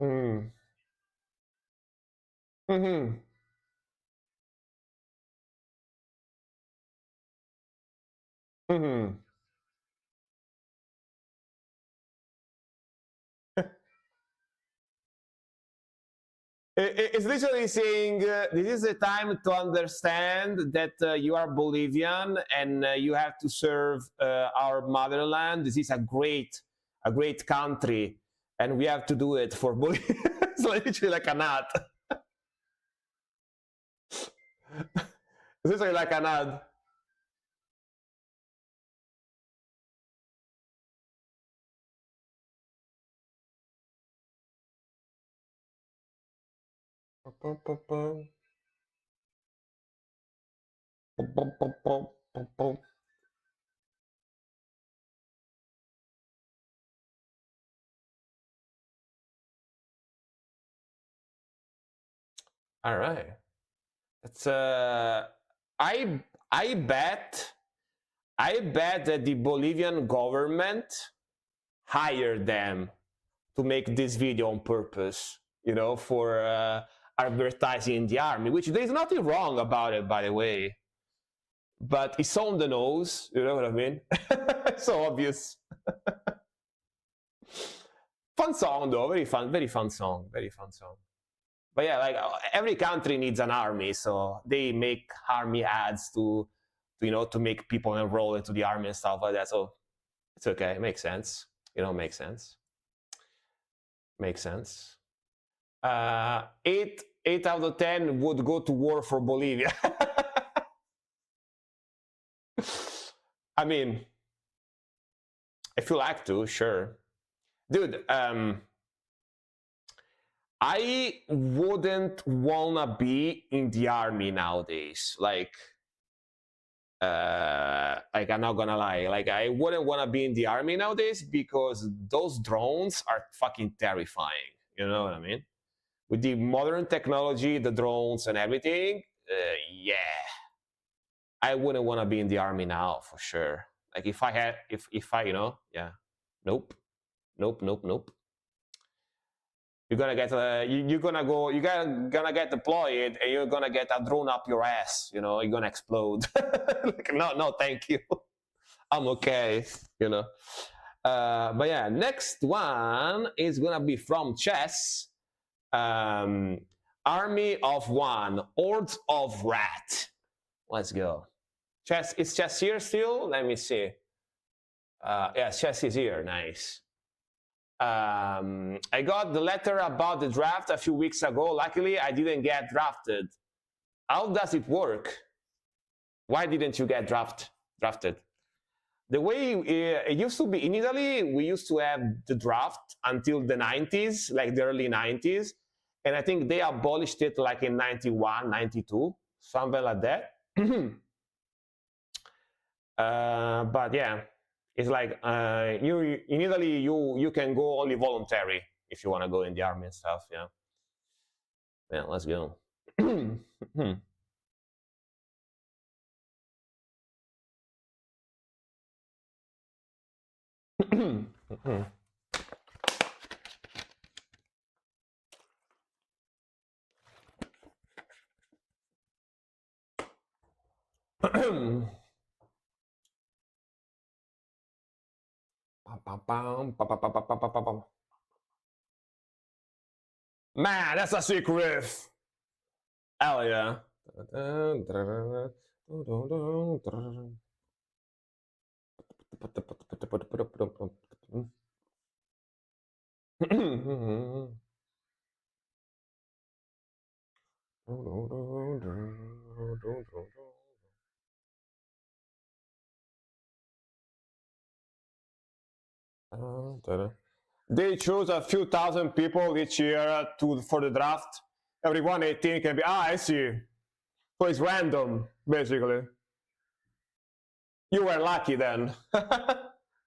Mm. Mm-hmm. Mm-hmm. It's literally saying this is the time to understand that you are Bolivian and you have to serve our motherland. This is a great country, and we have to do it for Bolivia. It's literally like an ad. It's literally like an ad. All right. It's I I bet that the Bolivian government hired them to make this video on purpose, you know, for advertising the army, which there's nothing wrong about it, by the way. But it's on the nose, you know what I mean? It's so obvious. Fun song though, very fun song, very fun song. But yeah, like every country needs an army, so they make army ads to you know, to make people enroll into the army and stuff like that. So it's okay, it makes sense, you know, makes sense. Makes sense. 8 out of 10 would go to war for Bolivia. I mean, if you like to, sure. Dude, I wouldn't wanna be in the army nowadays. Like, Like, I'm not gonna lie, like, I wouldn't want to be in the army nowadays because those drones are fucking terrifying. You know what I mean? With the modern technology, the drones and everything, yeah, I wouldn't want to be in the army now for sure. Like, if I, yeah, nope, nope, nope, nope. You're gonna get you're gonna get deployed, and you're gonna get a drone up your ass. You're gonna explode. Like, no, thank you. I'm okay. But yeah, next one is gonna be from Chess. Army of One, Hordes of Rat. Let's go. Chess, is Chess here still? Let me see. Yeah, Chess is here. Nice. I got the letter about the draft a few weeks ago. Luckily, I didn't get drafted. How does it work? Why didn't you get drafted? The way it used to be in Italy, we used to have the draft until the 90s, like the early 90s. And I think they abolished it like in 91, 92, something like that. But yeah, it's like you in Italy, you can go only voluntary if you want to go in the army and stuff. Yeah, let's go. Man, that's a sick riff. Hell yeah. They choose a few thousand people each year for the draft. Everyone 18 can be. I see. So it's random, basically. You were lucky then.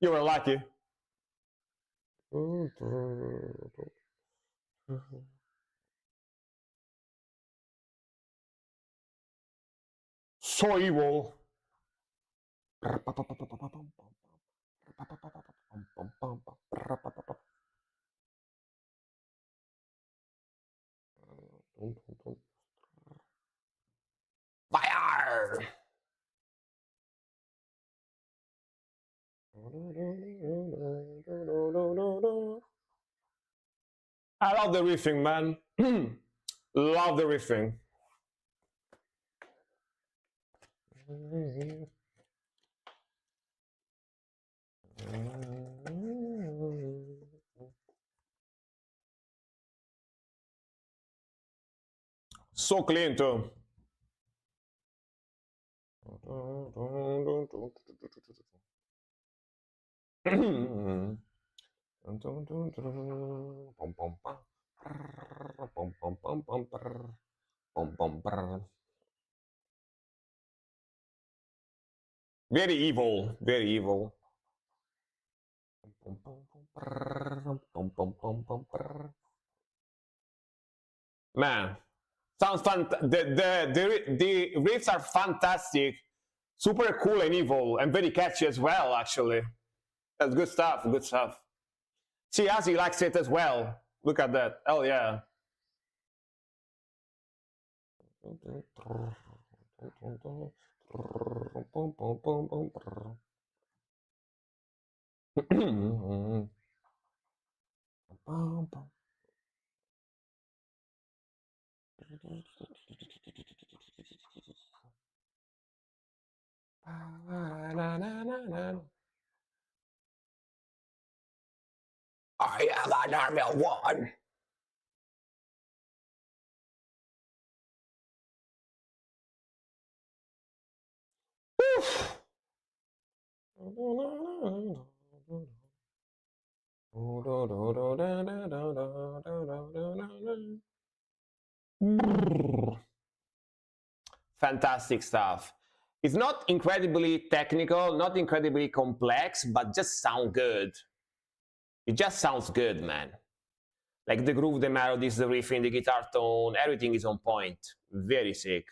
You were lucky. So evil. Fire! I love the riffing, man. Love the riffing. So clean too. Very evil, very evil. Man, sounds fun. The riffs are fantastic, super cool and evil, and very catchy as well. Actually, that's good stuff. Good stuff. See, Ozzy likes it as well. Look at that. Oh yeah. I am an army of one. Fantastic stuff. It's not incredibly technical, not incredibly complex, but just sound good. It just sounds good, man. Like the groove, the melodies, the riffing, the guitar tone, everything is on point. Very sick.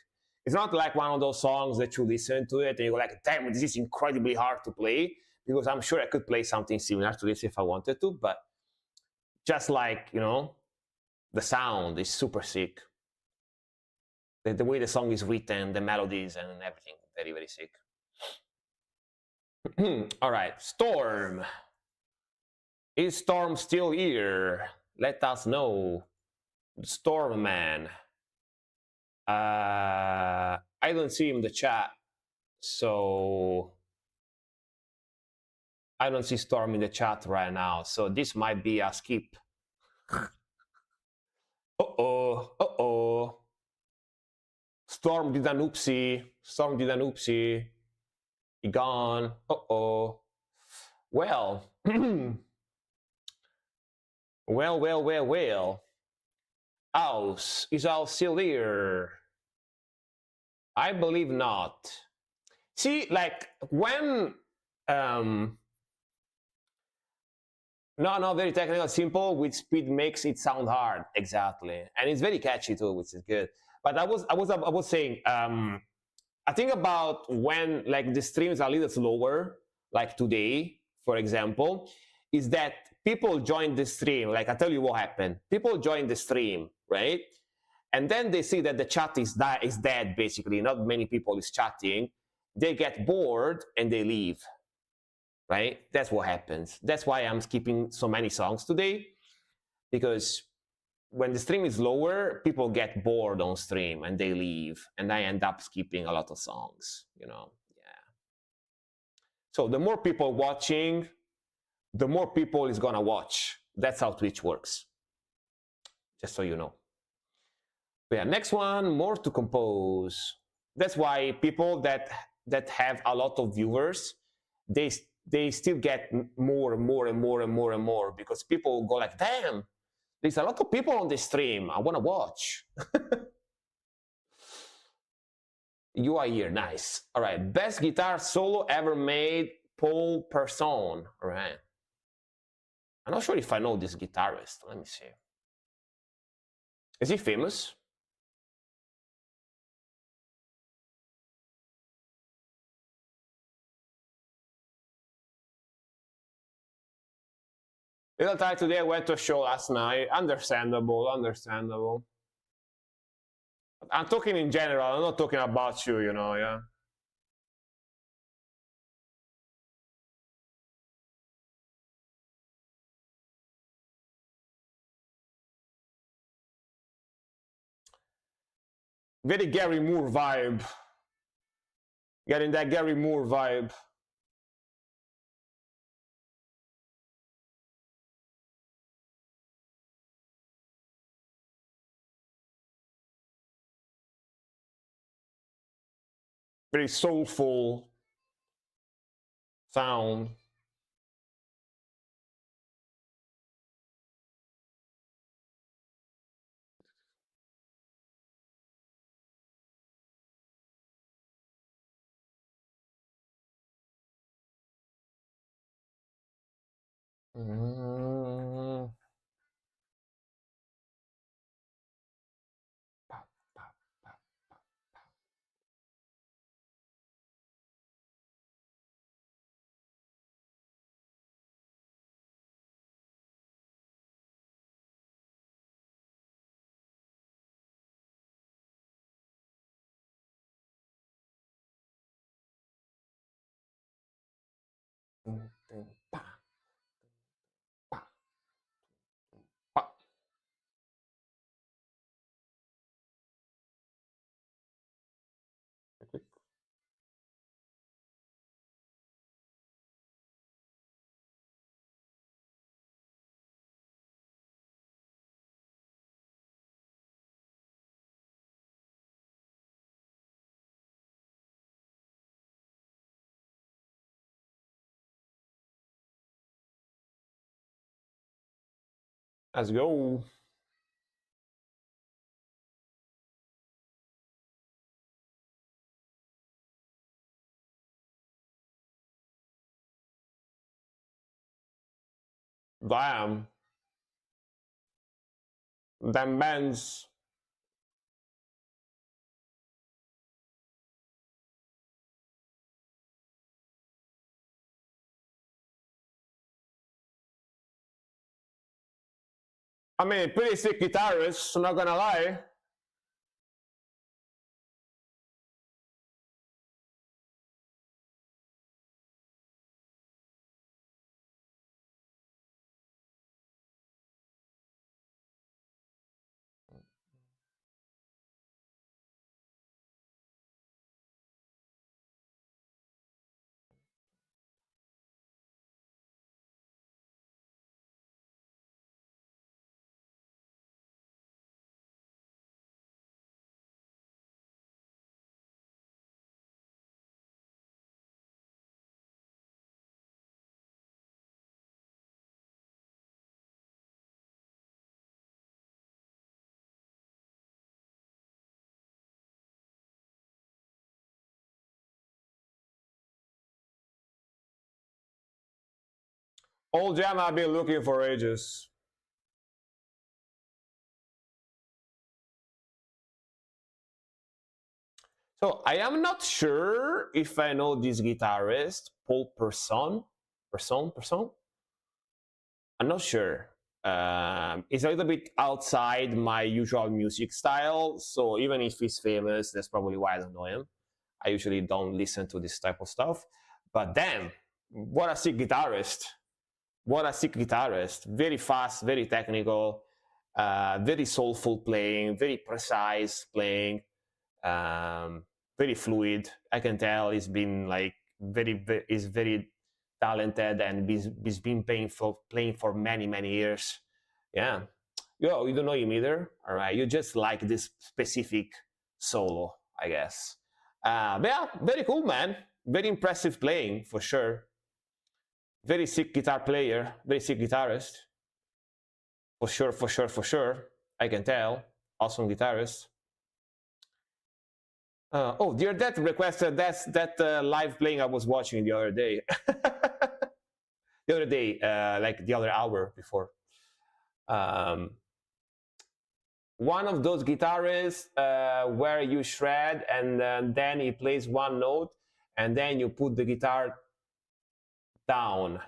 It's not like one of those songs that you listen to it and you're like, damn, this is incredibly hard to play, because I'm sure I could play something similar to this if I wanted to, but just like, the sound is super sick. The way the song is written, the melodies and everything, very, very sick. All right, Storm. Is Storm still here? Let us know. Storm man. I don't see him in the chat, so I don't see Storm in the chat right now, so this might be a skip. Uh-oh. Storm did an oopsie. He gone. Uh-oh. Well. Well. House. Is House still here? I believe not. See, like when no, very technical, simple with speed makes it sound hard. Exactly. And it's very catchy too, which is good. But I was saying, I think about when like the streams are a little slower, like today, for example, is that people join the stream. Like I tell you what happened. People join the stream, right? And then they see that the chat is dead, basically. Not many people is chatting. They get bored and they leave, right? That's what happens. That's why I'm skipping so many songs today, because when the stream is lower, people get bored on stream and they leave, and I end up skipping a lot of songs, Yeah. So the more people watching, the more people is gonna watch. That's how Twitch works. Just so you know. But yeah, next one, more to compose. That's why people that have a lot of viewers, they still get more and more, because people go like, damn, there's a lot of people on the stream. I want to watch. You are here. Nice. All right. Best guitar solo ever made, Paul Person. All right. I'm not sure if I know this guitarist. Let me see. Is he famous? Little tired today. I went to a show last night. Understandable. I'm talking in general. I'm not talking about you, yeah. Very Gary Moore vibe. Getting that Gary Moore vibe. Very soulful sound. Let's go. Damn. Damn bands. I mean, pretty sick guitarist, not gonna lie. Old jam I've been looking for ages. So I am not sure if I know this guitarist, Paul Person. Person? I'm not sure. It's a little bit outside my usual music style, so even if he's famous, that's probably why I don't know him. I usually don't listen to this type of stuff. But damn, what a sick guitarist! What a sick guitarist! Very fast, very technical, very soulful playing, very precise playing, very fluid. I can tell he's been like is very talented and he's been playing for many years. Yeah. Yo, you don't know him either. All right, you just like this specific solo, I guess. But yeah, very cool, man. Very impressive playing for sure. Very sick guitar player, very sick guitarist. For sure. I can tell. Awesome guitarist. Oh, Dear Death requested that live playing I was watching the other day. The other day, like the other hour before. One of those guitarists where you shred and then he plays one note and then you put the guitar down.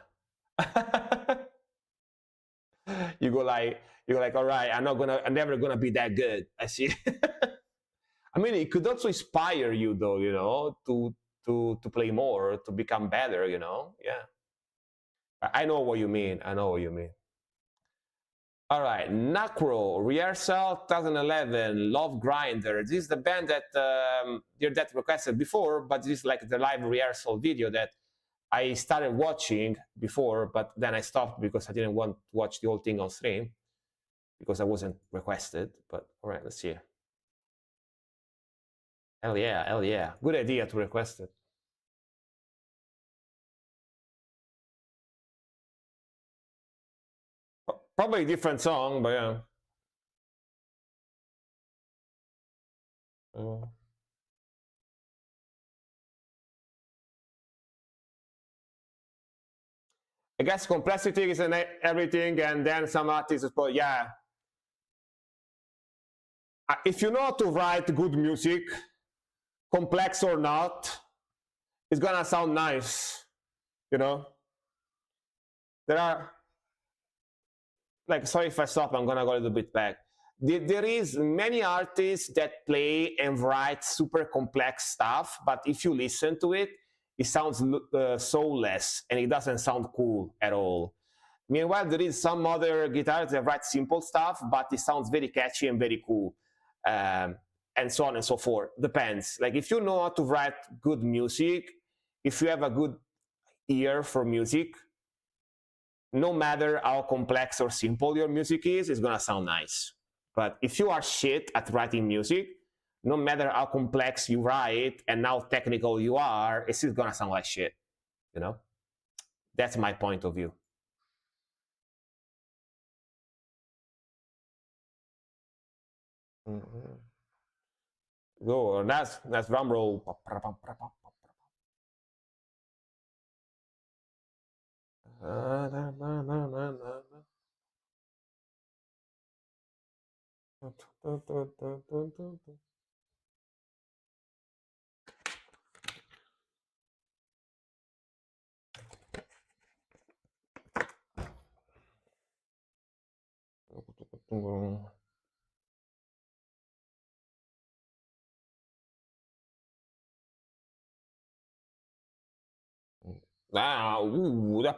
you go like, all right, I'm never gonna be that good. I see. I mean, it could also inspire you, though, you know, to play more, to become better, you know. Yeah, I know what you mean. I know what you mean. All right, Nacro, Rehearsal 2011, Love Grinder. This is the band that Dear Death requested before, but this is like the live rehearsal video that I started watching before, but then I stopped because I didn't want to watch the whole thing on stream because I wasn't requested. But all right, let's see. Hell yeah. Good idea to request it. Probably a different song, but yeah. I guess complexity is in everything, and then some artists, but yeah. If you know how to write good music, complex or not, it's gonna sound nice, you know. There are, like, sorry if I stop, I'm gonna go a little bit back. There is many artists that play and write super complex stuff, but if you listen to it, it sounds soulless and it doesn't sound cool at all. Meanwhile, there is some other guitarists that write simple stuff, but it sounds very catchy and very cool, and so on and so forth. Depends. Like if you know how to write good music, if you have a good ear for music, no matter how complex or simple your music is, it's gonna sound nice. But if you are shit at writing music, no matter how complex you write and how technical you are, it's still gonna sound like shit. You know? That's my point of view. Mm-hmm. Go, that's drum roll. Dat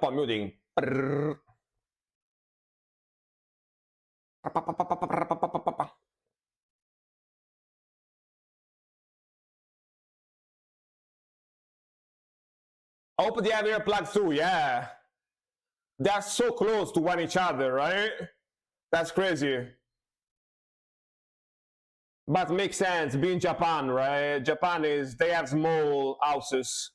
pas muting. Open the other earplugs too, yeah. They're so close to one each other, right? That's crazy. But makes sense, being Japan, right? Japan they have small houses.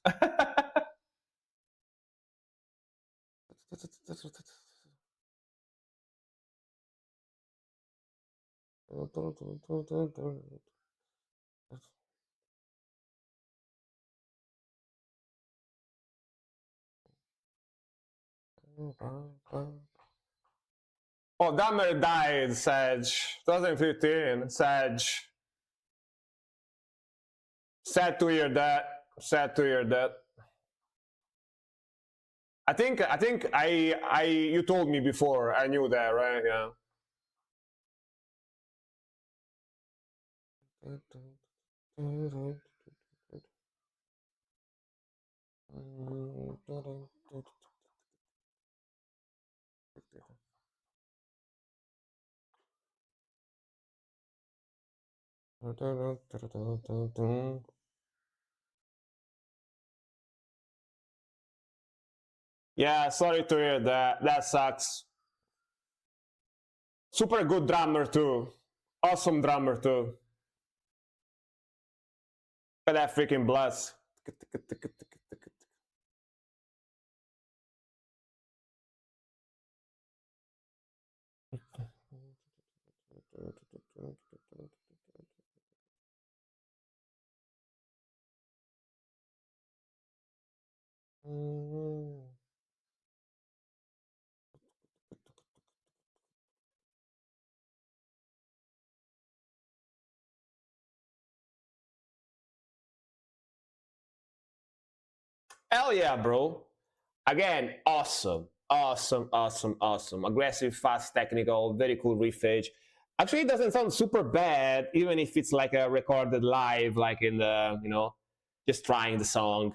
Oh, Dahmer died, Sage. 2015, Sage. Sad to hear that. Sad to hear that. I think you told me before. I knew that, right? Yeah. Yeah, sorry to hear that. That sucks. Super good drummer too. Awesome drummer too. Look at that freaking blast. Hell yeah, bro. Again, awesome. Awesome, awesome, awesome. Aggressive, fast, technical, very cool riffage. Actually, it doesn't sound super bad, even if it's like a recorded live, like in the, just trying the song.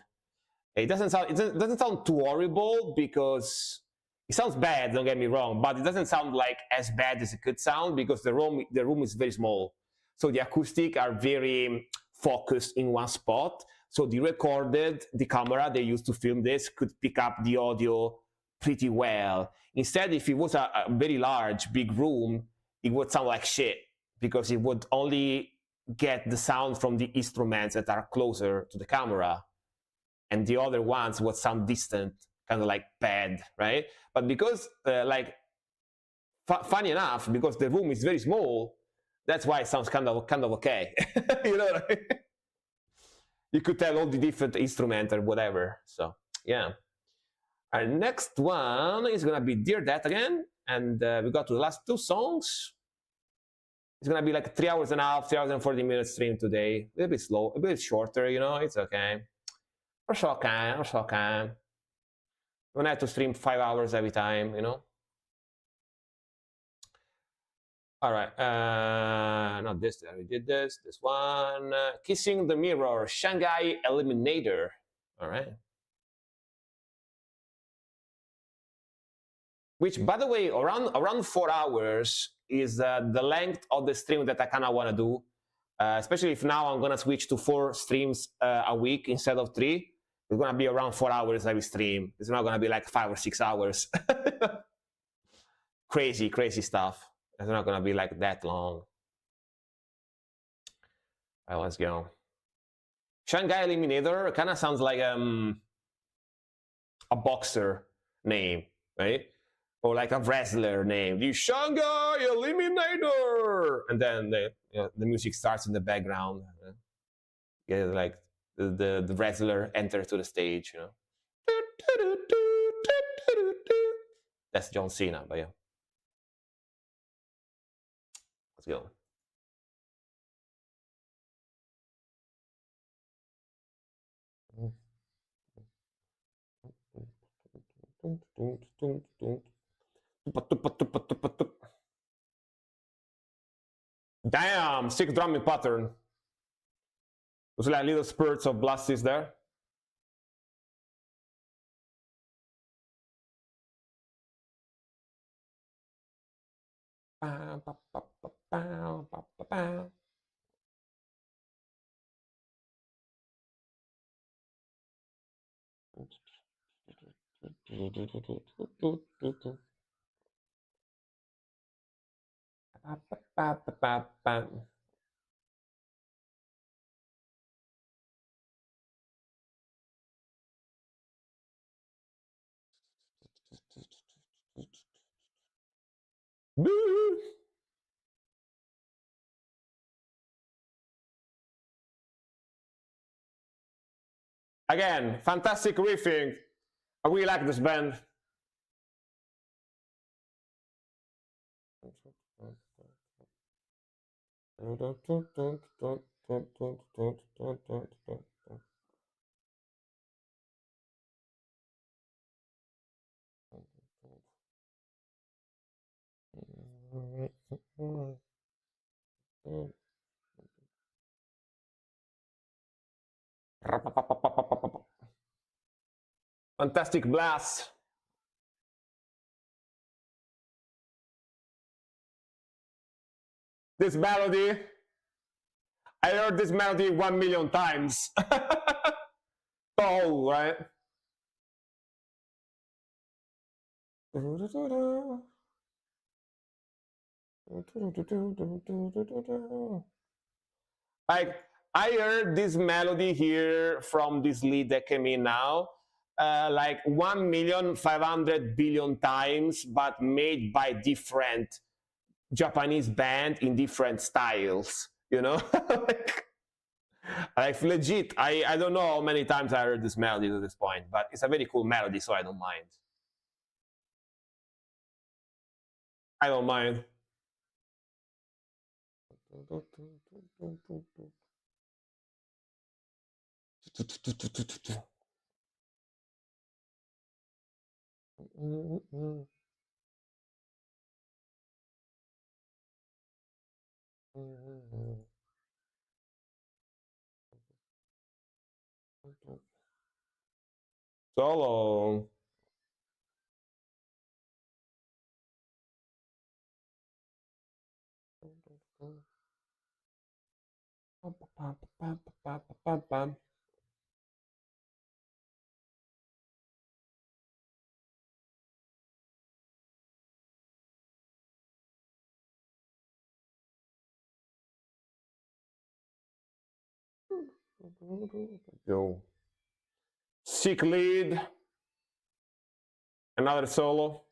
It doesn't sound too horrible because it sounds bad, don't get me wrong, but it doesn't sound like as bad as it could sound because the room is very small. So the acoustic are very focused in one spot. So the camera they used to film this could pick up the audio pretty well. Instead, if it was a very large, big room, it would sound like shit because it would only get the sound from the instruments that are closer to the camera, and the other ones would sound distant, kind of like bad, right? But because funny enough, because the room is very small, that's why it sounds kind of okay. You know what I mean? You could tell all the different instruments or whatever. So yeah. Our next one is gonna be Dear Death again, and we got to the last two songs. It's gonna be like 3 hours and a half, 3 hours and 40 minutes stream today. A little bit slow, a bit shorter, it's okay. It's okay. Don't have to stream 5 hours every time, All right, not this. We did this. This one, Kissing the Mirror, Shanghai Eliminator. All right. Which, by the way, around 4 hours is the length of the stream that I kind of want to do. Especially if now I'm gonna switch to 4 streams a week instead of 3. It's gonna be around 4 hours every stream. It's not gonna be like 5 or 6 hours. Crazy stuff. It's not gonna be like that long. All right, let's go. Shanghai Eliminator kind of sounds like a boxer name, right? Or like a wrestler name. The Shanghai Eliminator, and then the music starts in the background. Yeah, like the wrestler enters to the stage. That's John Cena, but yeah. Let's go. Damn, sick drumming pattern. There's like little spurts of Blasties there. Again, fantastic riffing. I really like this band. Fantastic blast. This melody, I heard this melody 1 million times. Oh, right? Like, I heard this melody here from this lead that came in now, like 1,500,000,000 times, but made by different Japanese band in different styles, you know? Like legit, I don't know how many times I heard this melody to this point, but it's a very cool melody, so I don't mind. I don't mind. Solo. Yo. Sick lead. Another solo.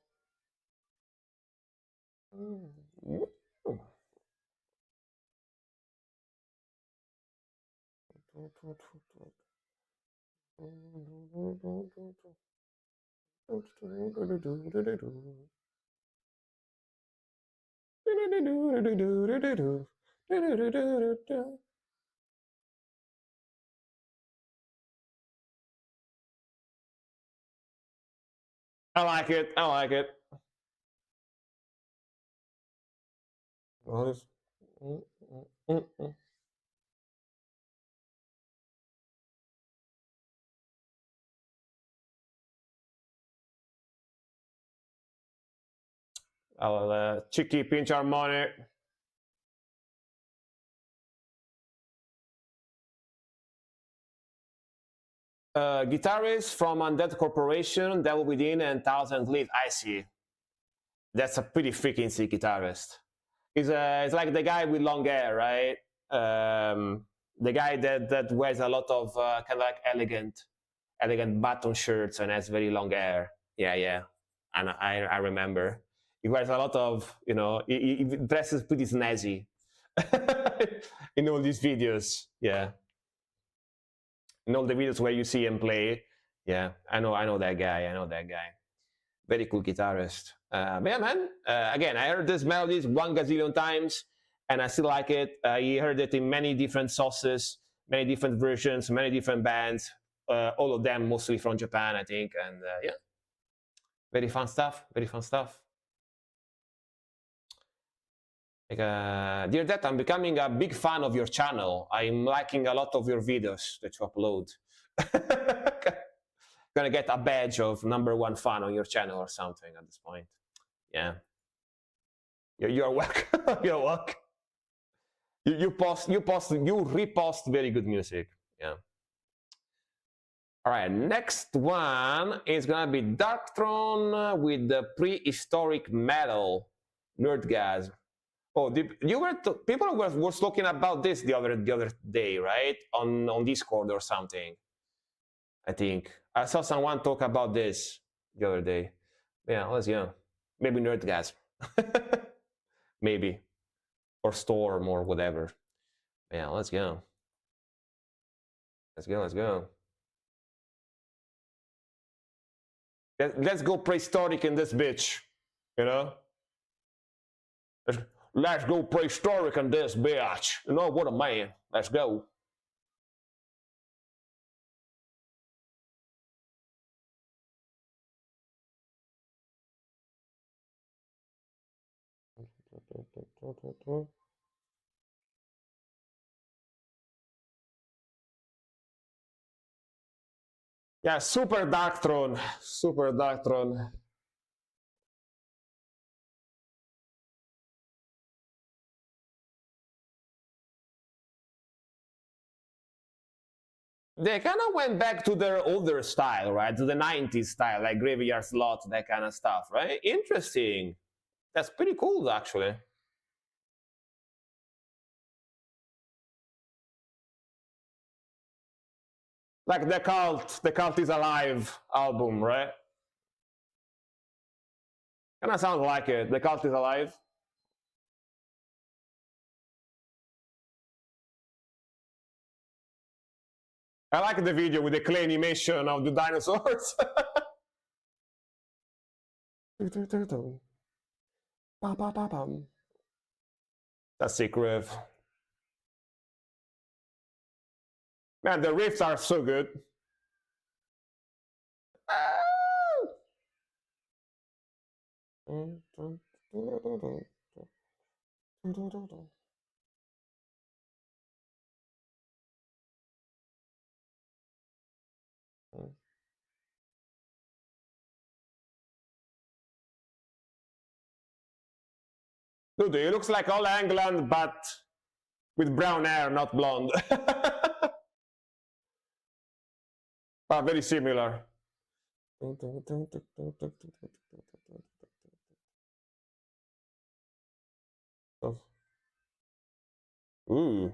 I like it. I like it. I'll cheeky pinch harmonic. Guitarist from Undead Corporation, Devil Within, and Thousand Lead. I see. That's a pretty freaking sick guitarist. It's like the guy with long hair, right? The guy that wears a lot of kind of like elegant button shirts and has very long hair. Yeah. And I remember. He wears a lot of, he dresses pretty snazzy in all these videos. Yeah. In all the videos where you see him play. Yeah, I know that guy. Very cool guitarist. But yeah, man. Again, I heard this melodies 1 gazillion times, and I still like it. I heard it in many different sauces, many different versions, many different bands. All of them mostly from Japan, I think. And yeah, Very fun stuff. Very fun stuff. Like, dear Dad, I'm becoming a big fan of your channel. I'm liking a lot of your videos that you upload. Gonna get a badge of #1 fan on your channel or something at this point. Yeah. You're welcome. You're welcome. You repost very good music. Yeah. All right, next one is gonna be Darkthrone with the prehistoric metal Nerdgasm. Oh, people were talking about this the other day, right? On Discord or something. I think I saw someone talk about this the other day. Yeah, let's go. Maybe Nerdgasm, maybe, or Storm or whatever. Yeah, let's go. Let's go. Let's go. Let's go prehistoric in this bitch, you know? Let's go prehistoric in this bitch. You know, what a man. Let's go. Yeah, Super Darkthrone. Super Darkthrone. They kind of went back to their older style, right? To the 90s style, like Graveyard Slot, that kind of stuff, right? Interesting. That's pretty cool, actually. Like The Cult is Alive album, right? Kind of sounds like it. The Cult is Alive. I like the video with the clay animation of the dinosaurs. That's sick riff. Man, the riffs are so good. Dude, he looks like Ola Englund, but with brown hair, not blonde. But very similar. Ooh.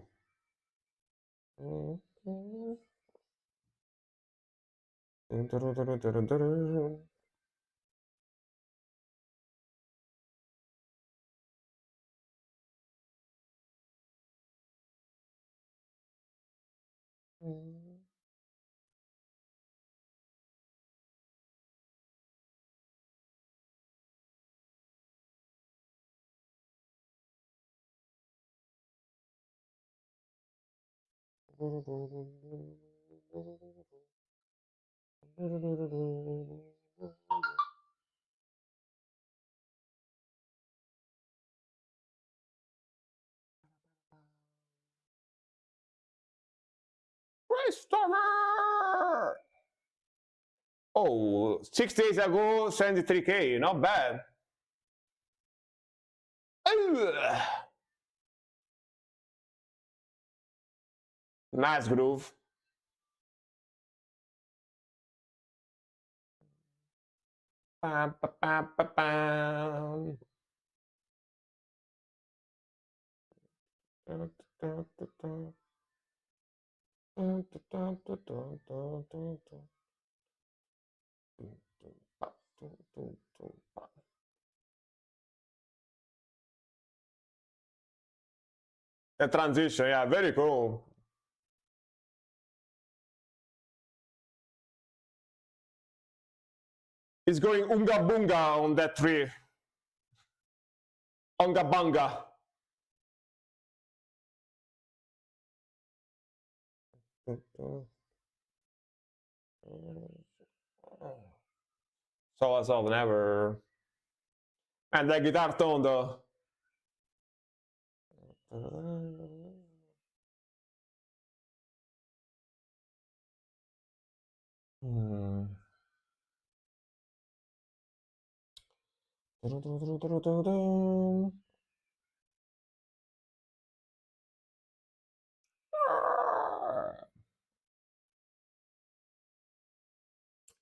Stormer! Oh, 6 days ago, 73K, not bad. Nice groove. Bam, ba, bam, ba, bam. The transition, yeah, very cool. It's going unga bunga on that tree. Unga bunga. Solace of Never. And the guitar tone though. Hmm.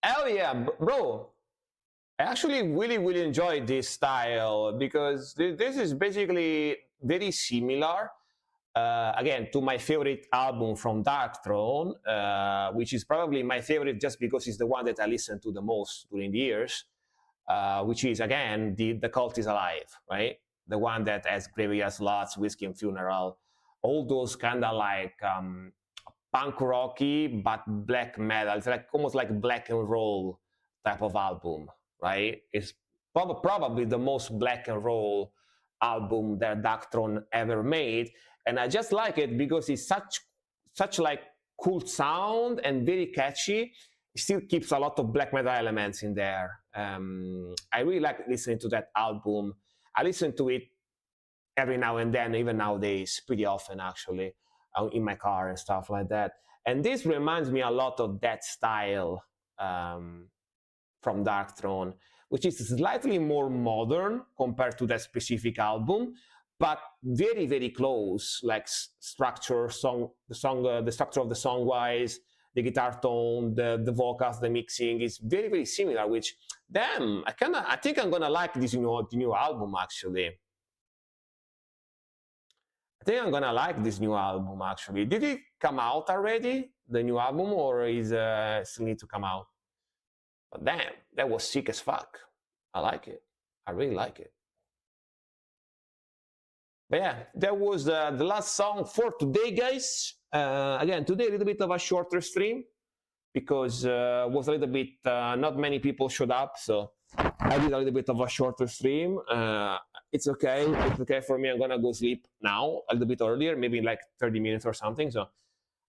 Hell yeah, bro. I actually really enjoyed this style because this is basically very similar, again, to my favorite album from Darkthrone, which is probably my favorite just because it's the one that I listened to the most during the years, which is, again, The Cult is Alive, right? The one that has Graveyard Slots, Whiskey and Funeral, all those kind of like punk rocky but black metal. It's like almost like black and roll type of album, right? It's probably the most black and roll album that Darkthrone ever made, and I just like it because it's such like cool sound and very catchy. It still keeps a lot of black metal elements in there. I really like listening to that album. I listen to it every now and then, even nowadays, pretty often actually, in my car and stuff like that. And this reminds me a lot of that style from Darkthrone, which is slightly more modern compared to that specific album, but very close, like structure, the structure of the song wise, the guitar tone, the vocals, the mixing is very similar. Which, damn, I think I'm gonna like this new album actually. I think I'm gonna like this new album actually. Did it come out already, the new album, or is still need to come out? But damn, that was sick as fuck. I like it. I really like it. But yeah, that was the last song for today, guys. Again, today a little bit of a shorter stream because was a little bit not many people showed up, so I did a little bit of a shorter stream. It's okay. It's okay for me. I'm gonna go sleep now a little bit earlier, maybe in like 30 minutes or something. So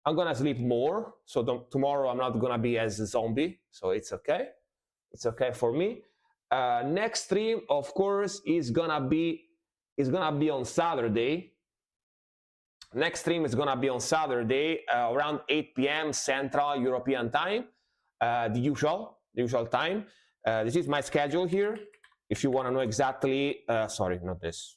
I'm gonna sleep more. So tomorrow I'm not gonna be as a zombie. So it's okay. It's okay for me. Next stream, of course, is gonna be on Saturday. Next stream is gonna be on Saturday around 8 p.m. Central European Time, the usual time. This is my schedule here. If you want to know exactly, sorry, not this.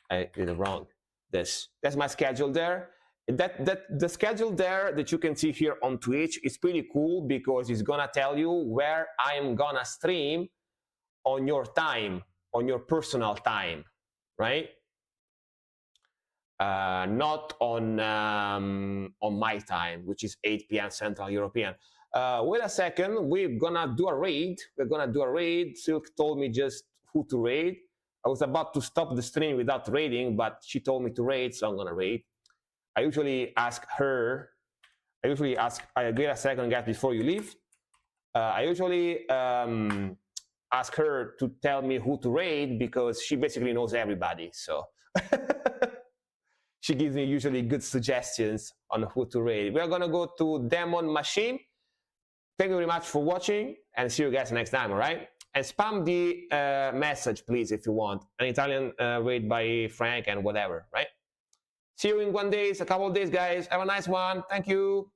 I did it wrong. That's my schedule there. The schedule there that you can see here on Twitch is pretty cool because it's gonna tell you where I'm gonna stream on your time, on your personal time, right? Not on my time, which is 8 p.m. Central European. Wait a second, we're gonna do a raid. Silk told me just who to raid. I was about to stop the stream without raiding, but she told me to raid, so I'm gonna raid. I usually ask her. Wait a second, guys, before you leave. I usually ask her to tell me who to raid because she basically knows everybody. So she gives me usually good suggestions on who to raid. We're gonna go to Demon Machine. Thank you very much for watching, and see you guys next time, all right? And spam the message, please, if you want. An Italian raid by Frank and whatever, right? See you in a couple of days, guys. Have a nice one. Thank you.